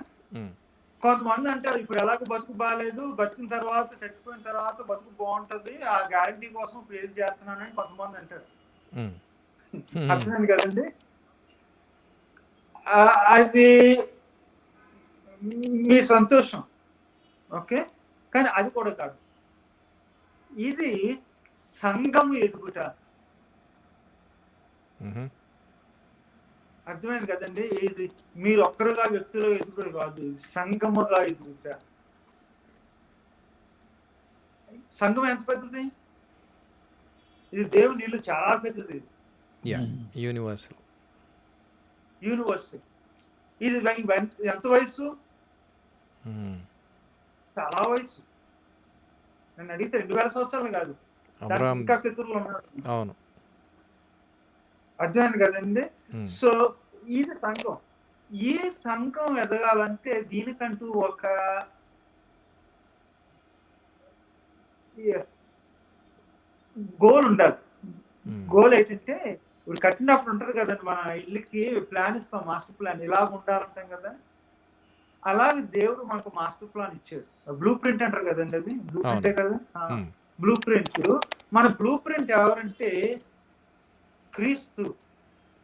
కొంతమంది అంటారు ఇప్పుడు ఎలాగో బతుకు బాగాలేదు, బతికిన తర్వాత చచ్చిపోయిన తర్వాత బతుకు బాగుంటది, ఆ గ్యారంటీ కోసం ప్రేర్ చేస్తున్నానని కొంతమంది అంటారు. హ్మ్. అర్థమైంది కదండి. అది మీ సంతోషం, ఓకే, కానీ అది కూడా కాదు. ఇది సంఘము ఎదుగుట. హుహు. అర్థమైంది కదండి. ఇది మీరు ఒక్కరుగా వ్యక్తులు ఎదుగుట కాదు, సంఘముగా ఎదుగుట. సంఘం ఎంత పెద్దది? ఇది దేవుని ఇల్లు చాలా పెద్దది. యాహ్! యూనివర్సల్. యూనివర్స్. ఇది ఎంత వయసు? హ్మ్. చాలా వయసు. నన్ను అడిగితే 2000 సంవత్సరాలు కాదు, దానికి అబ్రాహాం ఇంకా పితరులు ఉన్నారు. అవును. అర్థమైంది కదండి. హ్మ్. సో ఇది సంఘం. ఈ సంఘం ఎదగాలంటే దీనికంటూ ఒక గోల్ ఉండాలి. హ్మ్. గోల్ ఏంటంటే ఇప్పుడు కట్టినప్పుడు ఉంటది కదండి, మన ఇల్లుకి ప్లాన్ ఇస్తాం, మాస్టర్ ప్లాన్ ఇలాగ ఉండాలంటాం కదా. అలాగే దేవుడు మనకు మాస్టర్ ప్లాన్ ఇచ్చాడు. బ్లూ ప్రింట్ అంటారు కదండి, అది బ్లూ ప్రింటే అవును. కదా. హ్మ్. Blue print. మన బ్లూ ప్రింట్ ఎవరంటే క్రీస్తు.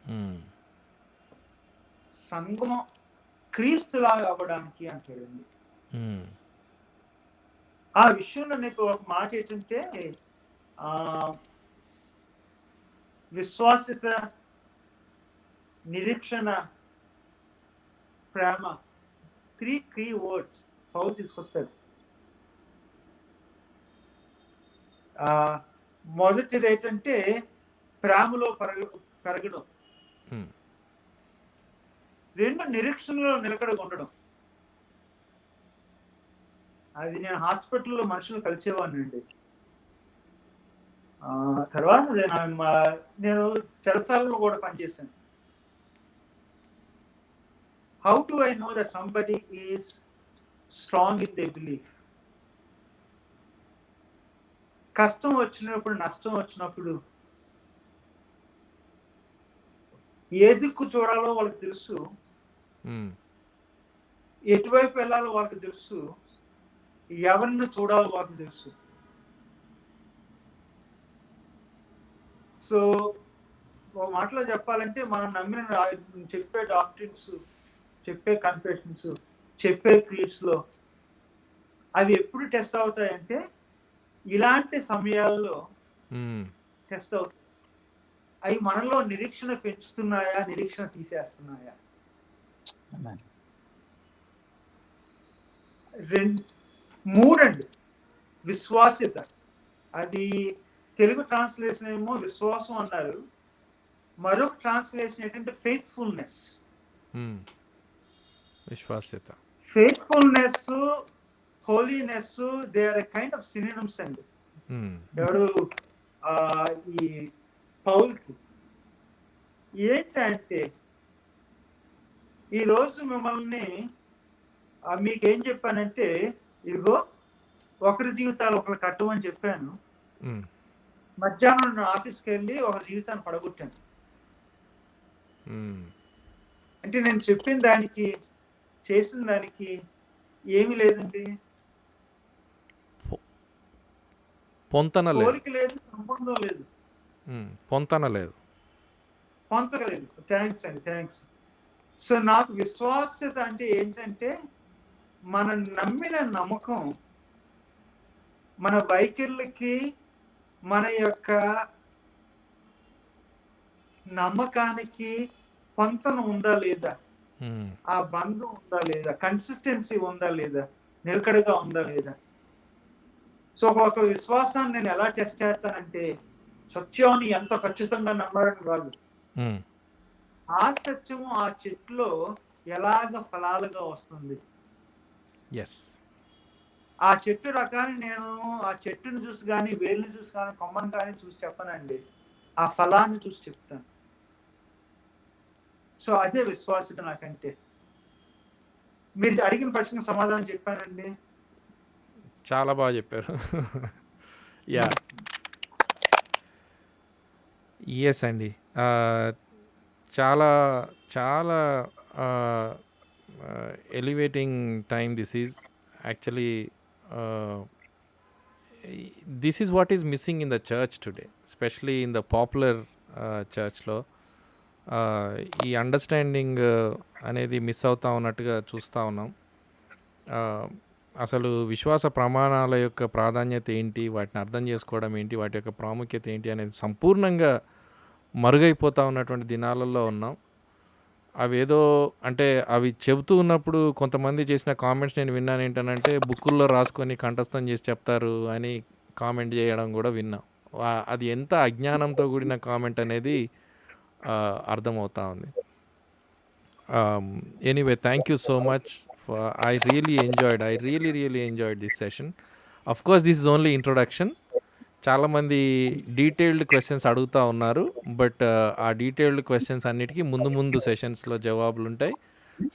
హ్మ్. సంఘం క్రీస్తులాగా అవ్వడానికి అంటాడండి. హ్మ్. ఆ విషయంలో నీకు ఒక మాట ఏంటంటే ఆ విశ్వాసిత, నిరీక్షణ, ప్రేమ, త్రీ వర్డ్స్ పౌలు తీసుకొస్తాడు. మొదటిది ఏంటంటే ప్రేమలో పెరగడం. హ్మ్. 2 నిరీక్షణలో నిలకడగా ఉండడం. అది నేను హాస్పిటల్లో మనుషులు కలిసేవాడిని అండి. తర్వాత నేను చెరసాలలో కూడా పనిచేశాను. How do I know that somebody is strong in they belief? కష్టం వచ్చినప్పుడు, నష్టం వచ్చినప్పుడు ఏ దిక్కు చూడాలో వాళ్ళకి తెలుసు, హ్మ్. ఎటువైపు వెళ్ళాలో వాళ్ళకి తెలుసు, ఎవరిని చూడాలో వాళ్ళకి తెలుసు. సో ఒక మాటలో చెప్పాలంటే మనం నమ్మిన చెప్పే డాక్టరీన్స్, చెప్పే కన్ఫెషన్స్, చెప్పే క్రీడ్స్ లో అవి ఎప్పుడు టెస్ట్ అవుతాయంటే ఇలాంటి సమయాల్లో హ్మ్. టెస్ట్ అవుతాయి. అవి మనలో నిరీక్షణ పెంచుతున్నాయా, నిరీక్షణ తీసేస్తున్నాయా? Amen. మూడండి. విశ్వాస్యత, అది తెలుగు ట్రాన్స్లేషన్ ఏమో విశ్వాసం అన్నారు, మరొక ట్రాన్స్లేషన్ ఏంటంటే ఫెయిత్ఫుల్నెస్. హ్మ్. విశ్వాస్యత. Faithfulness, holiness, they are a kind of synonyms అండి. హ్మ్. ఎవడు ఈ పౌల్కి ఏంటంటే ఈరోజు మిమ్మల్ని మీకేం చెప్పానంటే ఇదిగో ఒకరి జీవితాలు ఒకరు కట్టమని చెప్పాను. హ్మ్. మధ్యాహ్నం నేను ఆఫీస్కి వెళ్ళి ఒక జీవితాన్ని పడగొట్టాను. హ్మ్. అంటే నేను చెప్పిన దానికి చేసిన దానికి ఏమీ లేదండి, పొంతన లేదు. పోలిక లేదు, సంబంధం లేదు, పొంతన లేదు. పొంతలేదు. థ్యాంక్స్ అండి, థ్యాంక్స్. సో నాకు విశ్వాస్యత అంటే ఏంటంటే మనం నమ్మిన నమ్మకం, మన వైఖరులకి మన యొక్క నమ్మకానికి పొంతన ఉందా లేదా, హ్మ్. ఆ బంధం ఉందా లేదా, కన్సిస్టెన్సీ ఉందా లేదా, నిలకడగా ఉందా లేదా. సో ఒక విశ్వాసాన్ని నేను ఎలా టెస్ట్ చేస్తానంటే సత్యాన్ని ఎంత ఖచ్చితంగా నమ్మారని కాదు, హ్మ్. ఆ సత్యము ఆ చెట్టులో ఎలాగ ఫలాలుగా వస్తుంది. యెస్. ఆ చెట్టు రకాన్ని నేను ఆ చెట్టుని చూసి కానీ, వేలుని చూసి కానీ, కొమ్మని కానీ చూసి చెప్పనండి, ఆ ఫలాన్ని చూసి చెప్తాను. సో అదే విశ్వాసత నాకంటే. మీరు అడిగిన ప్రశ్నకు సమాధానం చెప్పానండి. చాలా బాగా చెప్పారు. యాహ్! యెస్ అండి. చాలా చాలా elevating time this is actually this is what is missing in the church today, especially in the popular churchలో ఈ అండర్స్టాండింగ్ అనేది మిస్ అవుతా ఉన్నట్టుగా చూస్తూ ఉన్నాం. అసలు విశ్వాస ప్రమాణాల యొక్క ప్రాధాన్యత ఏంటి, వాటిని అర్థం చేసుకోవడం ఏంటి, వాటి యొక్క ప్రాముఖ్యత ఏంటి అనేది సంపూర్ణంగా మరుగైపోతూ ఉన్నటువంటి దినాలలో ఉన్నాం. అవేదో అంటే అవి చెబుతూ ఉన్నప్పుడు కొంతమంది చేసిన కామెంట్స్ నేను విన్నాను. ఏంటనంటే బుక్కుల్లో రాసుకొని కంఠస్థం చేసి చెప్తారు అని కామెంట్ చేయడం కూడా విన్నాం. అది ఎంత అజ్ఞానంతో కూడిన కామెంట్ అనేది అర్థమవుతా ఉంది. Anyway, thank you so much. I really enjoyed this session. Of course, this is only introduction. చాలామంది డీటెయిల్డ్ క్వశ్చన్స్ అడుగుతూ ఉన్నారు. బట్ ఆ డీటెయిల్డ్ క్వశ్చన్స్ అన్నిటికీ ముందు సెషన్స్లో జవాబులు ఉంటాయి.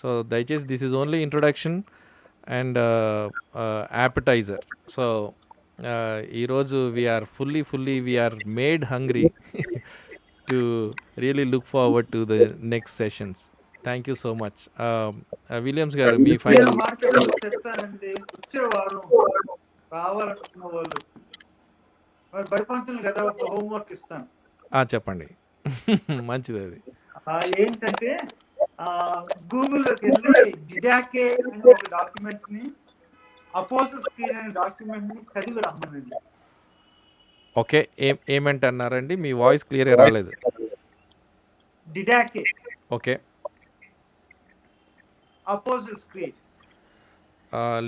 సో దయచేసి this is only introduction and appetiser. So ఈరోజు we are we are made hungry to really look forward to the next sessions. Thank you so much. Williams గారు మీ ఫైనల్ చెప్తానండి. వచ్చేవారు రావాలనుకున్న వాళ్ళు బడిపంతులు కదా, ఒక హోంవర్క్ ఇస్తాను. చెప్పండి. మంచిది. అది ఏంటంటే గూగుల్లోకి వెళ్ళి డిడాకే అనే ఒక డాక్యుమెంట్ ని, అపోజిల్ స్క్రీన్ అనే డాక్యుమెంట్ ని చదివి రమ్మనండి. ఓకే, ఏమంటే అన్నారండి? మీ వాయిస్ క్లియర్గా రాలేదు. Didache. Okay, apostle screen.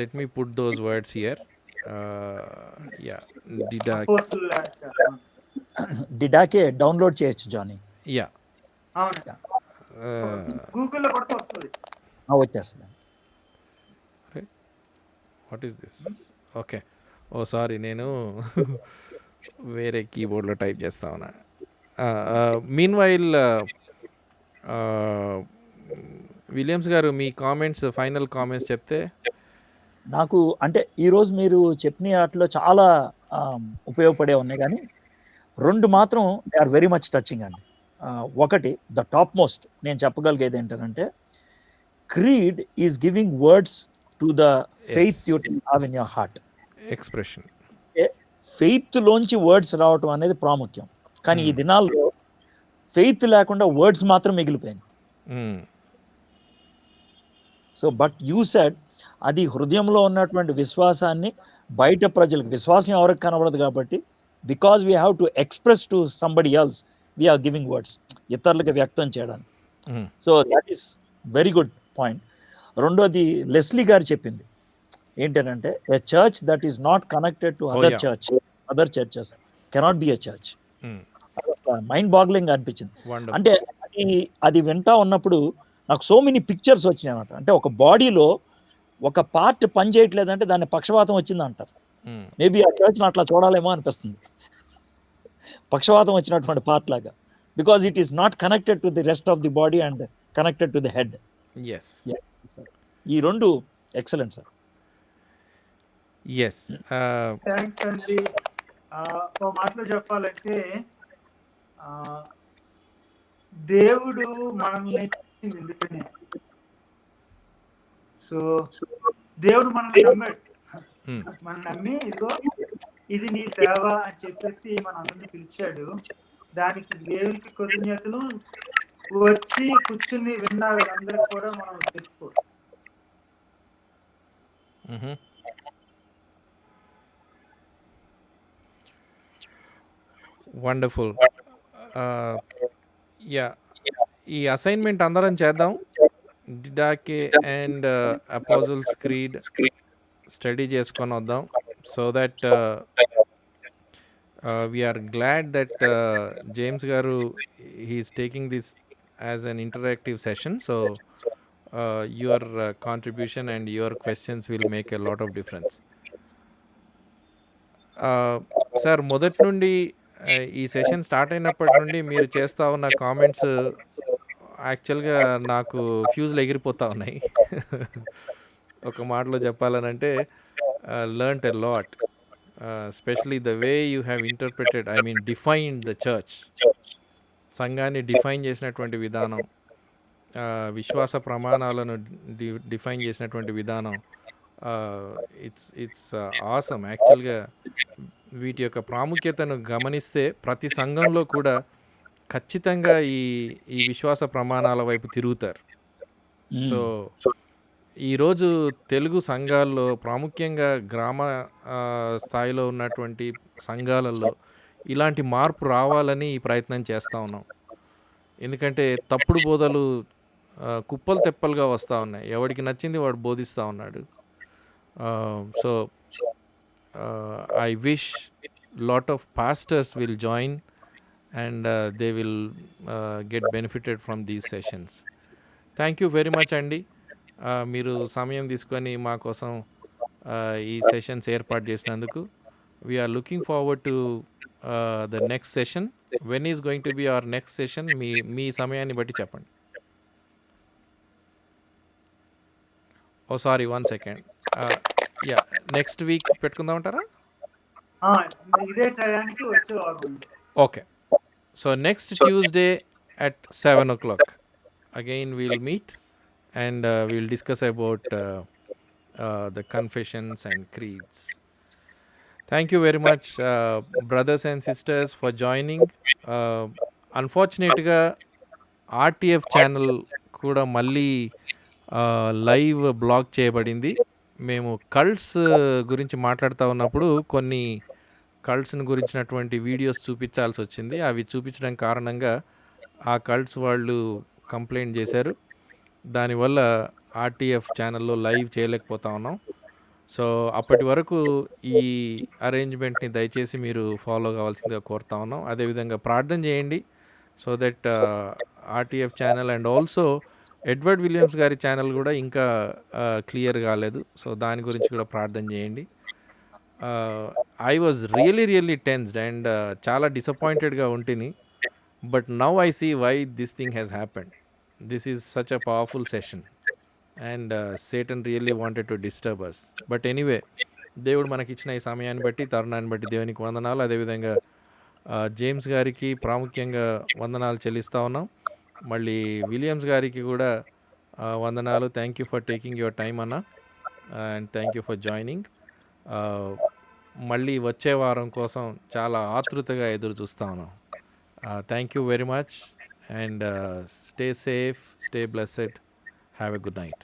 Let me put those words here. Didache download చేయొచ్చు జానీ. యా, గూగుల్లో కొడితే వస్తుంది. వచ్చేస్తుంది. What is this? Okay, oh sorry, నేను వేరే కీబోర్డ్లో టైప్ చేస్తా ఉన్నా. మీన్ వైల్ విలియమ్స్ గారు మీ కామెంట్స్, ఫైనల్ కామెంట్స్ చెప్తే. నాకు అంటే ఈరోజు మీరు చెప్పిన వాటిలో చాలా ఉపయోగపడే ఉన్నాయి, కానీ రెండు మాత్రం they are very much touching అండి. ఒకటి, ద టాప్ మోస్ట్ నేను చెప్పగలిగేది ఏంటంటే, creed is giving words to the faith you have in your heart. Expression. Faith లోంచి వర్డ్స్ రావటం అనేది ప్రాముఖ్యం. కానీ ఈ దినాల్లో ఫెయిత్ లేకుండా వర్డ్స్ మాత్రం మిగిలిపోయింది. సో బట్ యూ సెడ్ అది హృదయంలో ఉన్నటువంటి విశ్వాసాన్ని బయట ప్రజలకు, విశ్వాసం ఎవరికి కనబడదు కాబట్టి, because we have to express to somebody else, we are giving words ఇతరులకు వ్యక్తం చేయడానికి. So that is very good point. రెండోది లెస్లీ గారు చెప్పింది ఏంటంటే, a church that is not connected to other churches cannot be a church. Mind boggling అనిపించింది. అంటే అది వింటా ఉన్నప్పుడు నాకు సో మెనీ పిక్చర్స్ వచ్చినాయి అన్నమాట. అంటే ఒక బాడీలో ఒక పార్ట్ పని చేయట్లేదంటే దాన్ని పక్షవాతం వచ్చింది అంటారు. మేబీ ఆ చర్చ్ని అట్లా చూడాలేమో అనిపిస్తుంది, పక్షవాతం వచ్చినటువంటి పార్ట్ లాగా, because it is not connected to the rest of the body and connected to the head. ఈ రెండు ఎక్సలెంట్ సార్. థ్యాంక్స్ అండి. ఒక మాటలో చెప్పాలంటే, దేవుడు మనల్ని ఎందుకనే, సో దేవుడు మనల్ని నమ్మాడు. మనం నమ్మి ఇదిగో ఇది నీ సేవ అని చెప్పేసి మన అందరిని పిలిచాడు. దానికి దేవునికి కృతజ్ఞతలు. వచ్చి కూర్చుని విన్న వీళ్ళందరికీ కూడా మనం తెలుసుకోవాలి. వండర్ఫుల్. యా, ఈ అసైన్మెంట్ అందరం చేద్దాం. Didache and apostles creed study చేసుకొని వద్దాం. So that we are glad that James గారు he is taking this as an interactive session. So your contribution and your questions will make a lot of difference. Sir, మొదటి నుండి ఈ session start అయినప్పటి నుండి మీరు చేస్తూ ఉన్న కామెంట్స్ యాక్చువల్గా నాకు ఫ్యూజ్లు ఎగిరిపోతూ ఉన్నాయి. ఒక మాటలో చెప్పాలనంటే, learned a lot, especially the way you have interpreted, I mean defined the church. సంఘాన్ని డిఫైన్ చేసినటువంటి విధానం, విశ్వాస ప్రమాణాలను డిఫైన్ చేసినటువంటి విధానం ఇట్స్ ఆసమ్. యాక్చువల్గా వీటి యొక్క ప్రాముఖ్యతను గమనిస్తే ప్రతి సంఘంలో కూడా ఖచ్చితంగా ఈ విశ్వాస ప్రమాణాల వైపు తిరుగుతారు. సో ఈరోజు తెలుగు సంఘాల్లో ప్రాముఖ్యంగా గ్రామ స్థాయిలో ఉన్నటువంటి సంఘాలలో ఇలాంటి మార్పు రావాలని ఈ ప్రయత్నం చేస్తూ ఉన్నాం. ఎందుకంటే తప్పుడు బోధలు కుప్పలు తెప్పలుగా వస్తూ ఉన్నాయి. ఎవడికి నచ్చింది వాడు బోధిస్తూ ఉన్నాడు. So I wish lot of pastors will join and they will get benefited from these sessions. Thank you very much అండి. మీరు సమయం తీసుకొని మా కోసం ఈ సెషన్స్ ఏర్పాటు చేసినందుకు. We are looking forward to the next session. When is going to be our next session? మీ సమయాన్ని బట్టి చెప్పండి. Oh sorry, 1 second. Yeah, next week పెట్టుకుందామంటారా? ఇదే టయానికి వచ్చేవారు. Okay. So next Tuesday at 7 o'clock again we'll meet and we'll discuss about the confessions and creeds. Thank you very much, brothers and sisters, for joining. Unfortunately ga RTF channel kuda malli live blog చేయబడింది. మేము cults గురించి మాట్లాడుతూ ఉన్నప్పుడు కొన్ని కల్ట్స్ని గురించినటువంటి videos చూపించాల్సి వచ్చింది. అవి చూపించడం కారణంగా ఆ కల్ట్స్ వాళ్ళు కంప్లైంట్ చేశారు. దానివల్ల ఆర్టీఎఫ్ ఛానల్లో లైవ్ చేయలేకపోతా ఉన్నాం. సో అప్పటి వరకు ఈ అరేంజ్మెంట్ని దయచేసి మీరు ఫాలో కావాల్సిందిగా కోరుతా ఉన్నాం. అదేవిధంగా ప్రార్థన చేయండి so that RTF channel and also Edward Williams గారి ఛానల్ కూడా ఇంకా క్లియర్ కాలేదు. సో దాని గురించి కూడా ప్రార్థన చేయండి. I was really tensed and చాలా డిసప్పాయింటెడ్గా ఉంటుంది. But now I see why this thing has happened. This is such a powerful session and Satan really wanted to disturb us. But anyway, దేవుడు మనకిచ్చిన ఈ సమయాన్ని బట్టి తరుణాన్ని బట్టి దేవునికి వందనాలు. అదేవిధంగా జేమ్స్ గారికి ప్రాముఖ్యంగా వందనాలు చెల్లిస్తూ ఉన్నాం. మళ్ళీ విలియమ్స్ గారికి కూడా వందనాలు. Thank you for taking your time అన్న and thank you for joining. మళ్ళీ వచ్చే వారం కోసం చాలా ఆతృతగా ఎదురు చూస్తూ ఉన్నాం. Thank you very much and stay safe, stay blessed. Have a good night.